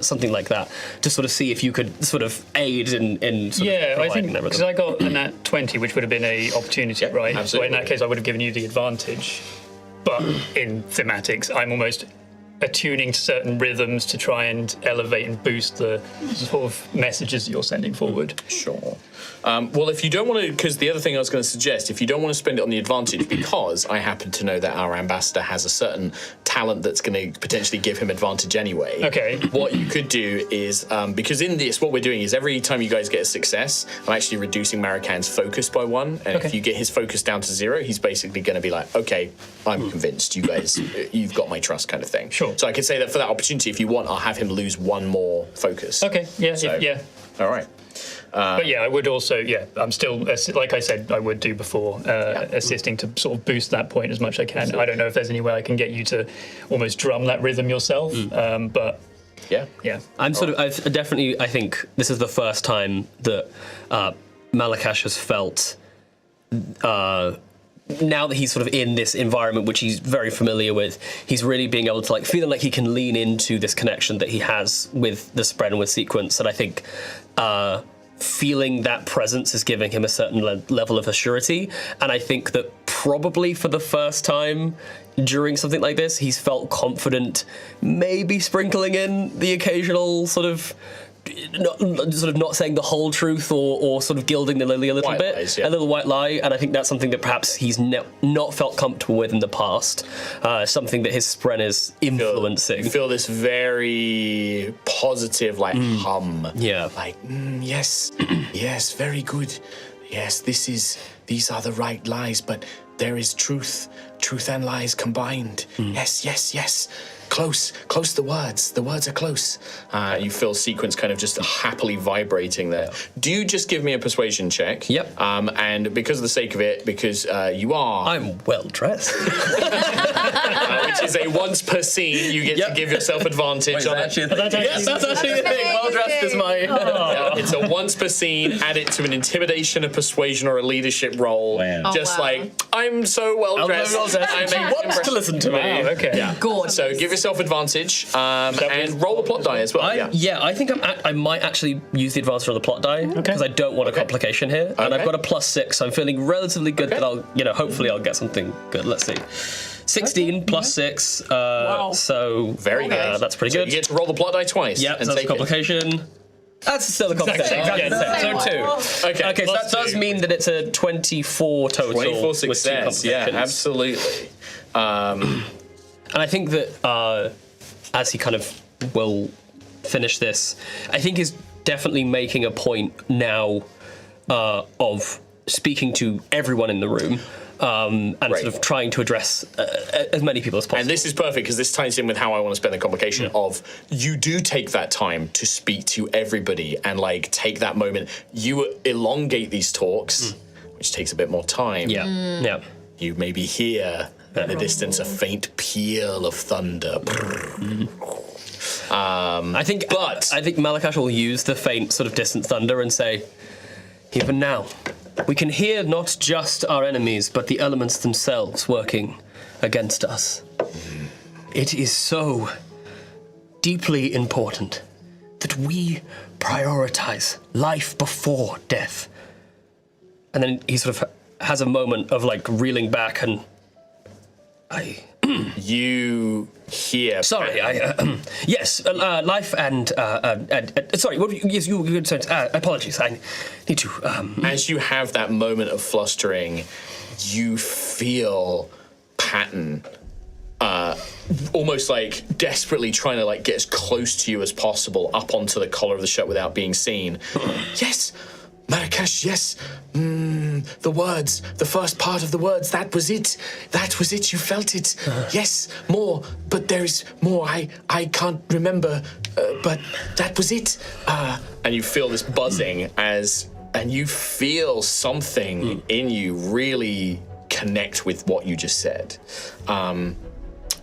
something like that, to sort of see if you could sort of aid in sort of I think providing that because rhythm. I got a nat 20, which would have been a opportunity, right? So absolutely. in that case, I would have given you the advantage. But in thematics, I'm almost attuning to certain rhythms to try and elevate and boost the sort of messages you're sending forward. Sure. Well, if you don't want to, because the other thing I was going to suggest, if you don't want to spend it on the advantage, because I happen to know that our ambassador has a certain talent that's going to potentially give him advantage anyway. Okay. What you could do is, because in this, what we're doing is every time you guys get a success, I'm actually reducing Marikan's focus by 1. And if you get his focus down to 0, he's basically going to be like, okay, I'm convinced, you guys, you've got my trust, kind of thing. Sure. So I could say that for that opportunity, if you want, I'll have him lose 1 more focus. Okay, yeah, So- yeah. All right. But yeah, I would also, I'm still, like I said, I would do before, assisting to sort of boost that point as much as I can. I don't know if there's any way I can get you to almost drum that rhythm yourself, but Yeah. I'm sort of, I think this is the first time that Malakash has felt, now that he's sort of in this environment, which he's very familiar with, he's really being able to like, feeling like he can lean into this connection that he has with the spread and with Sequence. And I think feeling that presence is giving him a certain level of assurity. And I think that probably for the first time during something like this, he's felt confident, maybe sprinkling in the occasional sort of not saying the whole truth, or sort of gilding the lily a little White bit, lies, yeah. a little white lie. And I think that's something that perhaps he's not felt comfortable with in the past, something that his spren is influencing. You feel this very positive, like hum. Yeah. Like, yes, yes, very good. Yes, these are the right lies, but there is truth and lies combined. Yes. Close the words. The words are close. You feel Sequence kind of just happily vibrating there. Do you just give me a persuasion check? Yep. And because of the sake of it, because you are... I'm well dressed. which is a once per scene, you get to give yourself advantage Wait, is on that it. actually a thing? Yes, that's actually the thing. Well dressed is my... Yeah, it's a once per scene. Add it to an intimidation, a persuasion, or a leadership roll. Wow. Just wow. like, I'm so well dressed. She wants to listen to me. wow, okay. Yeah. Gorgeous. So give yourself advantage and roll a plot die as well. I think I might actually use the advantage on the plot die, because I don't want a complication here, and I've got a +6, so I'm feeling relatively good that I'll, hopefully I'll get something good. Let's see. 16 plus 6, so Very good. that's pretty So good. you get to roll the plot die twice. Yep, and so that's a take it. complication. That's still a complication. Exactly. So 2. Okay, so that does mean that it's a 24 total. 24 with 2 success. Yeah, complications. absolutely. And I think that as he kind of will finish this, I think he's definitely making a point now of speaking to everyone in the room, and Right. sort of trying to address as many people as possible. And this is perfect because this ties in with how I want to spend the complication of you do take that time to speak to everybody and like take that moment. You elongate these talks, which takes a bit more time. Yeah. You maybe hear in the distance a faint peal of thunder. I think Malakash will use the faint sort of distant thunder and say, even now, we can hear not just our enemies, but the elements themselves working against us. It is so deeply important that we prioritize life before death. And then he sort of has a moment of like reeling back and You hear. Sorry, yes, life and sorry. What? Yes, you were saying. Apologies. I need to. As you have that moment of flustering, you feel Patton almost like desperately trying to like get as close to you as possible up onto the collar of the shirt without being seen. Yes, Marrakesh, yes. The words, the first part of the words, that was it. That was it, you felt it. Yes, more, but there's more. I can't remember, but that was it. And you feel this buzzing and you feel something in you really connect with what you just said.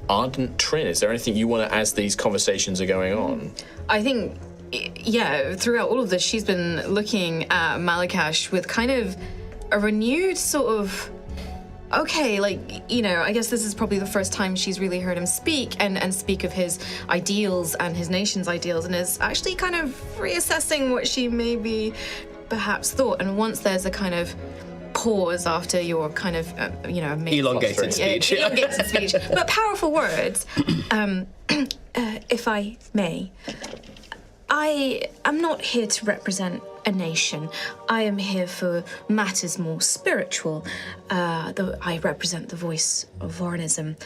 Ardent Trin, is there anything you want to, as these conversations are going on? I think, yeah, throughout all of this, she's been looking at Malakash with kind of a renewed sort of, okay, like, I guess this is probably the first time she's really heard him speak and speak of his ideals and his nation's ideals, and is actually kind of reassessing what she maybe perhaps thought. And once there's a kind of pause after your kind of, Elongated speech. Elongated speech, but powerful words, if I may, I am not here to represent a nation. I am here for matters more spiritual. I represent the voice of Vorinism.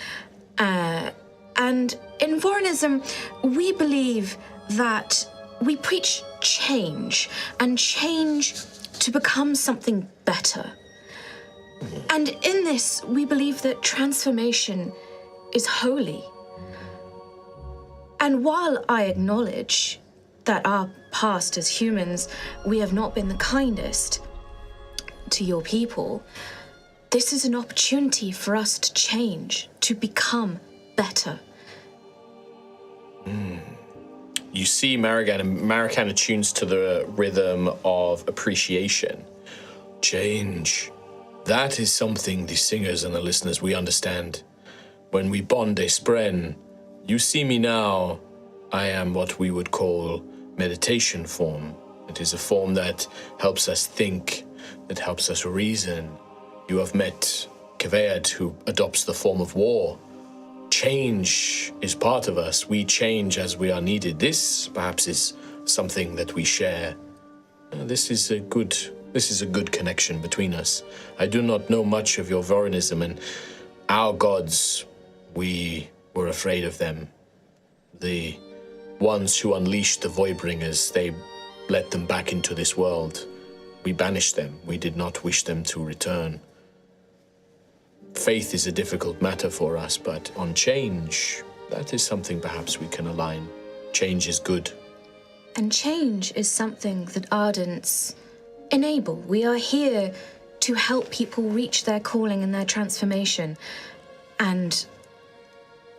And in Vorinism, we believe that we preach change, and change to become something better. And in this, we believe that transformation is holy. And while I acknowledge that our past as humans, we have not been the kindest to your people, this is an opportunity for us to change, to become better. You see Marican attunes to the rhythm of appreciation. Change. That is something the singers and the listeners, we understand. When we bond a spren, you see me now, I am what we would call meditation form. It is a form that helps us think, that helps us reason. You have met Kvead, who adopts the form of war. Change is part of us. We change as we are needed. This, perhaps, is something that we share. This is a good connection between us. I do not know much of your Vorinism, and our gods, we were afraid of them. The ones who unleashed the Voidbringers, they let them back into this world. We banished them. We did not wish them to return. Faith is a difficult matter for us, but on change, that is something perhaps we can align. Change is good. And change is something that Ardents enable. We are here to help people reach their calling and their transformation. And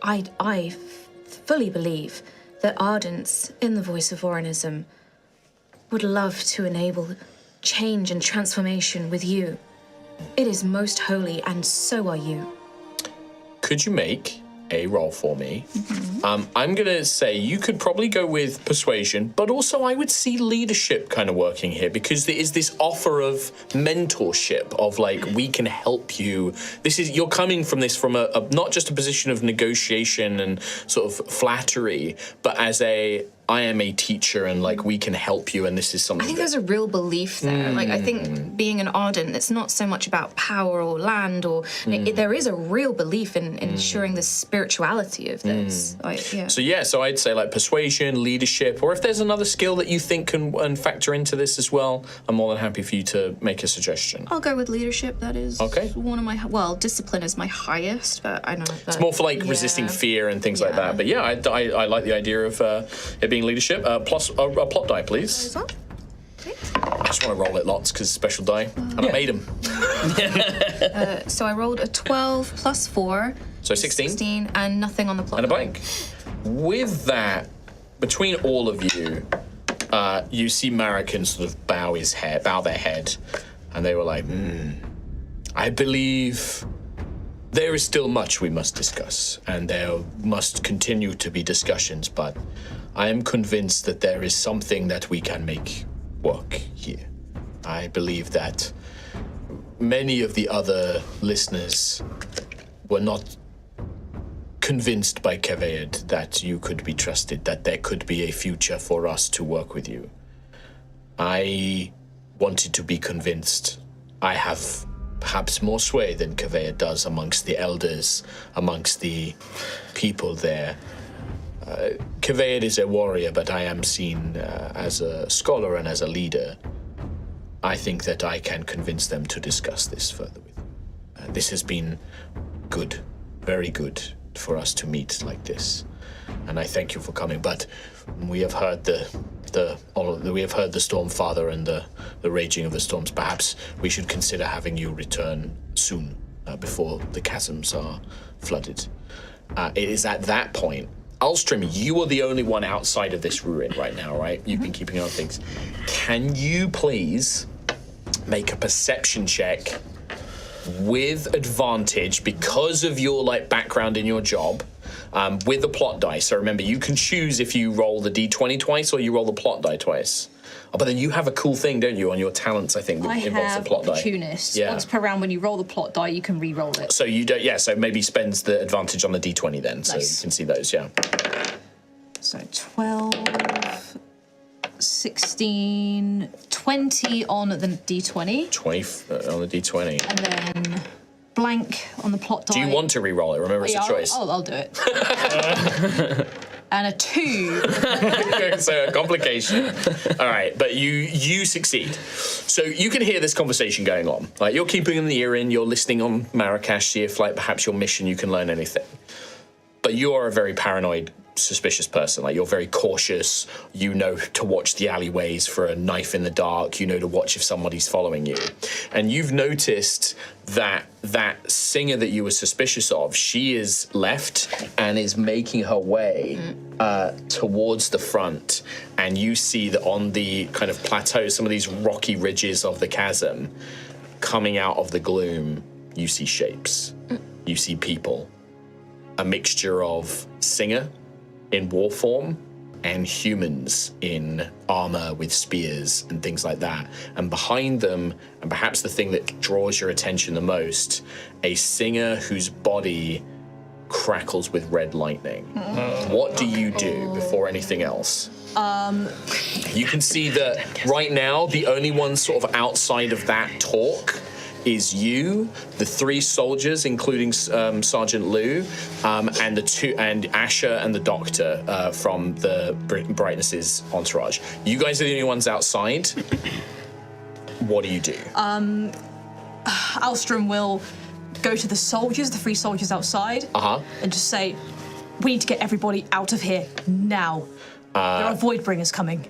I fully believe that Ardents, in the voice of Vorinism, would love to enable change and transformation with you. It is most holy, and so are you. Could you make a roll for me? I'm going to say you could probably go with persuasion, but also I would see leadership kind of working here, because there is this offer of mentorship of like, we can help you. You're coming from this from a not just a position of negotiation and sort of flattery, but as I am a teacher and like we can help you, and this is something. I think there's a real belief there. Like, I think being an Ardent, it's not so much about power or land, or there is a real belief in ensuring the spirituality of this. So I'd say like persuasion, leadership, or if there's another skill that you think can factor into this as well, I'm more than happy for you to make a suggestion. I'll go with leadership. That is one of my discipline is my highest, but I don't know. It's more for like resisting fear and things like that. But yeah, I like the idea of it being leadership. Plus a plot die, please. I just want to roll it lots because special die, and I made them. So I rolled a 12 plus 4. So 16? 16, and nothing on the plot. And a blank. With that, between all of you, you see Marican sort of bow their head, and they were like, I believe there is still much we must discuss, and there must continue to be discussions, but I am convinced that there is something that we can make work here. I believe that many of the other listeners were not convinced by Kvead that you could be trusted, that there could be a future for us to work with you. I wanted to be convinced. I have perhaps more sway than Kvead does amongst the elders, amongst the people there. Kvead is a warrior, but I am seen as a scholar and as a leader. I think that I can convince them to discuss this further with you. This has been good, very good for us to meet like this, and I thank you for coming. But we have heard the Stormfather and the raging of the storms. Perhaps we should consider having you return soon, before the chasms are flooded. it is at that point. Ulstrom, you are the only one outside of this ruin right now, right? You've been keeping an eye on things. Can you please make a perception check with advantage because of your background in your job with the plot die? So remember, you can choose if you roll the d20 twice or you roll the plot die twice. Oh, but then you have a cool thing, don't you, on your talents, I think, that involves the plot die. Opportunist. Yeah. Once per round, when you roll the plot die, you can re-roll it. So you don't, so maybe spends the advantage on the d20 then, so Nice. you can see those, yeah. So 12, 16, 20 on the d20. 20 on the d20. And then blank on the plot die. Do you want to re-roll it? Remember, it's a choice. I'll do it. And a 2. So a complication. All right, but you succeed. So you can hear this conversation going on. Like, you're keeping an ear in, you're listening on Marrakesh, see if perhaps your mission you can learn anything. But you are a very paranoid, suspicious person. Like, you're very cautious. You know to watch the alleyways for a knife in the dark. You know to watch if somebody's following you. And you've noticed that singer that you were suspicious of, she is left and is making her way towards the front. And you see that on the kind of plateau, some of these rocky ridges of the chasm, coming out of the gloom, you see shapes. You see people. A mixture of singer in war form and humans in armor with spears and things like that. And behind them, and perhaps the thing that draws your attention the most, a singer whose body crackles with red lightning. What do you do before anything else? You can see that right now, the only one sort of outside of that talk is you, the 3 soldiers, including Sergeant Lou, and Asher and the Doctor from the Brightness's entourage. You guys are the only ones outside. What do you do? Alstrom will go to the soldiers, the 3 soldiers outside, and just say, "We need to get everybody out of here now. There are Voidbringers coming."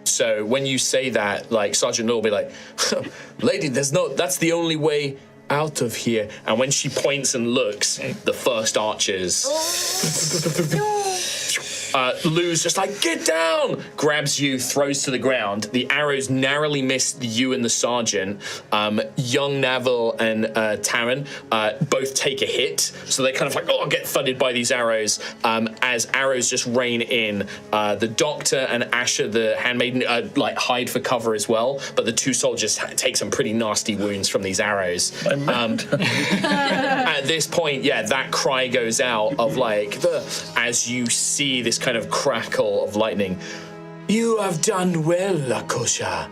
So when you say that, Sergeant Lou will be like, "Lady, that's the only way out of here." And when she points and looks, the first archers. Lou's just like, "Get down!" Grabs you, throws to the ground. The arrows narrowly miss you and the sergeant. Young Navel and Taryn both take a hit, so they kind of get thudded by these arrows. As arrows just rain in, the doctor and Asher, the handmaiden, hide for cover as well. But the 2 soldiers take some pretty nasty wounds from these arrows. At this point, that cry goes out of as you see this kind of crackle of lightning. "You have done well, Lakosha.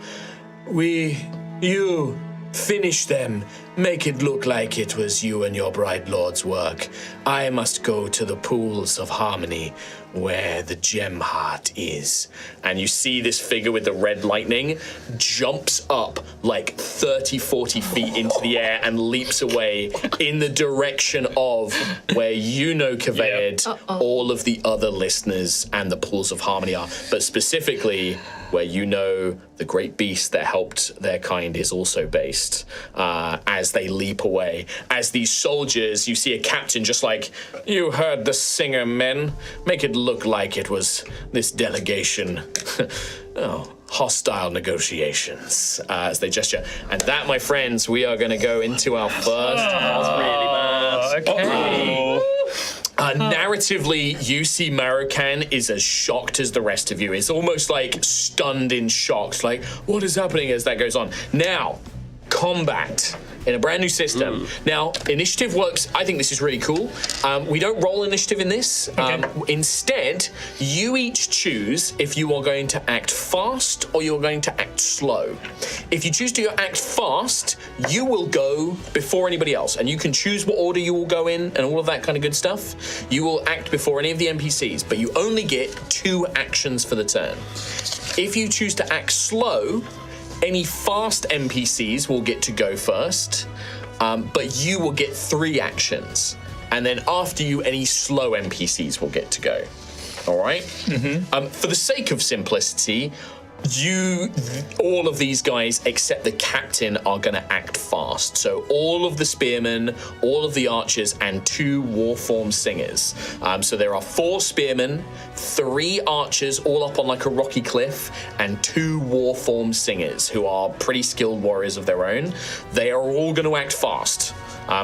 You finish them. Make it look like it was you and your Bride Lord's work. I must go to the pools of harmony where the gem heart is." And you see this figure with the red lightning jumps up 30, 40 feet into the air and leaps away in the direction of where Kaved, all of the other listeners and the pools of harmony are, but specifically where the great beast that helped their kind is also based. As they leap away, as these soldiers, you see a captain just "You heard the singer, men. Make it look like it was this delegation." Hostile negotiations, as they gesture. And that, my friends, we are going to go into our first. Really bad. Okay. Narratively, you see Marocan is as shocked as the rest of you. It's almost stunned in shock. What is happening as that goes on? Now, combat in a brand new system. Now, initiative works. I think this is really cool. We don't roll initiative in this. Instead, you each choose if you are going to act fast or you're going to act slow. If you choose to act fast, you will go before anybody else, and you can choose what order you will go in and all of that kind of good stuff. You will act before any of the NPCs, but you only get 2 actions for the turn. If you choose to act slow, any fast NPCs will get to go first, but you will get 3 actions. And then after you, any slow NPCs will get to go. All right? For the sake of simplicity, all of these guys except the captain are going to act fast. So all of the spearmen, all of the archers, and 2 warform singers. So there are 4 spearmen, 3 archers, all up on like a rocky cliff, and 2 warform singers who are pretty skilled warriors of their own. They are all going to act fast.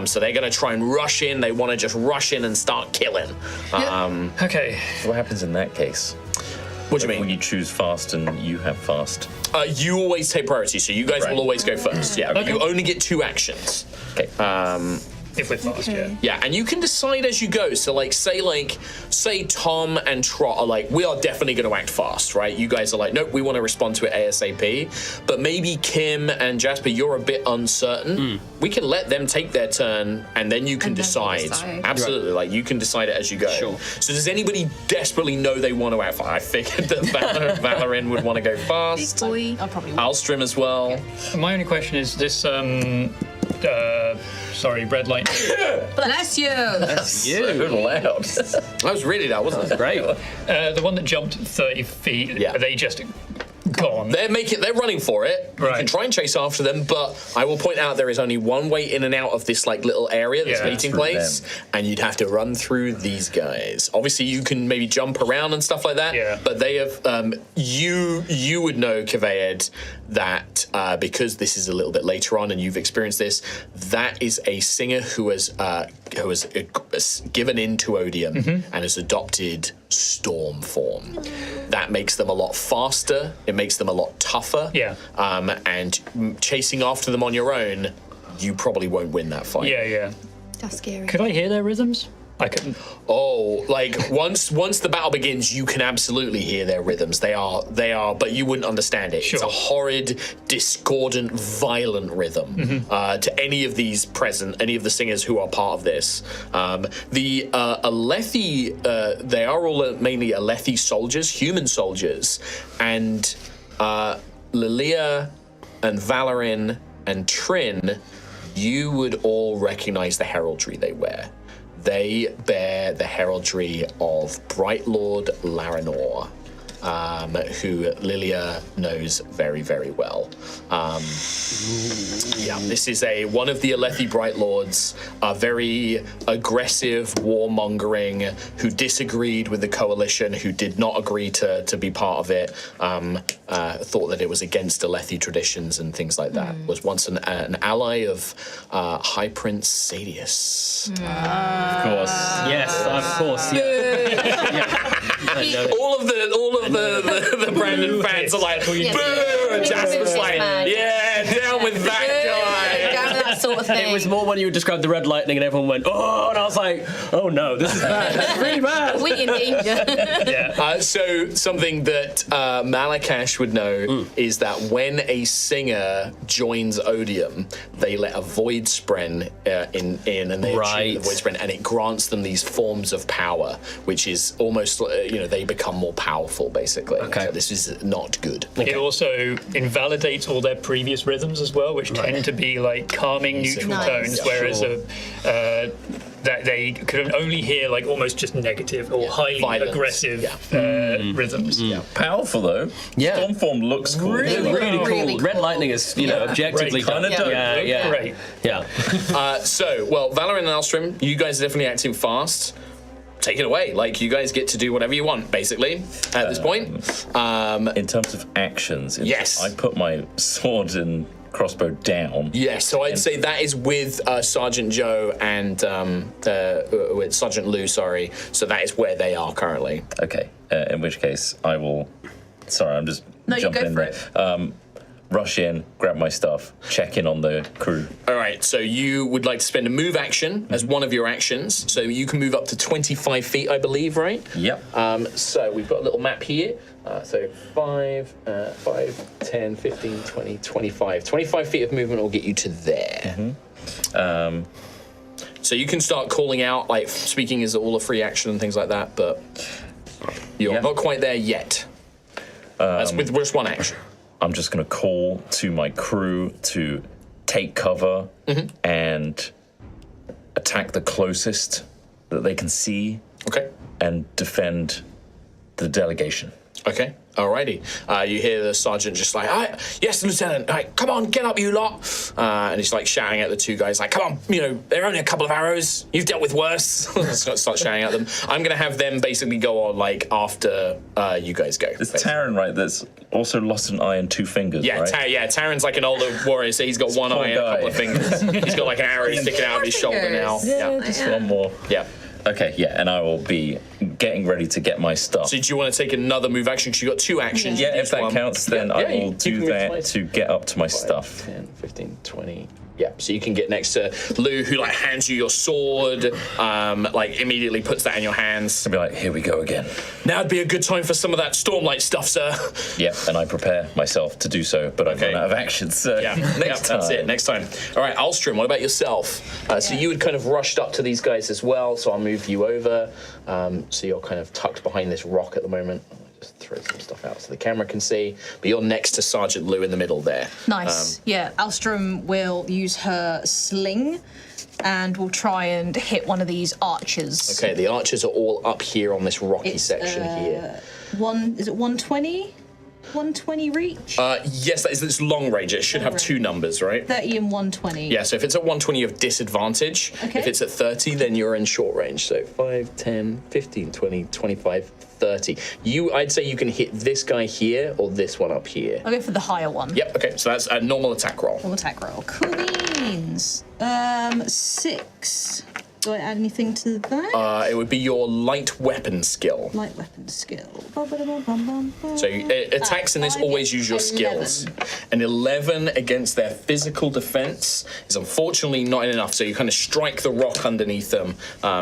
So they're going to try and rush in. They want to just rush in and start killing. Okay. What happens in that case? What do you mean? When you choose fast and you have fast. You always take priority, so you guys Right. will always go first. Yeah, Okay. you only get 2 actions. Okay. If we're fast, yeah. Yeah, and you can decide as you go. So, say Tom and Trot are like, we are definitely going to act fast, right? You guys are like, nope, we want to respond to it ASAP. But maybe Kim and Jasper, you're a bit uncertain. We can let them take their turn, and then you can And then we'll decide. decide. Absolutely, like you can decide it as you go. Sure. So, does anybody desperately know they want to act fast? I figured that Valorin would want to go fast. Boy. I probably would. Alstrom as well. My only question is this. Sorry, red light. Bless you. So loud. That was really loud, wasn't it? Great. The one that jumped 30 feet. Yeah. Are they just gone? They're running for it. You Right. can try and chase after them, but I will point out there is only one way in and out of this like little area, this Yeah. meeting Through place, and you'd have to run through these guys. Obviously, you can maybe jump around and stuff like that. Yeah. But they have you would know, Kavayed, that because this is a little bit later on and you've experienced this, that is a singer who has given in to Odium and has adopted storm form. That makes them a lot faster. It makes them a lot tougher. Yeah. And chasing after them on your own, you probably won't win that fight. Yeah. That's scary. Could I hear their rhythms? I couldn't. Oh, like once the battle begins, you can absolutely hear their rhythms. They are, but you wouldn't understand it. It's a Sure. horrid, discordant, violent rhythm to any of these present, any of the singers who are part of this. The Alethi, they are all mainly Alethi soldiers, human soldiers, and Lilia and Valorin and Trin, you would all recognize the heraldry they wear. They bear the heraldry of Bright Lord Laranor, who Lilia knows very, very well. This is one of the Alethi Bright Lords, a very aggressive, warmongering, who disagreed with the coalition, who did not agree to be part of it, thought that it was against Alethi traditions and things like that. Was once an ally of High Prince Sadius. Of course. Yes, of course. Yeah. All of the Brandon fans are like, boo! And Jasper's like, yeah, down with that guy. Down with that sort of thing. It was more when you described the red lightning and everyone went, oh, and I was like, oh no, this is bad. This is really bad. We in danger. So something that Malakash would know is that when a singer joins Odium, they let a void spren in and they achieve the void spren, and it grants them these forms of power, which is almost they become more powerful basically. Okay. So this is not good. It also invalidates all their previous rhythms as well, which tend to be like calming, neutral Nice. tones, whereas that they could only hear like almost just negative or highly Violent. aggressive rhythms. Powerful though. Yeah. Stormform looks cool. Really, really cool. Really Red cool. lightning is, objectively Great. done. Kinda Yeah, dope. yeah. Great. Yeah. Valorin and Alstrom, you guys are definitely acting fast. Take it away. Like, you guys get to do whatever you want, basically, at this point. In terms of actions, Yes. I put my sword and crossbow down. Yes, so I'd say that is with Sergeant Joe and with Sergeant Lou, sorry. So that is where they are currently. Okay, in which case I will. Sorry, I'm just No, you jumping go in for there. Rush in, grab my stuff, check in on the crew. All right, so you would like to spend a move action as one of your actions. So you can move up to 25 feet, I believe, right? Yep. So we've got a little map here. So 5, 10, 15, 20, 25. 25 feet of movement will get you to there. So you can start calling out, like speaking is all a free action and things like that, but you're not quite there yet. That's with just one action. I'm just going to call to my crew to take cover and attack the closest that they can see Okay. and defend the delegation. Okay, alrighty. You hear the sergeant just like, yes, Lieutenant, come on, get up, you lot. And he's like shouting at the two guys, like, come on, they're only a couple of arrows. You've dealt with worse. Start shouting at them. I'm going to have them basically go on, like, after you guys go. It's Taryn, right, that's also lost an eye and 2 fingers, Yeah, right? Taryn's like an older warrior, so he's got one eye and a couple of fingers. He's got like an arrow sticking out of his shoulder now. Yeah, just one more. Yeah. Okay, yeah, and I will be getting ready to get my stuff. So do you want to take another move action? Because you've got 2 actions. Yeah, if that one. counts, then I will you do can move that twice. to get up to my 5, stuff. 10, 15, 20. Yeah, so you can get next to Lou, who like hands you your sword, like immediately puts that in your hands. I'll be like, here we go again. Now'd be a good time for some of that Stormlight stuff, sir. Yeah, and I prepare myself to do so, but I've run out of actions, so Yeah, next time. That's it, next time. All right, Alstrom, what about yourself? So you had kind of rushed up to these guys as well, so I'll move you over. So you're kind of tucked behind this rock at the moment. I'll just throw some stuff out so the camera can see. But you're next to Sergeant Lou in the middle there. Nice. Yeah, Alstrom will use her sling and will try and hit one of these archers. Okay, the archers are all up here on this rocky section here. Is it 120? 120 reach? Yes, that is this long range. It should have 2 numbers, right? 30 and 120. Yeah, so if it's at 120, you have disadvantage. Okay. If it's at 30, then you're in short range. So 5, 10, 15, 20, 25, 30. I'd say you can hit this guy here or this one up here. I'll go for the higher one. Yep, okay, so that's a normal attack roll. Normal attack roll. Cool beans. 6. Do I add anything to that? It would be your light weapon skill. Light weapon skill. So attacks in this always use your skills. 11. An 11 against their physical defense is unfortunately not enough. So you kind of strike the rock underneath them,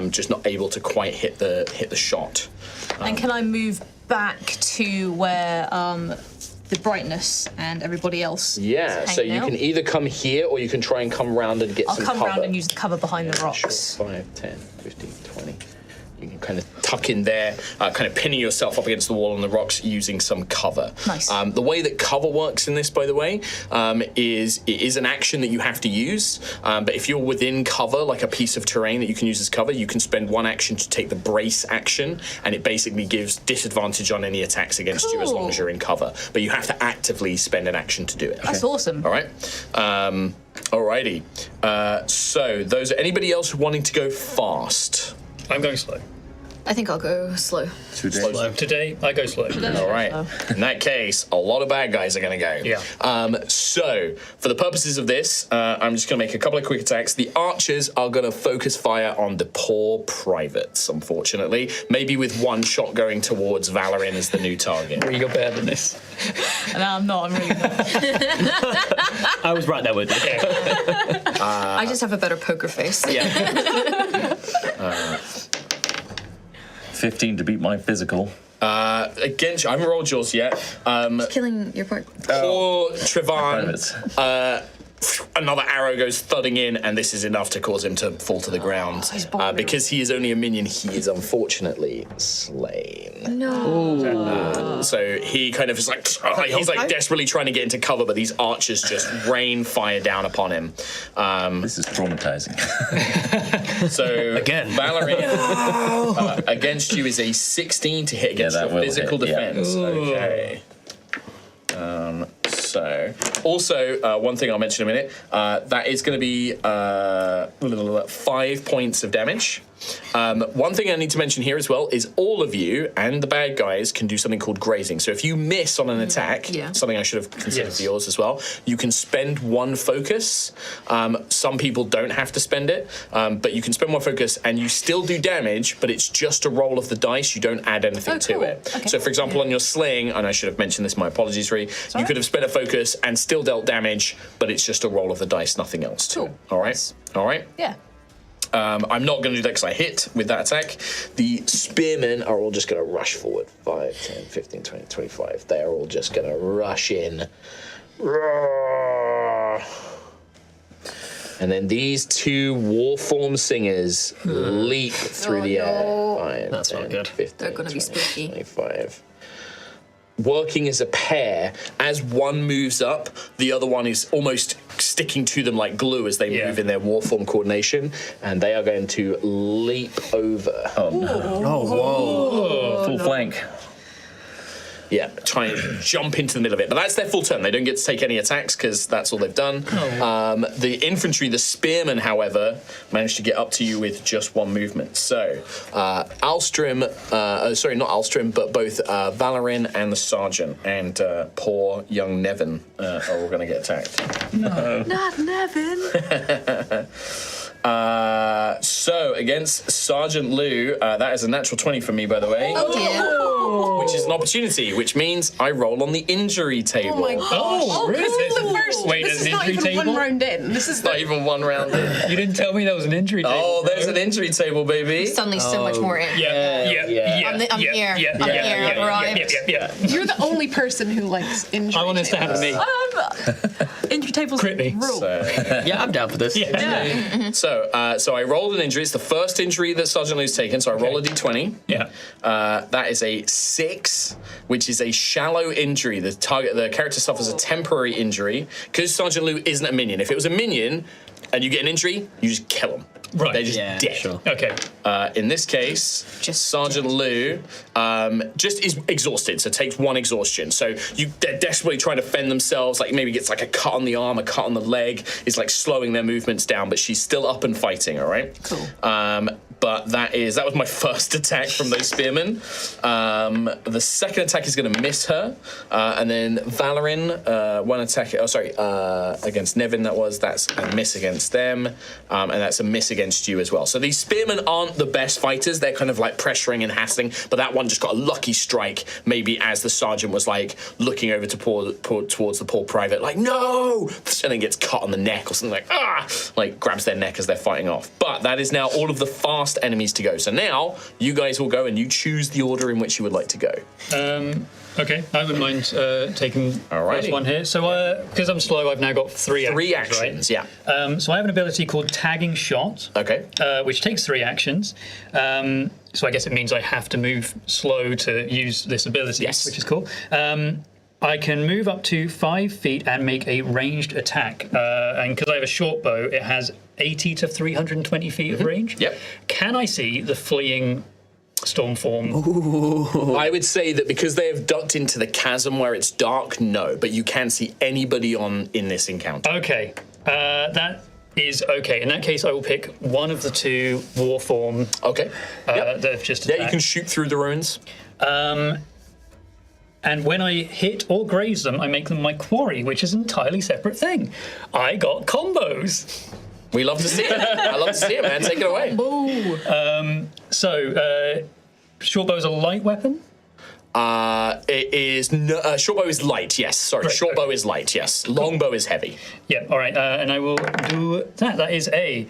just not able to quite hit the shot. And can I move back to where the brightness and everybody else? Yeah, is so hanging you out? can either come here or you can try and come round and get I'll some come cover. round and use the cover behind the rocks. Sure. 5, 10, 15, 20. You can kind of tuck in there, kind of pinning yourself up against the wall on the rocks using some cover. Nice. The way that cover works in this, by the way, is it is an action that you have to use. But if you're within cover, like a piece of terrain that you can use as cover, you can spend 1 action to take the brace action, and it basically gives disadvantage on any attacks against you as long as you're in cover. But you have to actively spend an action to do it. That's awesome. All right. Alrighty. So those. Anybody else wanting to go fast? I'm going slow. I think I'll go slow. Today, I go slow. All right. In that case, a lot of bad guys are going to go. Yeah. So, for the purposes of this, I'm just going to make a couple of quick attacks. The archers are going to focus fire on the poor privates, unfortunately. Maybe with 1 shot going towards Valorin as the new target. You're better than this. No, I'm not. I'm really not. I was right there with you. I just have a better poker face. Yeah. 15 to beat my physical. Against you, I haven't rolled yours yet. Killing your part. Poor Trevan. Privates. Another arrow goes thudding in, and this is enough to cause him to fall to the ground. Because he is only a minion, he is unfortunately slain. No. So he kind of is like, he's like desperately trying to get into cover, but these archers just rain fire down upon him. This is traumatizing. So Again. Valerie, against you is a 16 to hit against that your will physical hit, yeah. defense. Okay. So, also, one thing I'll mention in a minute, that is going to be 5 points of damage. One thing I need to mention here as well is all of you and the bad guys can do something called grazing. So if you miss on an attack, something I should have considered for yours as well, you can spend 1 focus. Some people don't have to spend it, but you can spend 1 focus and you still do damage, but it's just a roll of the dice. You don't add anything to it. Okay. So for example, on your sling, and I should have mentioned this, my apologies, Ree, you could have spent a focus and still dealt damage, but it's just a roll of the dice, nothing else to it. All right? All right? Yeah. I'm not going to do that because I hit with that attack. The spearmen are all just going to rush forward. 5, 10, 15, 20, 25. They're all just going to rush in. And then these 2 Warform singers leap through the air. 5, That's 10, not good. 15, They're gonna be 20, spooky. 25. Working as a pair, as one moves up, the other one is almost sticking to them like glue as they move in their Warform coordination, and they are going to leap over. Oh, no. Oh, whoa. Full flank. try and jump into the middle of it. But that's their full turn. They don't get to take any attacks because that's all they've done. The infantry, the spearmen, however, managed to get up to you with just one movement. So Alstrom, sorry, not Alstrom, but both Valerin and the sergeant and poor young Nevin are all going to get attacked. No. Not Nevin. So against Sergeant Lou, that is a natural 20 for me, by the way. Oh dear. Which is an opportunity, which means I roll on the injury table. Oh my gosh. Oh, This is the first. Wait, this there's is an not injury even table? one round in. This is Not even one round in. You didn't tell me there was an injury table. Oh, there's an injury table, baby. Suddenly so much more in. I'm here. I've arrived. You're the only person who likes injury. I want us to have me. Injury tables Crit me. rule. Yeah, I'm down for this. So I rolled an injury. It's the first injury that Sergeant Lou's taken, so I roll a d20. Yeah. That is a 6, which is a shallow injury. The character suffers a temporary injury because Sergeant Lou isn't a minion. If it was a minion and you get an injury, you just kill them. Right. They're just dead. Sure. Okay. In this case, Sergeant Lou just is exhausted, so takes 1 exhaustion. So they're desperately trying to fend themselves, like maybe gets like a cut on the arm, a cut on the leg. It's like slowing their movements down, but she's still up and fighting, all right? Cool. But that was my first attack from those spearmen. The second attack is going to miss her. And then Valerin, 1 attack, against Nevin that's a miss against them. And that's a miss against you as well. So these spearmen aren't the best fighters. They're kind of like pressuring and hassling, but that one just got a lucky strike, maybe as the sergeant was like looking over towards the poor private, like, no! And then gets cut on the neck or something like grabs their neck as they're fighting off. But that is now all of the fast enemies to go. So now you guys will go and you choose the order in which you would like to go. Okay, I wouldn't mind taking the Alrighty. first one here. So, because I'm slow, I've now got 3 actions. 3 actions, right? yeah. So I have an ability called Tagging Shot. Okay. Which takes 3 actions. So I guess it means I have to move slow to use this ability, Yes. which is cool. I can move up to 5 feet and make a ranged attack. And because I have a short bow, it has 80 to 320 feet of range. Yep. Can I see the fleeing Stormform? I would say that because they have ducked into the chasm where it's dark, no, but you can see anybody in this encounter. Okay, that is okay. In that case, I will pick one of the 2 Warform Okay. that have just attacked. Yeah, you can shoot through the ruins. And when I hit or graze them, I make them my quarry, which is an entirely separate thing. I got combos. We love to see it. I love to see it, man. Take it away. So, short bow is a light weapon. It is short bow is light. Yes, sorry. Right, Short bow okay. is light. Yes. Long bow is heavy. Yeah. All right. And I will do that. That is a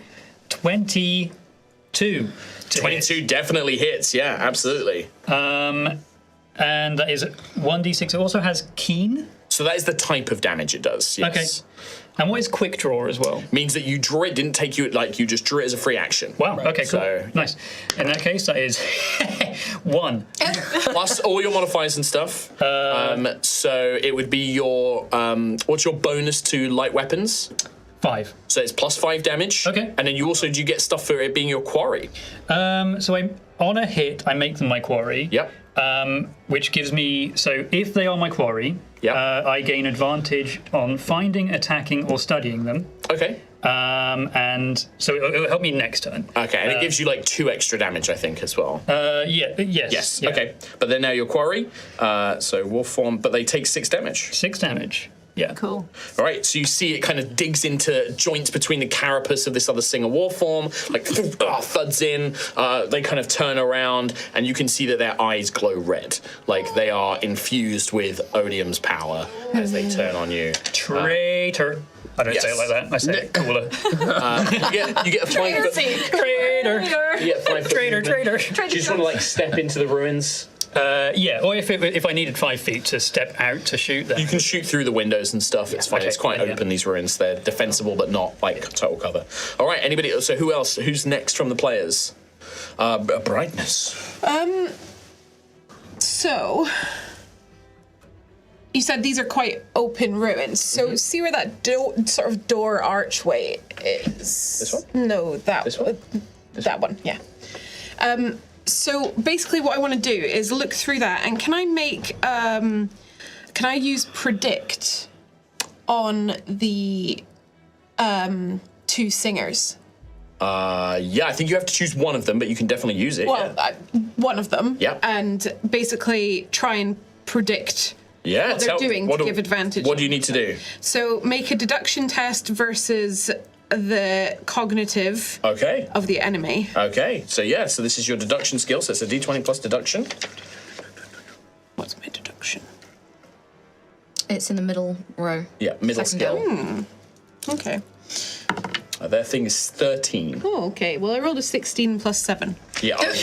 22. to 22 hit. definitely hits. Yeah, absolutely. And that is 1d6. It also has keen. So that is the type of damage it does. Yes. Okay. And what is quick draw as well? Means that you draw it. Didn't take you like you just drew it as a free action. Wow. Okay. Cool. So- Nice. In that case, that is 1. Plus all your modifiers and stuff. So it would be your what's your bonus to light weapons? 5. So it's plus 5 damage. Okay. And then you also do you get stuff for it being your quarry. So on a hit, I make them my quarry. Yep. Which gives me, so if they are my quarry, Yep. I gain advantage on finding, attacking, or studying them. Okay. And so it'll help me next turn. Okay, and it gives you like 2 extra damage, I think, as well. Yes. Yes. Yeah. Okay. But they're now your quarry. So wolf form, but they take 6 damage. 6 damage. Yeah. Cool. All right. So you see it kind of digs into joints between the carapace of this other Singer war form, like thuds in. They kind of turn around, and you can see that their eyes glow red, like they are infused with Odium's power as they turn on you. Traitor. I don't say it like that. I say it cooler. You get a 5 foot. Traitor. You get 5 foot. Traitor. Traitor. Do you just want to like step into the ruins? Yeah. Or if I needed 5 feet to step out to shoot them. You can shoot through the windows and stuff. It's fine. Okay, It's quite yeah. open. These ruins. They're defensible, but not like total cover. All right. Anybody? So who else? Who's next from the players? Brightness. So, you said these are quite open ruins. So see where that sort of door archway is? This one? No, that This one? That one, yeah. So basically, what I want to do is look through that, and can I make? Can I use predict on the 2 singers? Yeah, I think you have to choose one of them, but you can definitely use it. Well, one of them. Yeah. And basically try and predict yeah, what they're doing to give advantage. What do you need to do? So make a deduction test versus the cognitive of the enemy. Okay, so so this is your deduction skill, so it's a d20 plus deduction. What's my deduction? It's in the middle row. Yeah, middle Second skill. Okay. Their thing is 13. Oh, okay. Well, I rolled a 16 plus 7. Yeah, I'll do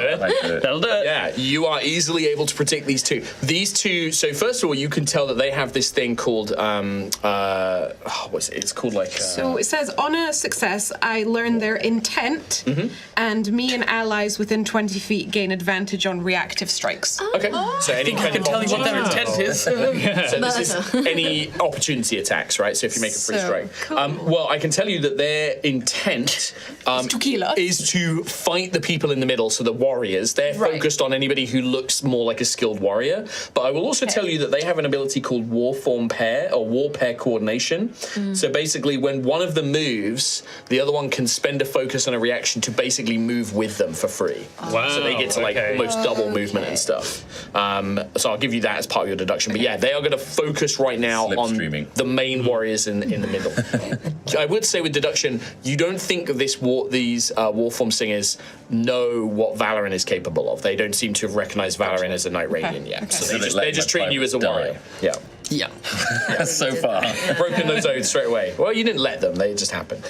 it. That'll do it. Yeah, you are easily able to predict these two. These two, so first of all, you can tell that they have this thing called, what's it? It's called like... So it says, on a success, I learn their intent, and me and allies within 20 feet gain advantage on reactive strikes. Okay, so any kind I can of tell you what their intent is. So this is any opportunity attacks, right? So if you make a free strike. cool. Well, I can tell you that their intent is to fight the people in the middle, so the warriors. They're focused on anybody who looks more like a skilled warrior. But I will also tell you that they have an ability called war form pair, or war pair coordination. So basically, when one of them moves, the other one can spend a focus on a reaction to basically move with them for free. Wow. So they get to like almost double movement and stuff. So I'll give you that as part of your deduction. But yeah, they are going to focus right now on the main warriors in the middle. I would say with deduction, you don't think these Warform singers know what Valoran is capable of. They don't seem to have recognized Valoran as a Knight Radiant yet. Okay. So they're just treating you as a warrior. Yeah. Yeah. So far. Broken those oaths straight away. Well, you didn't let them. They just happened.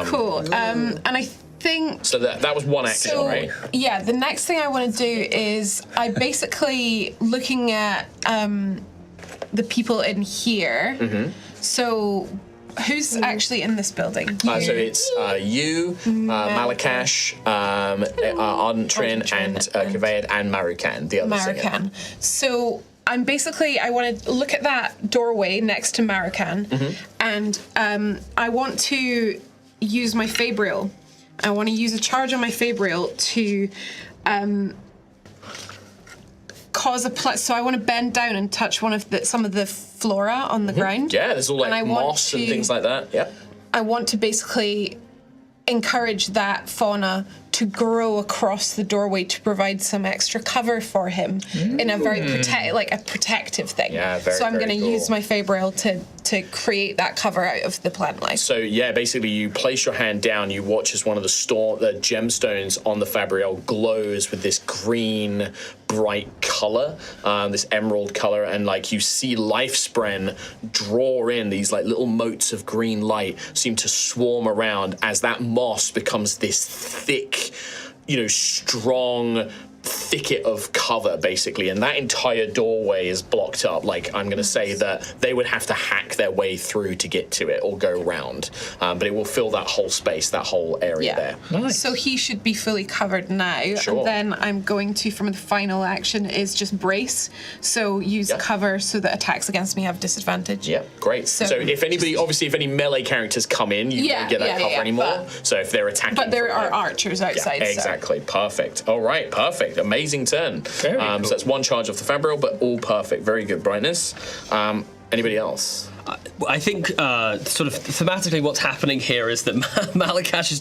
Cool. And I think... So that was one action, right? Yeah, the next thing I want to do is I basically looking at the people in here. So who's actually in this building? So it's you, Malakash, Ardent Trin, and Kaved, and Marukan, the other singer. Marukan. So I want to look at that doorway next to Marukan, and I want to use my Fabrial. I want to use a charge on my Fabrial to cause a so I want to bend down and touch some of the flora on the ground. Yeah, there's all like moss and things like that. Yeah. I want to basically encourage that fauna to grow across the doorway to provide some extra cover for him in a very protective thing. Yeah, very, so I'm going to cool. use my Fabrial to create that cover out of the plant life. So yeah, basically you place your hand down, you watch as one of the gemstones on the Fabrial glows with this green, bright color, this emerald color, and like you see Lifespren draw in these like little motes of green light, seem to swarm around as that moss becomes this thick, strong thicket of cover, basically, and that entire doorway is blocked up. Like, I'm going to say that they would have to hack their way through to get to it or go around, but it will fill that whole space, that whole area there. Nice. So he should be fully covered now. Sure. And then I'm going to, from the final action, is just brace. So use cover so that attacks against me have disadvantage. Yeah, great. So if anybody, obviously, if any melee characters come in, you don't get that cover anymore. So if they're attacking, but there are archers outside. Yeah, exactly. Perfect. All right, perfect. Amazing turn. Very cool. So that's one charge off the Fabrial, but all perfect. Very good, Brightness. Anybody else? I think sort of thematically what's happening here is that Malakash has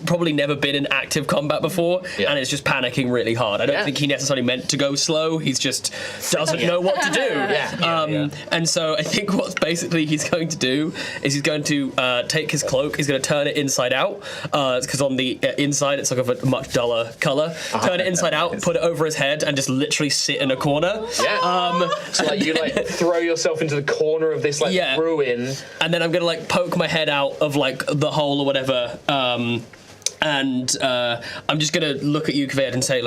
probably never been in active combat before and is just panicking really hard. I don't think he necessarily meant to go slow. He's just doesn't know what to do. And so I think what basically he's going to do is he's going to take his cloak, he's going to turn it inside out, because on the inside it's like of a much duller color. Turn it inside out, put it over his head, and just literally sit in a corner. So like you throw yourself into the corner of this ruin, and then I'm gonna poke my head out of the hole or whatever, and I'm just gonna look at you, Kaved, and say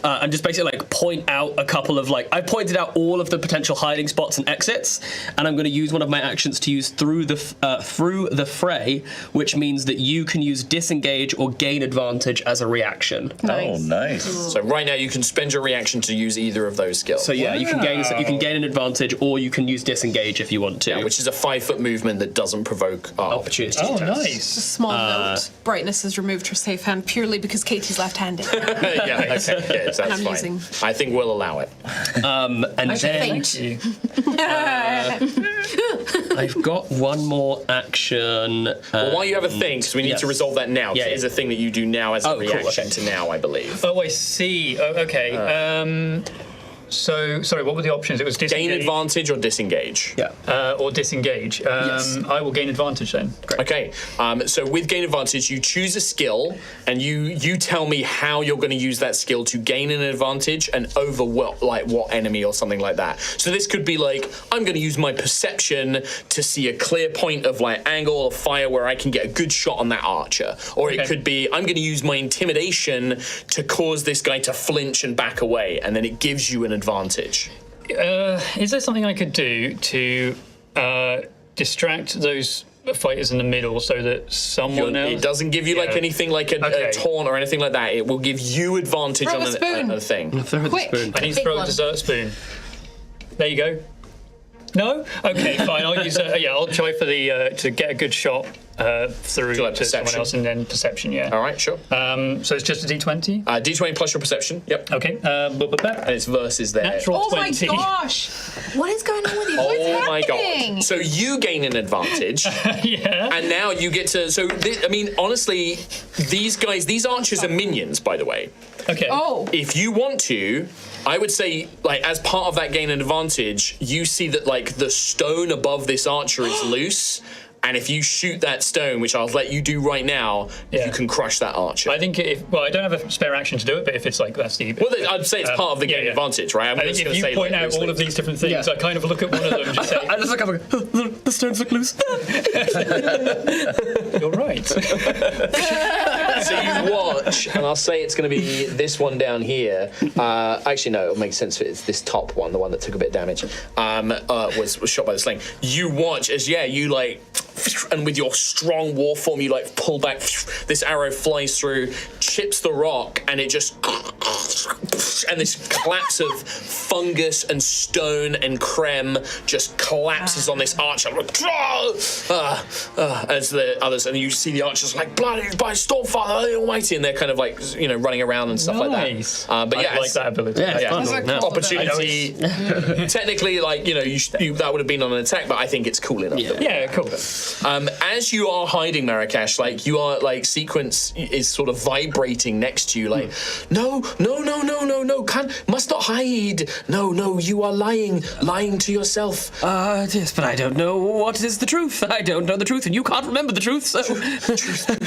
and just basically point out a couple of I pointed out all of the potential hiding spots and exits, and I'm gonna use one of my actions to use through the fray, which means that you can use disengage or gain advantage as a reaction. Nice. Oh, nice. So right now you can spend your reaction to use either of those skills. So you can gain an advantage, or you can use disengage if you want to. Which is a 5-foot movement that doesn't provoke opportunity. Oh, nice. Just a small note. Brightness has removed herself safe hand purely because Katie's left-handed. Yeah, okay, good. That's I'm fine. using- I think we'll allow it. And then Thank you. I've got one more action. Well, while you have a think, because we need to yes. resolve that now. 'Cause Yeah, it is yeah. a thing that you do now as a Oh, cool, reaction okay. to now, I believe. Oh, I see. Oh, okay. So, sorry, what were the options? It was disengage. Gain advantage or disengage. Yeah. Or disengage. Yes. I will gain advantage then. Okay, so with gain advantage, you choose a skill, and you tell me how you're going to use that skill to gain an advantage and over what enemy or something like that. So this could be like, I'm going to use my perception to see a clear point of like angle of fire where I can get a good shot on that archer. Or it Okay. could be, I'm going to use my intimidation to cause this guy to flinch and back away, and then it gives you an advantage. Is there something I could do to distract those fighters in the middle so that someone else... It doesn't give you like Yeah. anything like a Okay. taunt or anything like that. It will give you advantage Throw on a spoon. a thing. Throw the Quick. spoon. I need to Big throw a one. dessert spoon. There you go. No? Okay, fine. I'll use. I'll try for the to get a good shot through Do you like to someone perception? else, and then perception. Yeah. All right, sure. So it's just a d20. D20 plus your perception. Yep. Okay. And it's versus there. Natural Oh my 20. gosh! What is going on with you? Oh my happening? god! So you gain an advantage, Yeah. and now you get to. So I mean, honestly, these archers are minions, by the way. Okay. Oh, If you want to, I would say, like, as part of that gain an advantage, you see that like the stone above this archer is loose. And if you shoot that stone, which I'll let you do right now, Yeah. you can crush that archer. I think I don't have a spare action to do it, but if it's like that's the. Well, I'd say it's part of the yeah, gain yeah. advantage, right? I'm I just think going if to you say point like, out all of these different things, Yeah. I kind of look at one of them and just say, I just look up and go, the stones look loose. "You're right." So you watch, and I'll say it's going to be this one down here. Actually, no, it'll make sense. It's this top one, the one that took a bit of damage, was shot by the sling. You watch as, you like, and with your strong war form, you like pull back. This arrow flies through, chips the rock, and it just, and this collapse of fungus and stone and creme just collapses on this archer. As the others, and you see the archers like, blooded by Stormfather the Almighty, and they're kind of like, running around and stuff Nice. like that. But yeah, I like that ability. Yeah, it's yeah. fun. Those are No. cool. Opportunity. Technically, like, that would have been on an attack, but I think it's cool enough. that we- Yeah, cool. As you are hiding, Marrakesh, like, you are, like, sequence is sort of vibrating next to you, like, no, must not hide. No, you are lying to yourself. Yes, but I don't know what is the truth. I don't know the truth, and you can't remember the truth, so...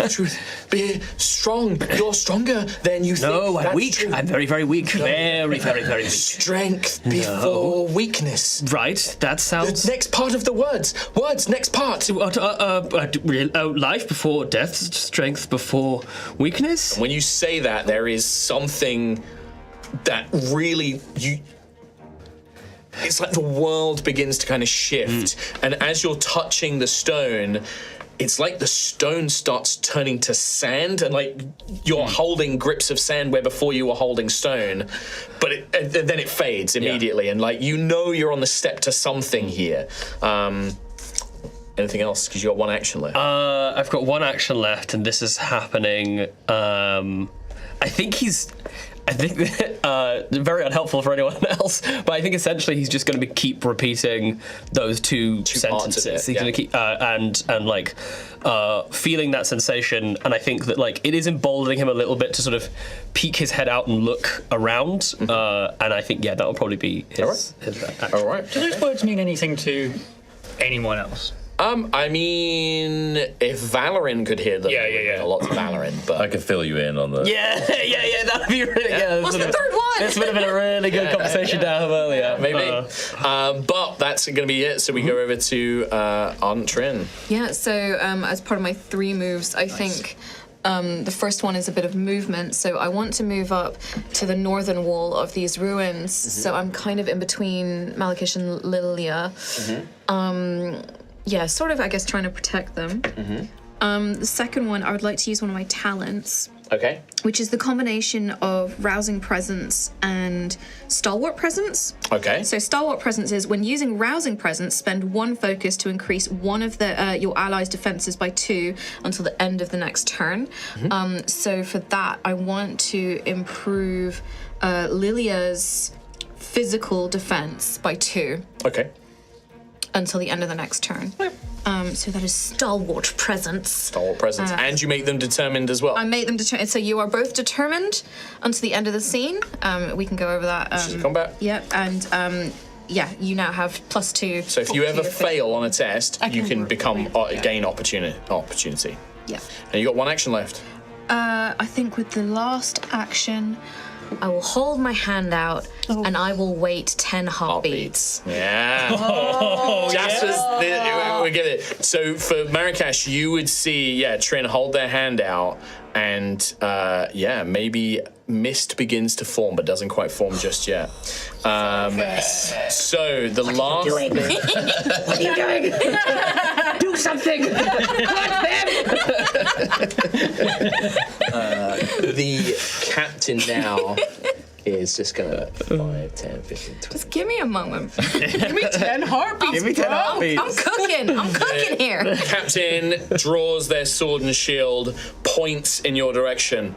Truth. Be strong. You're stronger than you think. No, I'm That's weak. true. I'm very, very weak. Very, very, very weak. Strength before weakness. Right, that sounds... Next part of the words. Next part. Life before death, strength before weakness? When you say that, there is something that really it's like the world begins to kind of shift, and as you're touching the stone, it's like the stone starts turning to sand, and like you're holding grips of sand where before you were holding stone, but and then it fades immediately, and like you're on the step to something here. Anything else? Because you got one action left. I've got one action left, and this is happening. I think very unhelpful for anyone else, but I think essentially he's just going to keep repeating those two parts of sentences. it, He's going to keep and like feeling that sensation, and I think that like it is emboldening him a little bit to sort of peek his head out and look around, and I think that'll probably be his action. All right. Do those words mean anything to anyone else? I mean, if Valorin could hear them, Yeah. it would mean a lot to Valorin, but I could fill you in on the. Yeah, that'd be really good. What's the third one? This would have been a really good conversation to have earlier. maybe. But that's going to be it. So we go over to Antrin. Yeah, so as part of my 3 moves, I think the first one is a bit of movement. So I want to move up to the northern wall of these ruins. So I'm kind of in between Malakish and Lilia. Sort of, I guess, trying to protect them. The second one, I would like to use one of my talents. Okay. which is the combination of Rousing Presence and Stalwart Presence. Okay. So Stalwart Presence is when using Rousing Presence, spend 1 focus to increase one of your allies' defenses by 2 until the end of the next turn. So for that, I want to improve Lilia's physical defense by 2 Okay. until the end of the next turn. So that is Stalwart Presence. Stalwart presence. And you make them determined as well. I make them determined. So you are both determined until the end of the scene. We can go over that. Combat. Yep, and you now have +2. So if you ever fail on a test, you can become gain opportunity. Yeah. And you got 1 action left. I think with the last action, I will hold my hand out and I will wait 10 heartbeats. Yeah. We get it. So for Marrakesh, you would see, Trin hold their hand out, and maybe mist begins to form, but doesn't quite form just yet. So the last. What are you doing? Do something! The captain now is just gonna 5, 10, 15, 20. Just give me a moment. Give me 10 heartbeats. Give me 10 heartbeats. I'm cooking here. Captain draws their sword and shield, points in your direction.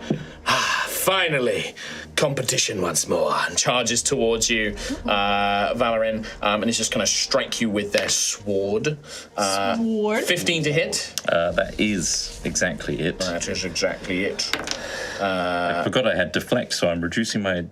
Finally, competition once more, and charges towards you, Valorin, and is just going to strike you with their sword. 15 to hit. That is exactly it. That is exactly it. I forgot I had deflect, so I'm reducing my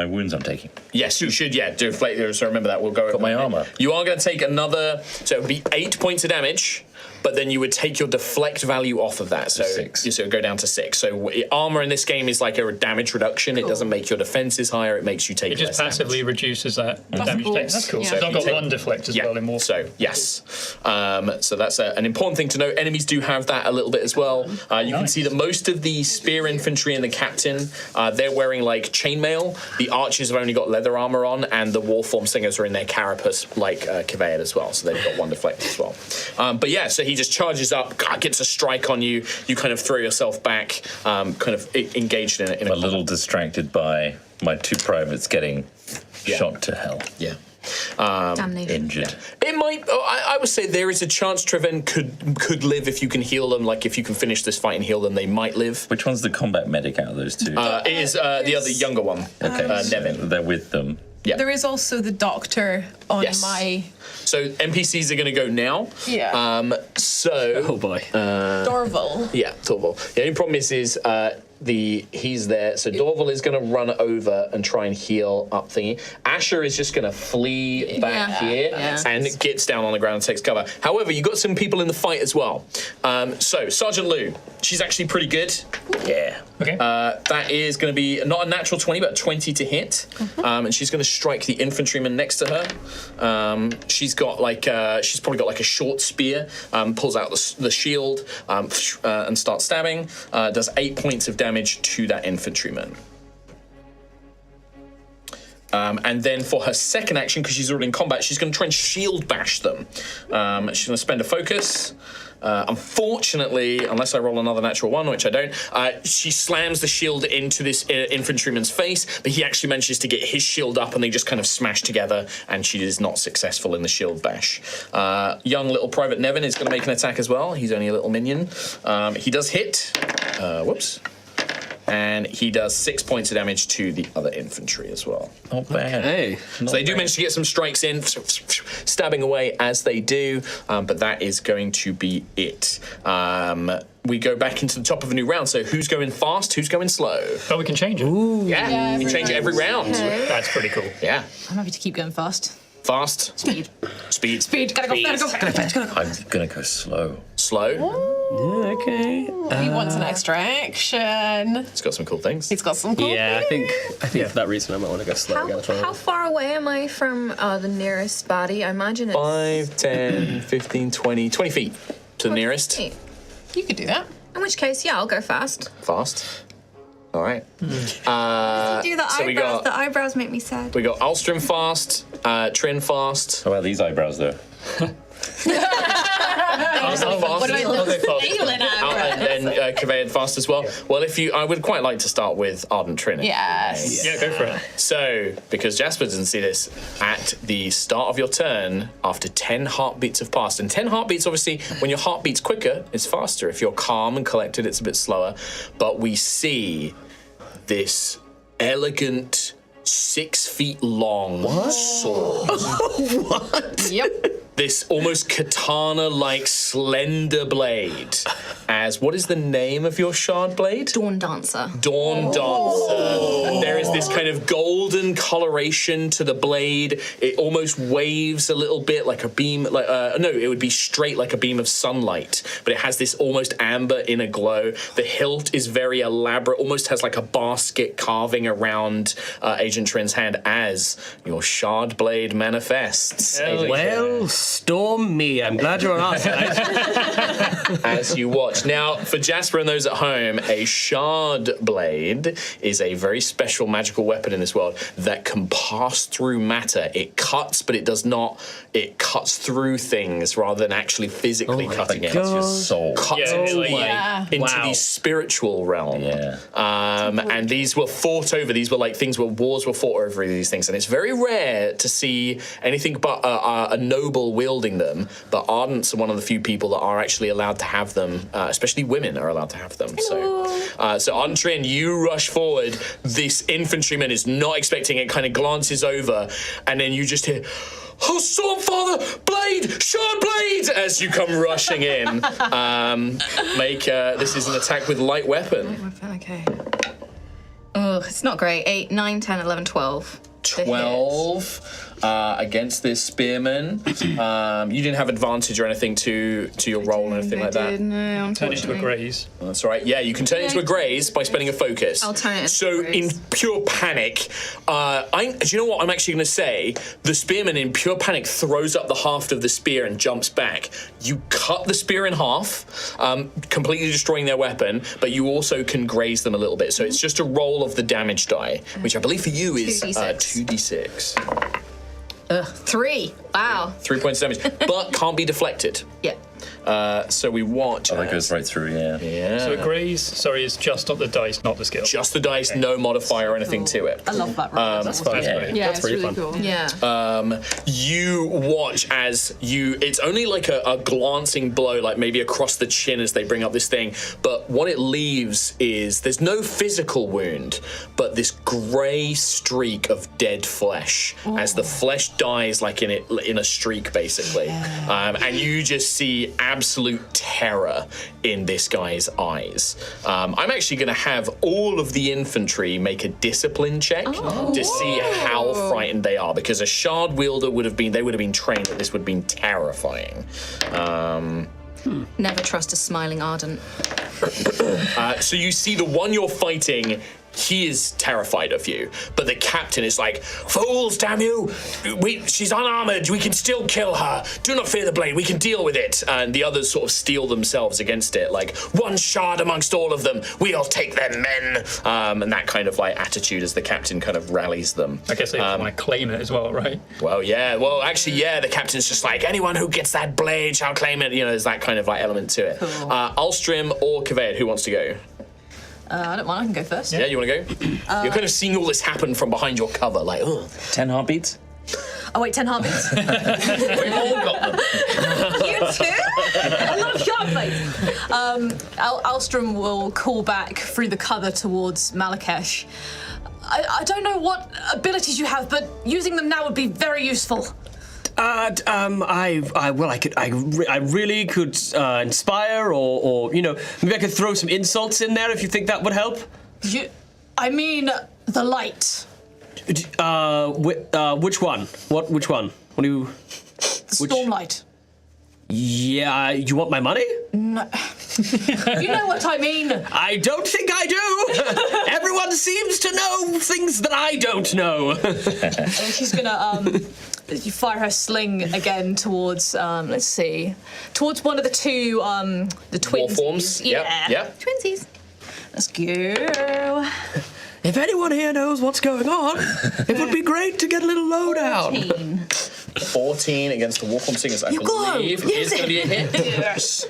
wounds I'm taking. Yes, you should, deflate. So remember that. We'll go over my armor. You are going to take another, so it would be 8 points of damage, but then you would take your deflect value off of that. So 6. So it would go down to 6. So armor in this game is like a damage reduction. It doesn't make your defenses higher. It makes you take It less just passively reduces that damage cool. taken. That's cool. Yeah. So I've So got if you 1 deflect as well in more. So, yes. So that's an important thing to note. Enemies do have that a little bit as well. You can see that most of the spear infantry and the captain, they're wearing like chainmail. The archers have only got leather armor on, and the warform singers are in their carapace like Kveid as well. So they've got 1 deflect as well. So he just charges up, gets a strike on you. You kind of throw yourself back, kind of engaged in it. I'm a little distracted by my 2 privates getting shot to hell. Yeah. Damnation. Injured. It might. I would say there is a chance Treven could live if you can heal them. Like if you can finish this fight and heal them, they might live. Which one's the combat medic out of those 2? It is the other younger one. Okay, Nevin. they're with them. Yeah. There is also the doctor on Yes. my So NPCs are going to go now. Yeah. Oh boy. Dorval. Yeah, Dorval. The only problem is he's there. So Dorval is going to run over and try and heal up thingy. Asher is just going to flee back here and gets down on the ground and takes cover. However, you got some people in the fight as well. So Sergeant Lou, she's actually pretty good. Yeah. Okay. That is going to be not a natural 20, but a 20 to hit. And she's going to strike the infantryman next to her. She's got she's probably got like a short spear. Pulls out the shield and starts stabbing. Does 8 points of damage to that infantryman. And then for her second action, because she's already in combat, she's going to try and shield bash them. She's going to spend a focus. Unfortunately, unless I roll another natural 1, which I don't, she slams the shield into this infantryman's face, but he actually manages to get his shield up and they just kind of smash together, and she is not successful in the shield bash. Young little Private Nevin is going to make an attack as well. He's only a little minion. He does hit. Whoops. And he does 6 points of damage to the other infantry as well. Not bad. Hey. So they do manage to get some strikes in, stabbing away as they do, but that is going to be it. We go back into the top of a new round, so who's going fast, who's going slow? Oh, we can change it. Yeah, you change it every round. That's pretty cool. Yeah. I'm happy to keep going fast. Fast. Speed. Speed. Speed. Gotta go. I'm gonna go slow. Slow. Yeah, okay. He wants an extra action. It's got some cool things. He's got some cool Yeah, I think for that reason I might want to go slow again. How far away am I from the nearest body? I imagine it's 5, 10, 15, 20 feet to the nearest. feet. You could do that. In which case, I'll go fast. Fast. All right. Do the So we eyebrows. got- The eyebrows make me sad. We got Alstrom fast, Trin fast. How about these eyebrows, though? fast. What about I'll go the fast. feeling And then Kaved fast as well. Well, I would quite like to start with Ardent Trinity. Yes. Yeah, go for it. So, because Jasper doesn't see this, at the start of your turn, after 10 heartbeats have passed, and 10 heartbeats, obviously, when your heart beats quicker, it's faster. If you're calm and collected, it's a bit slower. But we see this elegant, 6 feet long sword. Yep. This almost katana-like slender blade. As what is the name of your shard blade? Dawn Dancer. Dawn Dancer. There is this kind of golden coloration to the blade. It almost waves a little bit like a beam. No, it would be straight like a beam of sunlight. But it has this almost amber inner glow. The hilt is very elaborate. Almost has like a basket carving around Agent Trin's hand as your shard blade manifests. Hell yeah. Well, storm me. I'm glad you're on our side. As you watch. Now, for Jasper and those at home, a shard blade is a very special magical weapon in this world that can pass through matter. It cuts, but it does not. It cuts through things rather than actually physically cutting it. Cuts your soul. Cuts Yeah, its like- way into Wow. the spiritual realm. Yeah. And these were fought over. These were like things where wars were fought over these things. And it's very rare to see anything but a noble wielding them. But Ardents are one of the few people that are actually allowed to have them, especially women are allowed to have them. So Ardent Trin, you rush forward. This infantryman is not expecting it, kind of glances over, and then you just hear, "Oh, Stormfather! Blade! Shard blade!" as you come rushing in. This is an attack with light weapon. Okay. Oh, it's not great. 8, 9, 10, 11, 12. To hit. 12 against this spearman. You didn't have advantage or anything to your roll or anything like that. No, Turn into a unfortunately. graze. That's all right. Yeah, you can turn it into a graze by spending a focus. I'll turn it into So a graze. in pure panic, do you know what I'm actually going to say? The spearman in pure panic throws up the haft of the spear and jumps back. You cut the spear in half, completely destroying their weapon, but you also can graze them a little bit. So it's just a roll of the damage die, which I believe for you is 2d6. 2d6. 3. Wow. 3 points of damage, but can't be deflected. Yeah. So we watch. Oh, that goes right through, yeah. Yeah. So a graze, sorry, is just on the dice, not the skill. Just the dice, no modifier or anything to it. I love that. Right? That's fine. Yeah, That's it's really really fun. cool. Yeah. You watch as it's only like a glancing blow, like maybe across the chin as they bring up this thing, but what it leaves is there's no physical wound, but this grey streak of dead flesh as the flesh dies like in a streak basically. And you just see absolute terror in this guy's eyes. I'm actually going to have all of the infantry make a discipline check to see how frightened they are, because a shard wielder would have been trained that this would have been terrifying. Never trust a smiling ardent. So you see the one you're fighting, he is terrified of you, but the captain is like, "Fools, damn you! She's unarmored, we can still kill her. Do not fear the blade, we can deal with it." And the others sort of steel themselves against it, like, "One shard amongst all of them, we'll take their men." And that kind of like attitude as the captain kind of rallies them. I guess they want to claim it as well, right? Well, yeah. Well, actually, yeah, the captain's just like, "Anyone who gets that blade shall claim it." You know, there's that kind of like element to it. Cool. Alstrim or Kaved, who wants to go? I don't mind. I can go first. Yeah, you want to go? You're kind of seeing all this happen from behind your cover, like, oh. 10 heartbeats? Oh wait, 10 heartbeats. We've all got them. You too? A lot of sharp blades. Alstrom will call back through the cover towards Malakesh. I don't know what abilities you have, but using them now would be very useful. I really could inspire, or maybe I could throw some insults in there if you think that would help. I mean, the light. Which one? Which one? What do you? Stormlight. Yeah, you want my money? No. You know what I mean. I don't think I do. Everyone seems to know things that I don't know. And she's gonna fire her sling again towards towards one of the two the twins. War forms? Yeah. Yep. Twinsies. Let's go. If anyone here knows what's going on, it would be great to get a little lowdown. 14. 14 against the Warform Singers, I believe, is going to be a hit. Yes.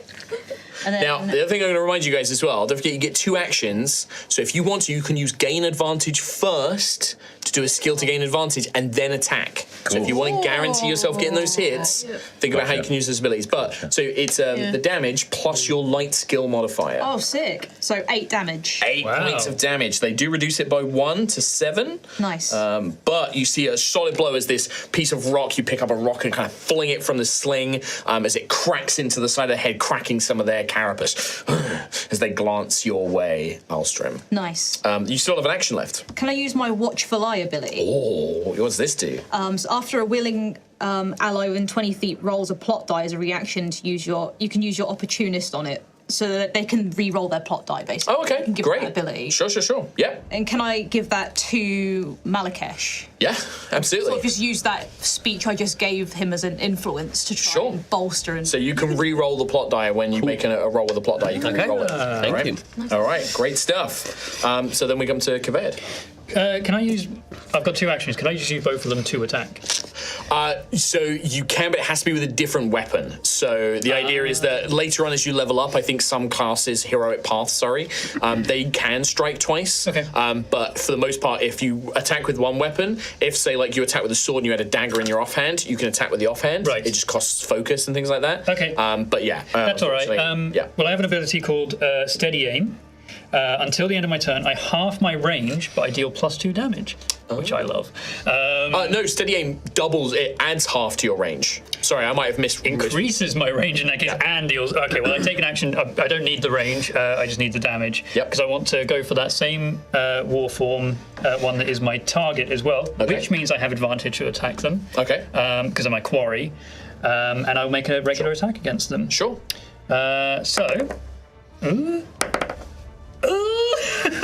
And then, Now, the other thing I'm going to remind you guys as well, don't forget you get 2 actions. So if you want to, you can use gain advantage first to do a skill to gain advantage and then attack. So if you want to guarantee yourself getting those hits, think about how you can use those abilities. But so it's the damage plus your light skill modifier. oh, sick. So 8 damage. 8 points of damage. They do reduce it by 1 to 7. Nice. But you see a solid blow as this piece of rock, you pick up a rock and kind of fling it from the sling as it cracks into the side of the head, cracking some of their carapace as they glance your way, Alstrom. Nice. You still have an action left. Can I use my Watchful Eye ability? Oh, what does this do? So after a willing ally within 20 feet rolls a plot die as a reaction to you can use your Opportunist on it, so that they can re-roll their plot die, basically. Oh, okay, You can give great. That ability. Sure. Yeah, And can I give that to Malakesh? yeah, absolutely. Sort of just use that speech I just gave him as an influence to try Sure. and bolster and... So you can re-roll the plot die when you make a roll with the plot die. You can Okay. re-roll it. Thank All right. you. All right, great stuff. So then we come to Kaved. Can I use... I've got 2 actions. Can I just use both of them to attack? So you can, but it has to be with a different weapon. So the idea is that later on as you level up, I think some classes, Heroic Path, they can strike twice. Okay. But for the most part, if you attack with one weapon, if say like you attack with a sword and you had a dagger in your offhand, you can attack with the offhand. Right. It just costs focus and things like that. Okay. But yeah. That's all right. Yeah. Well, I have an ability called Steady Aim. Until the end of my turn, I half my range, but I deal +2 damage, which I love. No, Steady Aim doubles, it adds half to your range. Sorry, I might have missed. Increases my range in that case and deals. Okay, well, I take an action. I don't need the range. I just need the damage. Yep. Because I want to go for that same war form, one that is my target as well, Okay. which means I have advantage to attack them. Okay. Because of my quarry, and I'll make a regular attack against them. Sure.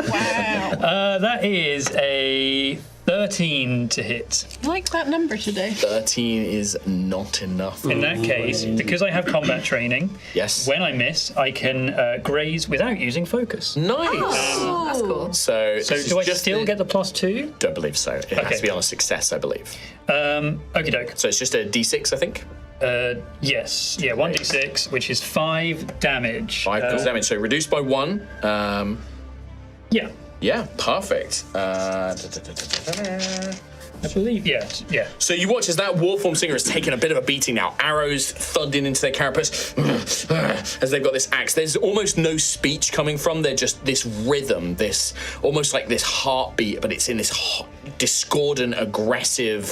Wow. That is a 13 to hit. I like that number today. 13 is not enough. In that case, because I have combat training, Yes. when I miss, I can graze without using focus. Nice. That's cool. So So this do I is just still get the +2? Don't believe so. It has Okay. to be on a success, I believe. Okie doke. So it's just a D6, I think. Yes. Yeah, 1d6, which is 5 damage. 5 points damage. So reduced by 1. Yeah. Yeah, perfect. I believe, yeah. So you watch as that Warform Singer has taken a bit of a beating now. Arrows thunding into their carapace as they've got this axe. There's almost no speech coming from. They're just this rhythm, this almost like this heartbeat, but it's in this discordant, aggressive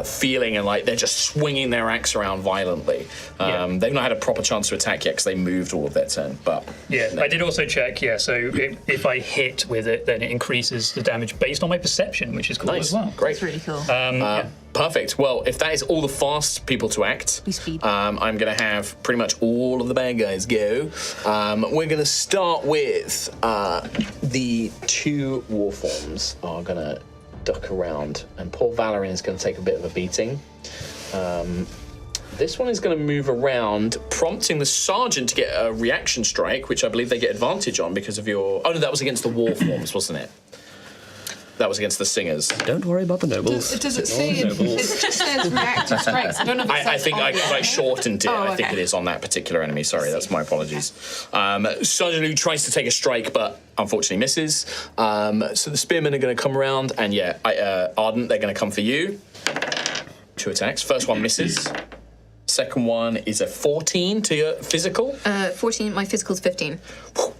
feeling, and like they're just swinging their axe around violently. They've not had a proper chance to attack yet because they moved all of their turn. But Yeah, I did also check, so if I hit with it, then it increases the damage based on my perception, which is cool nice, as well. great. That's really cool. Perfect. Well, if that is all the fast people to act, speed. I'm going to have pretty much all of the bad guys go. We're going to start with the 2 Warforms are going to duck around, and poor Valerian's going to take a bit of a beating. This one is going to move around, prompting the Sergeant to get a reaction strike, which I believe they get advantage on because of your... Oh, no, that was against the Warforms, wasn't it? That was against the Singers. Don't worry about the nobles. Does it say? It just says reactive strikes. I don't know if it I says think on I shortened it. Oh, I think okay. it is on that particular enemy. Sorry, that's my apologies. Sergeant Lou tries to take a strike, but unfortunately misses. So the spearmen are going to come around, and Ardent, they're going to come for you. 2 attacks. First one misses. Second one is a 14 to your physical. 14, my physical's 15.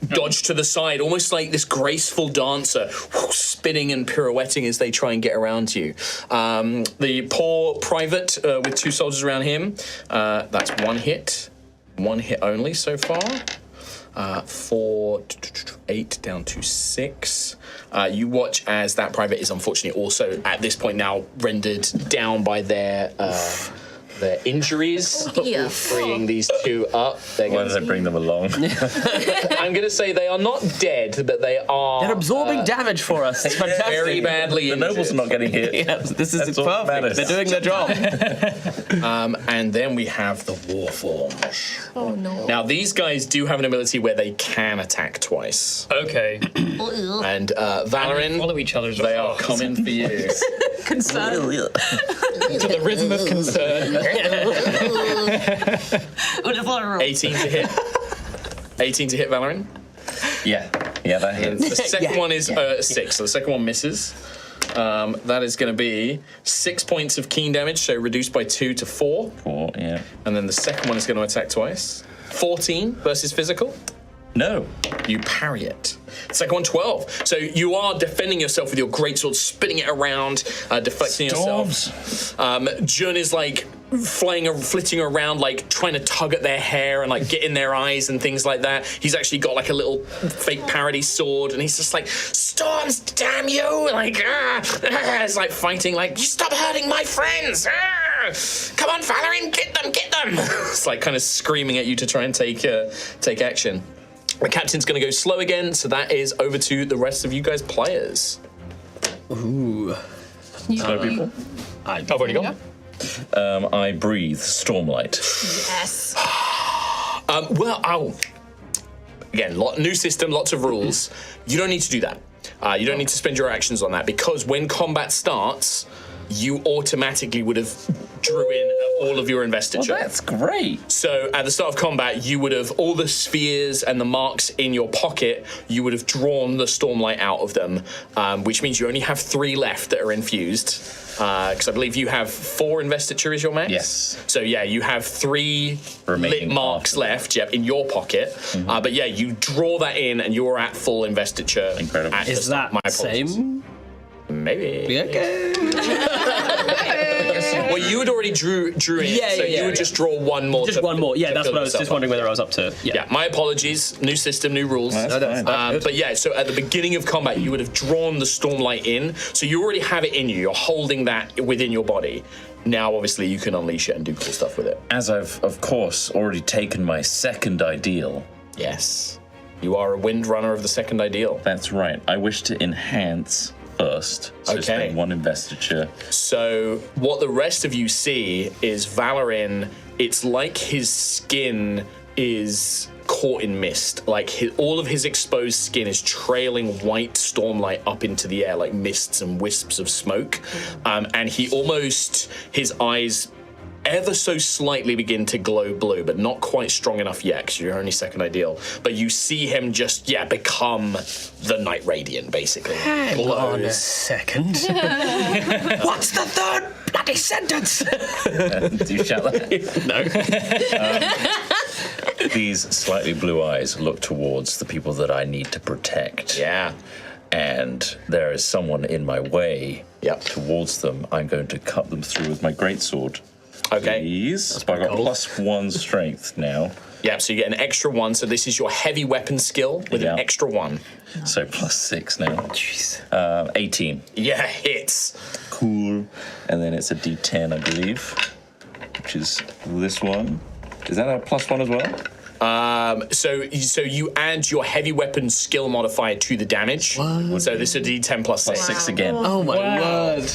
Dodge to the side, almost like this graceful dancer, spinning and pirouetting as they try and get around you. The poor private with 2 soldiers around him, that's 1 hit. 1 hit only so far. 4, 8 down to 6. You watch as that private is unfortunately also at this point now rendered down by their injuries, Yeah. freeing these 2 up. They're Why going did I bring them along? I'm going to say they are not dead, but they are They're absorbing damage for us. It's fantastic. very badly The injured. nobles are not getting hit. Yeah, this is That's all that perfect. matters. They're doing their job. And then we have the Warforms. Oh no. Now, these guys do have an ability where they can attack twice. Okay. And Valerian, Follow each other's they are paths. coming for you. Concern. To the rhythm of concern. 18 to hit. 18 to hit, Valorant. Yeah, that hits. The second one is 6, so the second one misses. That is going to be 6 points of keen damage, so reduced by 2 to 4. 4, yeah. And then the second one is going to attack twice. 14 versus physical. No. You parry it. Second one, 12. So you are defending yourself with your greatsword, spinning it around, deflecting yourself. Jun is like flitting around, like trying to tug at their hair and like get in their eyes and things like that. He's actually got like a little fake parody sword, and he's just like, "Storms, damn you!" Like, it's like fighting, like, "You stop hurting my friends! Come on, Valorine, get them, get them!" It's like kind of screaming at you to try and take action. The captain's going to go slow again, so that is over to the rest of you guys players. Ooh. Slow people. I've already gone. I breathe Stormlight. Yes. Again, new system, lots of rules. You don't need to do that. You don't need to spend your actions on that, because when combat starts, you automatically would have drew in all of your investiture. Well, that's great. So at the start of combat, you would have all the spheres and the marks in your pocket, you would have drawn the Stormlight out of them, which means you only have 3 left that are infused. Because I believe you have 4 investiture is your max? Yes. So yeah, you have 3 Remaining lit marks left in your pocket. But yeah, you draw that in and you're at full investiture. Incredible. At the Is start. that My apologies. same? Maybe. Okay. Well, you had already drew in, so you would just draw one more. Just one more. Yeah, to that's fill what I was yourself just up. wondering whether I was up to. Yeah, my apologies. New system, new rules. That's fine. But yeah, so at the beginning of combat, you would have drawn the Stormlight in, so you already have it in you. You're holding that within your body. Now, obviously, you can unleash it and do cool stuff with it. As I've, of course, already taken my second ideal. Yes. You are a wind runner of the second ideal. That's right. I wish to enhance first. So spend 1 investiture. So what the rest of you see is Valorine, it's like his skin is caught in mist. Like all of his exposed skin is trailing white Stormlight up into the air like mists and wisps of smoke. And he almost, his eyes ever so slightly begin to glow blue, but not quite strong enough yet, because you're only second ideal. But you see him just, become the Night Radiant, basically. Hang on a second. What's the third bloody sentence? Do you shout that? No. These slightly blue eyes look towards the people that I need to protect. Yeah. And there is someone in my way Yep. towards them. I'm going to cut them through with my greatsword. Okay. Please. I've got +1 strength now. Yeah, so you get an extra 1. So this is your heavy weapon skill with an extra 1. So +6 now. Jeez. 18. Yeah, hits. Cool. And then it's a D10, I believe, which is this one. Is that a +1 as well? So you add your heavy weapon skill modifier to the damage. What? So this is a D10 +6. +6 again. Oh my word.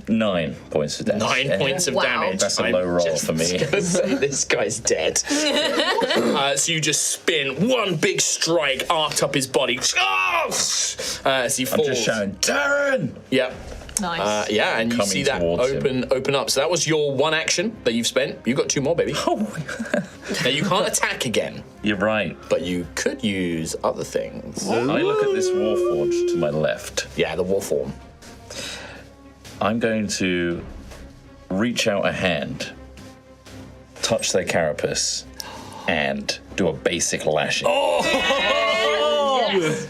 9 points of damage. 9 points of damage. That's a low roll for me. Say, this guy's dead. So you just spin one big strike, arced up his body. As he falls. I'm just shouting, Darren! Yep. Nice. Yeah, and you Coming see that towards open up. So that was your 1 action that you've spent. You've got 2 more, baby. Now you can't attack again, You're right. but you could use other things. I look at this Warforged to my left. Yeah, the war form. I'm going to reach out a hand, touch their carapace, and do a basic lashing.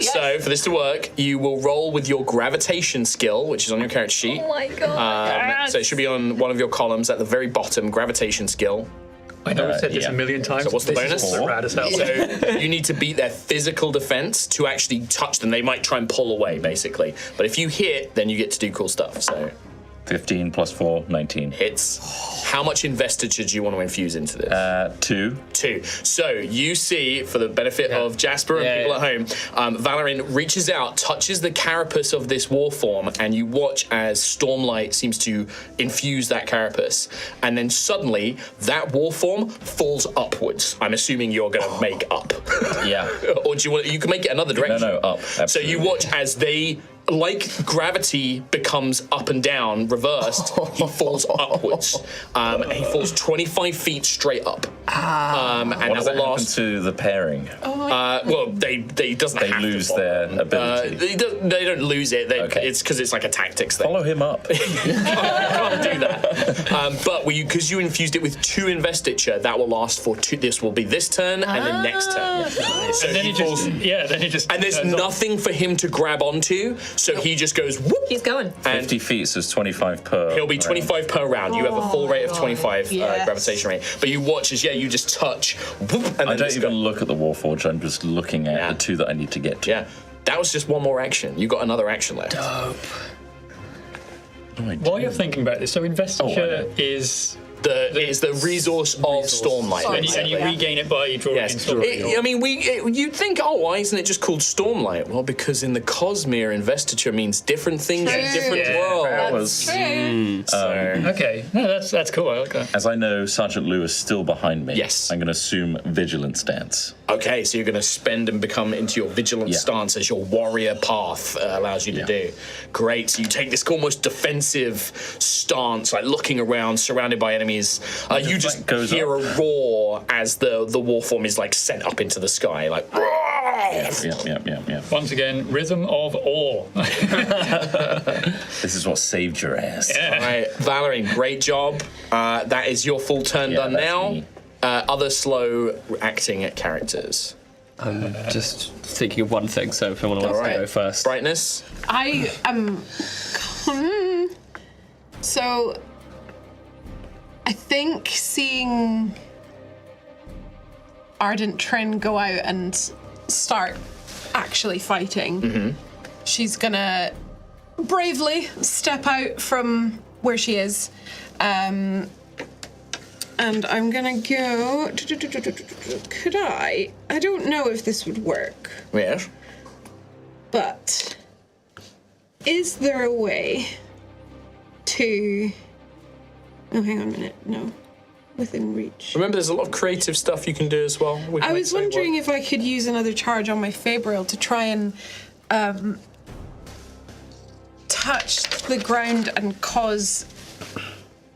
So for this to work, you will roll with your gravitation skill, which is on your character sheet. Oh my god. So it should be on one of your columns at the very bottom, gravitation skill. I know we've said this a million times. So what's the This bonus? is also rad as hell. So you need to beat their physical defense to actually touch them. They might try and pull away, basically. But if you hit, then you get to do cool stuff. So 15 + 4, 19. hits. How much investiture do you want to infuse into this? 2. 2. So you see, for the benefit of Jasper and people at home, Valorine reaches out, touches the carapace of this war form, and you watch as Stormlight seems to infuse that carapace. And then suddenly, that war form falls upwards. I'm assuming you're going to make up. Yeah. Or do you want? You can make it another direction. No, up. So you watch as they like gravity becomes up and down, reversed, he falls upwards. And he falls 25 feet straight up. And What that does will that happen last. to the pairing? Well, they doesn't They have to lose follow. their ability. They don't lose it. Okay. It's because it's like a tactics thing. Follow him up. Can't do that. But because you infused it with 2 investiture, that will last for 2. This will be this turn and then next turn. So And then he he falls. just And there's turns off. nothing for him to grab onto, so he just goes whoop. He's going. And 50 feet, so it's 25 per. he'll be 25 per round. You have a full rate of 25 Yes. gravitation rate. But you watch as, you just touch, whoop, and then I don't just even go. look at the Warforged, I'm just looking at Yeah. the 2 that I need to get to. Yeah. That was just one more action. You got another action left. Oh, I While you're thinking about this, so investiture is It's the resource of Stormlight. and you regain it by drawing in Yes. Stormlight. I mean, you'd think, why isn't it just called Stormlight? Well, because in the Cosmere, investiture means different things in different Yeah. worlds. That was, Okay, no, that's cool. I like that. as I know Sergeant Lou is still behind me, Yes. I'm going to assume vigilant stance. Okay, so you're going to spend and become into your vigilant Yeah. stance as your warrior path allows you to do. Great. So you take this almost defensive stance, like looking around, surrounded by enemies. You just like, goes hear up. a roar as the war form is like sent up into the sky, like. Yeah. Once again, rhythm of awe. This is what saved your ass. All right, Valerie, great job. That is your full turn Yeah, done that's now. me. Other slow acting characters. I'm just thinking of one thing, so if anyone wants All right. to go first. Brightness. I am. So, I think seeing Ardent Trin go out and start actually fighting, she's gonna bravely step out from where she is. And I'm gonna go. Could I? I don't know if this would work, Yes. but is there a way to. Oh, hang on a minute. No. Within reach. Remember, there's a lot of creative stuff you can do as well. I was wondering if I could use another charge on my Fabrial to try and touch the ground and cause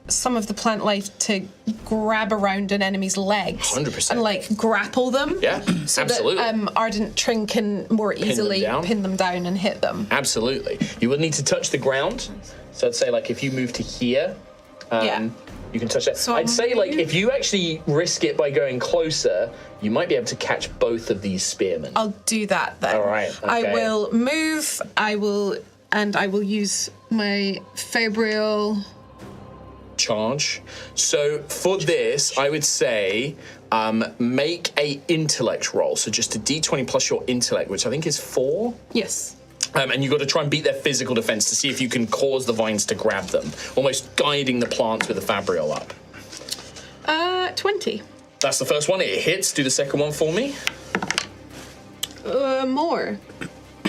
some of the plant life to grab around an enemy's legs 100%. and like grapple them. Yeah, so absolutely. that Ardent Trin can more easily down. pin them down and hit them. Absolutely. You will need to touch the ground. So I'd say, like, if you move to here, Yeah. you can touch that. So I'd say, like, move- if you actually risk it by going closer, you might be able to catch both of these spearmen. I'll do that then. All right, I okay. will move. I will use my Fabrial. Charge. So for this, I would say make a intellect roll. So just a d20 plus your intellect, which I think is 4. Yes. And you've got to try and beat their physical defense to see if you can cause the vines to grab them, almost guiding the plants with the Fabrial up. 20. That's the first one. It hits. Do the second one for me. More.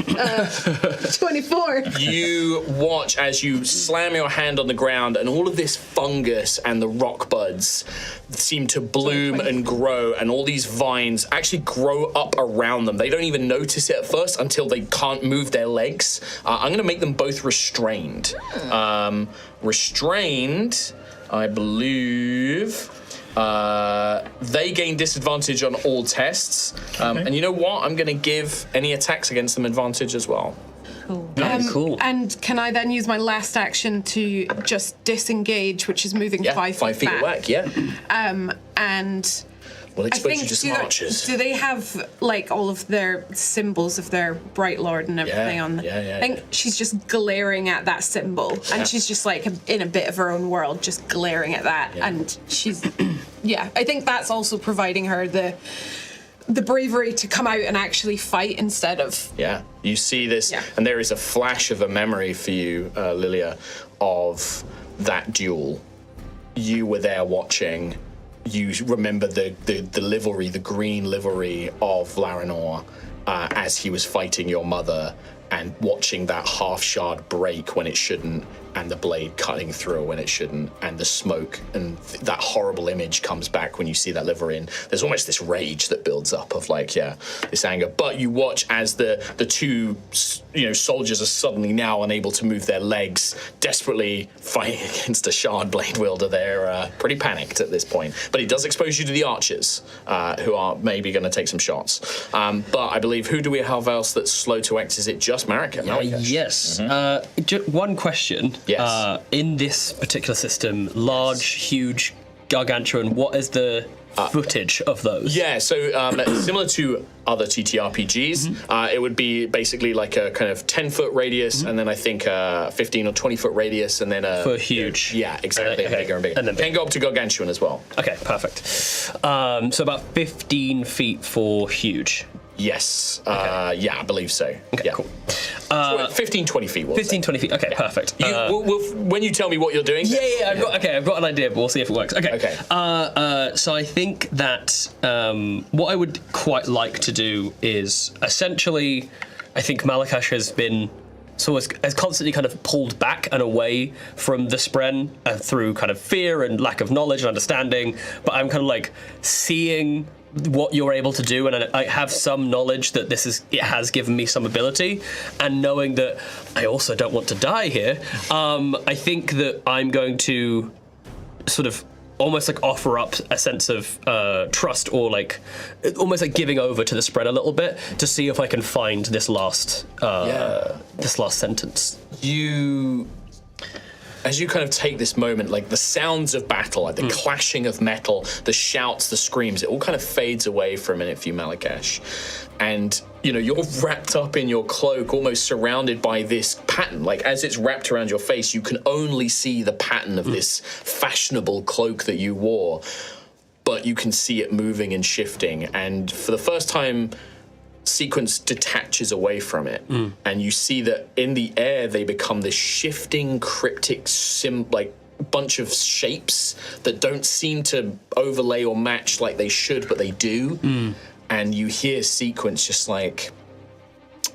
24. You watch as you slam your hand on the ground, and all of this fungus and the rock buds seem to bloom and grow, and all these vines actually grow up around them. They don't even notice it at first until they can't move their legs. I'm going to make them both restrained. Restrained, I believe. They gain disadvantage on all tests. And you know what? I'm going to give any attacks against them advantage as well. Cool. And can I then use my last action to just disengage, which is moving Yeah, 5 feet back? back, yeah. And We'll I expose think you to some archers. do they have like all of their symbols of their Bright Lord and everything on? yeah. I think she's just glaring at that symbol, and she's just like in a bit of her own world, just glaring at that, and she's, yeah. I think that's also providing her the bravery to come out and actually fight instead of. Yeah, you see this, Yeah. and there is a flash of a memory for you, Lilia, of that duel. You were there watching. You remember the livery, the green livery of Laranor as he was fighting your mother, and watching that half shard break when it shouldn't, and the blade cutting through when it shouldn't, and the smoke, and that horrible image comes back when you see that liver in. There's almost this rage that builds up of like, this anger. But you watch as the two, soldiers are suddenly now unable to move their legs, desperately fighting against a shard blade wielder. They're pretty panicked at this point. But it does expose you to the archers, who are maybe going to take some shots. But I believe, who do we have else that's slow to act? Is it just Marika? Yes. One question. Yes. In this particular system, large, huge, gargantuan, what is the footage of those? Yeah, so similar to other TTRPGs, it would be basically like a kind of 10-foot radius, and then I think 15 or 20-foot radius, and then For huge. Yeah, exactly, Okay. bigger and bigger. And then can go up to gargantuan as well. Okay, perfect. So about 15 feet for huge. Yes, I believe so. Okay, yeah. cool. 15, 20 feet. 15, 20 feet. Okay, perfect. When you tell me what you're doing. I've got an idea, but we'll see if it works. Okay. So I think that what I would quite like to do is essentially, I think Malakash has constantly kind of pulled back and away from the Spren through kind of fear and lack of knowledge and understanding, but I'm kind of like seeing what you're able to do, and I have some knowledge that it has given me some ability, and knowing that I also don't want to die here, I think that I'm going to sort of almost like offer up a sense of trust, or like almost like giving over to the Spren a little bit to see if I can find this last sentence. As you kind of take this moment, like the sounds of battle, like the clashing of metal, the shouts, the screams, it all kind of fades away for a minute for you, Malakash. And, you're wrapped up in your cloak, almost surrounded by this pattern. Like, as it's wrapped around your face, you can only see the pattern of this fashionable cloak that you wore, but you can see it moving and shifting. And for the first time, sequence detaches away from it, and you see that in the air they become this shifting cryptic bunch of shapes that don't seem to overlay or match like they should, but they do. And you hear sequence just like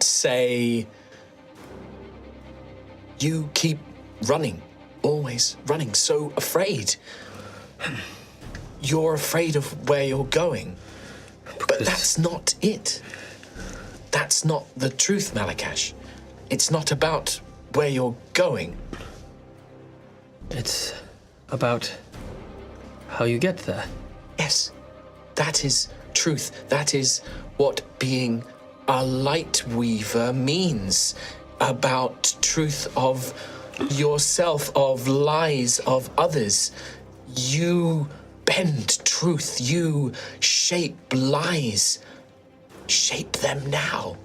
say, "You keep running, always running, so afraid. You're afraid of where you're going, but that's not it. That's not the truth, Malakash. It's not about where you're going. It's about how you get there." Yes, that is truth. That is what being a light weaver means. About truth of yourself, of lies of others. You bend truth. You shape lies. Shape them now.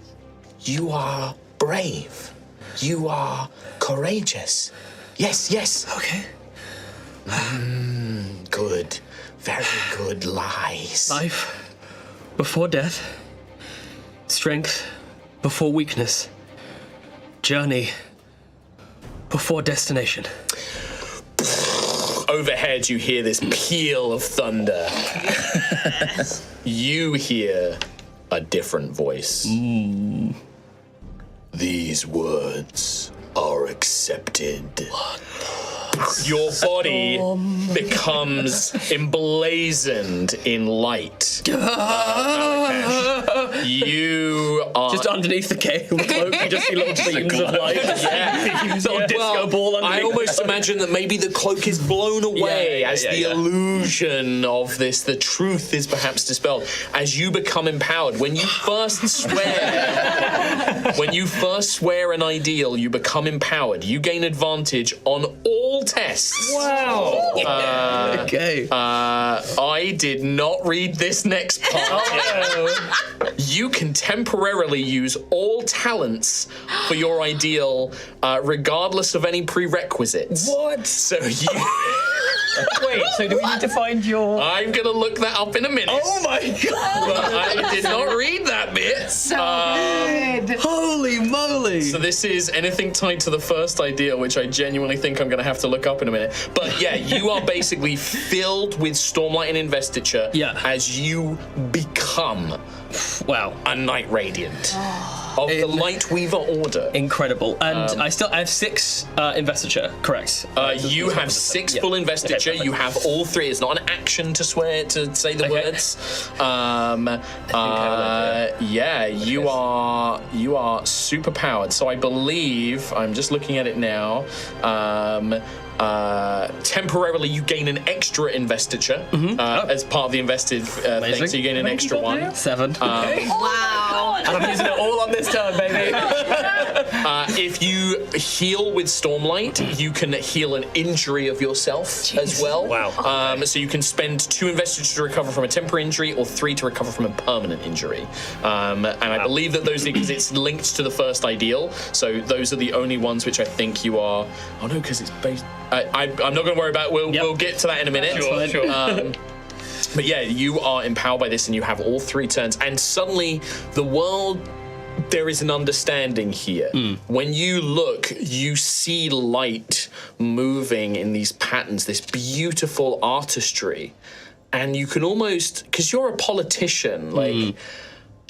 You are brave. You are courageous. Yes. Okay. Good. Very good lies. Life before death. Strength before weakness. Journey before destination. Overhead, you hear this peal of thunder. Yes. You hear a different voice. These words are accepted. Your body becomes emblazoned in light. You are just underneath the cloak, you just see little beams of light. Disco ball underneath. I almost imagine that maybe the cloak is blown away as the illusion of this, the truth is perhaps dispelled. As you become empowered, when you first swear an ideal, you become empowered. You gain advantage on all tests. Wow. Okay. I did not read this next part. You can temporarily use all talents for your ideal, regardless of any prerequisites. What? So you... Wait, so do we need to find your... I'm going to look that up in a minute. Oh my god! But I did not read that bit. So good. Holy moly! So this is anything tied to the first idea, which I genuinely think I'm going to have to look up in a minute. But yeah, you are basically filled with Stormlight and Investiture as you become a Knight Radiant. Of the Lightweaver Order. Incredible. And I have 6 investiture, correct? You have 6 full investiture. Okay, You have all 3. It's not an action to swear to say the words. You are super powered. So I believe I'm just looking at it now. Temporarily, you gain an extra investiture as part of the invested thing. So you gain an extra 1. 7. Wow. And I'm using it all on this turn, baby. If you heal with Stormlight, you can heal an injury of yourself as well. Wow. So you can spend 2 investiture to recover from a temporary injury, or 3 to recover from a permanent injury. And I believe that those because it's linked to the first ideal. So those are the only ones which I think you are. Oh no, because it's based. I'm not going to worry about. We'll get to that in a minute. Sure. But yeah, you are empowered by this, and you have all 3 turns. And suddenly, the world. There is an understanding here. When you look, you see light moving in these patterns, this beautiful artistry, and you can almost, because you're a politician, like.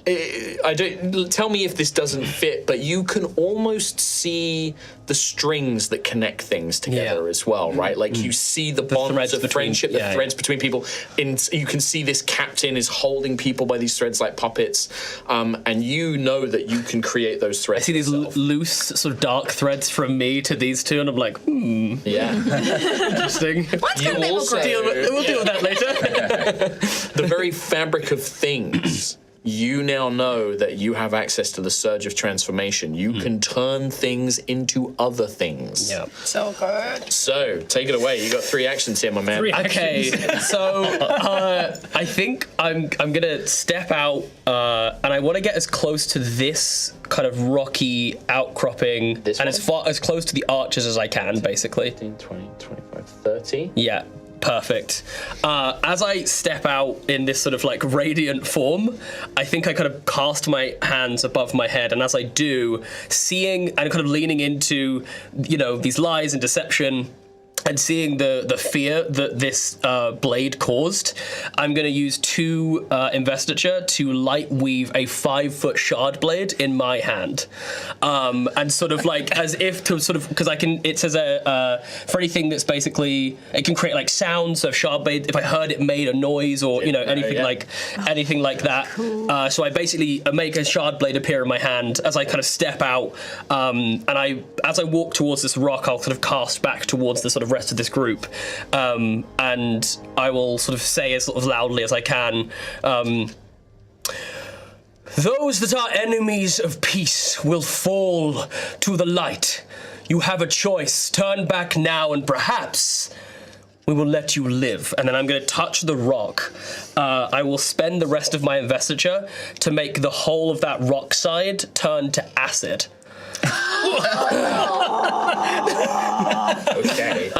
I don't. Tell me if this doesn't fit, but you can almost see the strings that connect things together as well, right? Like you see the bonds of friendship, the threads between people. You can see this captain is holding people by these threads like puppets, and you know that you can create those threads. I see these loose, sort of dark threads from me to these 2, and I'm like, Yeah. interesting. We'll deal with that later. The very fabric of things. You now know that you have access to the Surge of Transformation. You can turn things into other things. Yeah. So good. So, take it away. You got 3 actions here, my man. Okay, so I think I'm gonna step out, and I want to get as close to this kind of rocky outcropping, and as close to the arches as I can, basically. 15, 20, 25, 30. Yeah. Perfect. As I step out in this sort of like radiant form, I think I kind of cast my hands above my head, and as I do, seeing and kind of leaning into, these lies and deception, and seeing the fear that this blade caused, I'm going to use 2 investiture to light weave a 5-foot shard blade in my hand, and sort of like as if to sort of, because I can. It says for anything that's basically, it can create like sounds. So shard blade, if I heard it made a noise or anything like that. Cool. So I basically make a shard blade appear in my hand as I kind of step out, and as I walk towards this rock, I'll sort of cast back towards the sort of rest of this group, and I will sort of say as sort of loudly as I can, those that are enemies of peace will fall to the light. You have a choice. Turn back now and perhaps we will let you live. And then I'm going to touch the rock. I will spend the rest of my investiture to make the whole of that rock side turn to acid. Okay.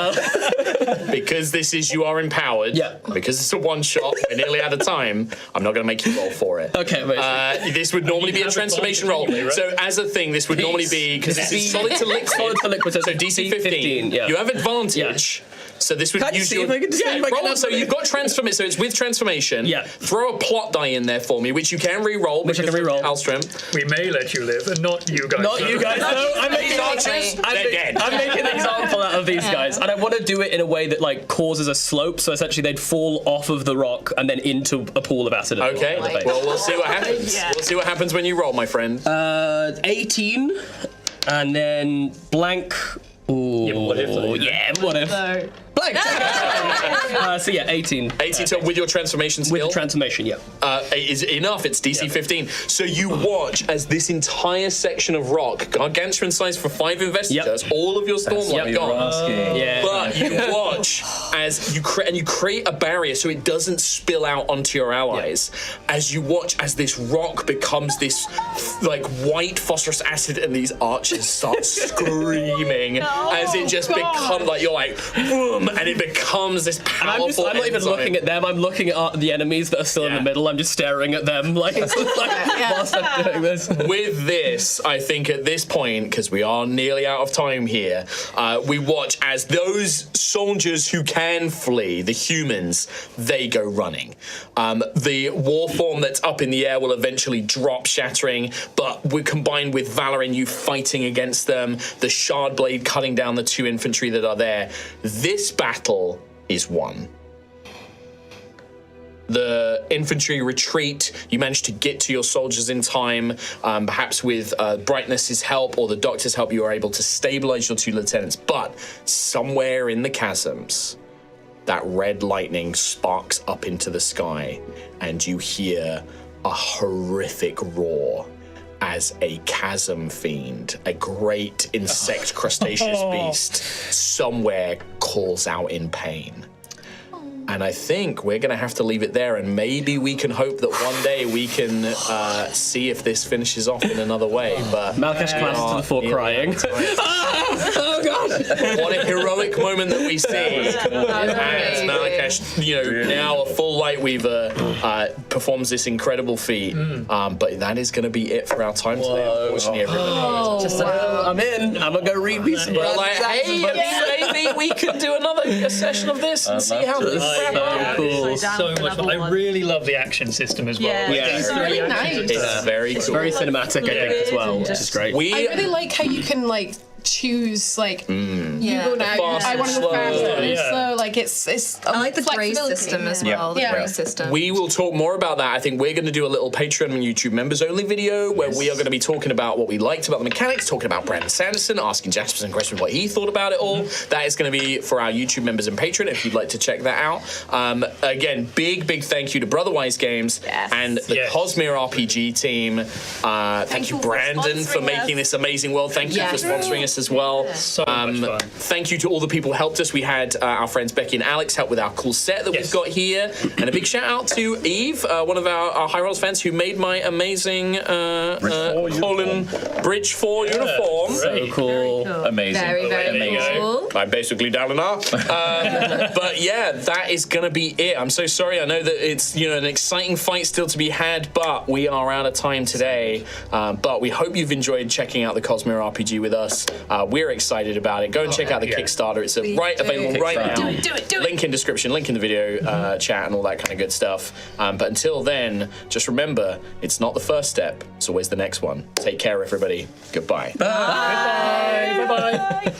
Because you are empowered. Yeah. Because it's a one-shot, we're nearly out of time. I'm not going to make you roll for it. Okay, amazing. This would normally be a transformation roll. Anyway, right? So as a thing, this would normally be, because this is solid to liquid. Solid to liquid, So DC 15. yeah. You have advantage. So this would Can you use see your... if I can see if I can roll. So you've got transformation. So it's with transformation. Yeah. Throw a plot die in there for me, which you can re-roll. Which I can re-roll. Alstrom. We may let you live, and not you guys. Not you guys, no. I'm making They're dead. I'm making an example out of these guys, and I want to do it in a way that like causes a slope, so essentially they'd fall off of the rock and then into a pool of acid. Okay. Well, we'll see what happens. We'll see what happens when you roll, my friend. 18, and then blank. Ooh, what if? What if? No. Blank. So yeah, 18. 18 so with your transformation skill? With the transformation, yeah. Is enough. It's DC 15. So you watch as this entire section of rock, gargantuan size for 5 investigators, all of your Stormlight gone. Yeah. But you watch as you create a barrier so it doesn't spill out onto your allies. As you watch as this rock becomes this like white phosphorus acid, and these archers start screaming as it just becomes like you're like, boom, and it becomes this And powerful. I'm not even enzyme. looking at them. I'm looking at the enemies that are still in the middle. I'm just staring at them whilst I'm doing this. With this, I think at this point, because we are nearly out of time here, we watch as those soldiers who can flee, the humans, they go running. The war form that's up in the air will eventually drop, shattering, but we're combined with Valor and you fighting against them, the shard blade cutting down the 2 infantry that are there. This battle is won. The infantry retreat, you managed to get to your soldiers in time, perhaps with Brightness's help or the Doctor's help, you were able to stabilize your 2 lieutenants, but somewhere in the chasms, that red lightning sparks up into the sky, and you hear a horrific roar as a chasm fiend, a great insect crustaceous beast, somewhere calls out in pain. And I think we're going to have to leave it there, and maybe we can hope that one day we can see if this finishes off in another way. But Malakash clashes to the floor crying. Oh God! What a heroic moment that we see as Malakash, now a full Light Weaver, performs this incredible feat. But that is going to be it for our time today, unfortunately, everybody. I'm in. I'm gonna go read me some. We're like, hey, maybe we could do another session of this and see how this Cool. So much fun. I really love the action system as well. Yeah. It's really nice. It's very cool. It's very cinematic, I think, as well, which is great. I really like how you can choose you go now. Fast I want to go and fast slow. and slow. It's I like the gray flexibility. system as well. The gray system. We will talk more about that. I think we're going to do a little Patreon and YouTube members only video where we are going to be talking about what we liked about the mechanics, talking about Brandon Sanderson, asking Jasper some questions what he thought about it all. That is going to be for our YouTube members and Patreon if you'd like to check that out. Again, big thank you to Brotherwise Games and the Cosmere RPG team. Thank you, Brandon, for making this amazing world. Thank you for sponsoring us as well. So much fun. Thank you to all the people who helped us. We had our friends Becky and Alex help with our cool set that we've got here. And a big shout out to Eve, one of our High Rolls fans who made my amazing Colin Bridge 4 uniform. So cool. Amazing. Very cool. I'm basically down and out. But yeah, that is going to be it. I'm so sorry. I know that it's an exciting fight still to be had, but we are out of time today. But we hope you've enjoyed checking out the Cosmere RPG with us. We're excited about it. Go and check out the Kickstarter. It's available right now. Do it. Link in description, link in the video chat and all that kind of good stuff. But until then, just remember, it's not the first step. It's always the next one. Take care, everybody. Goodbye. Bye. Bye.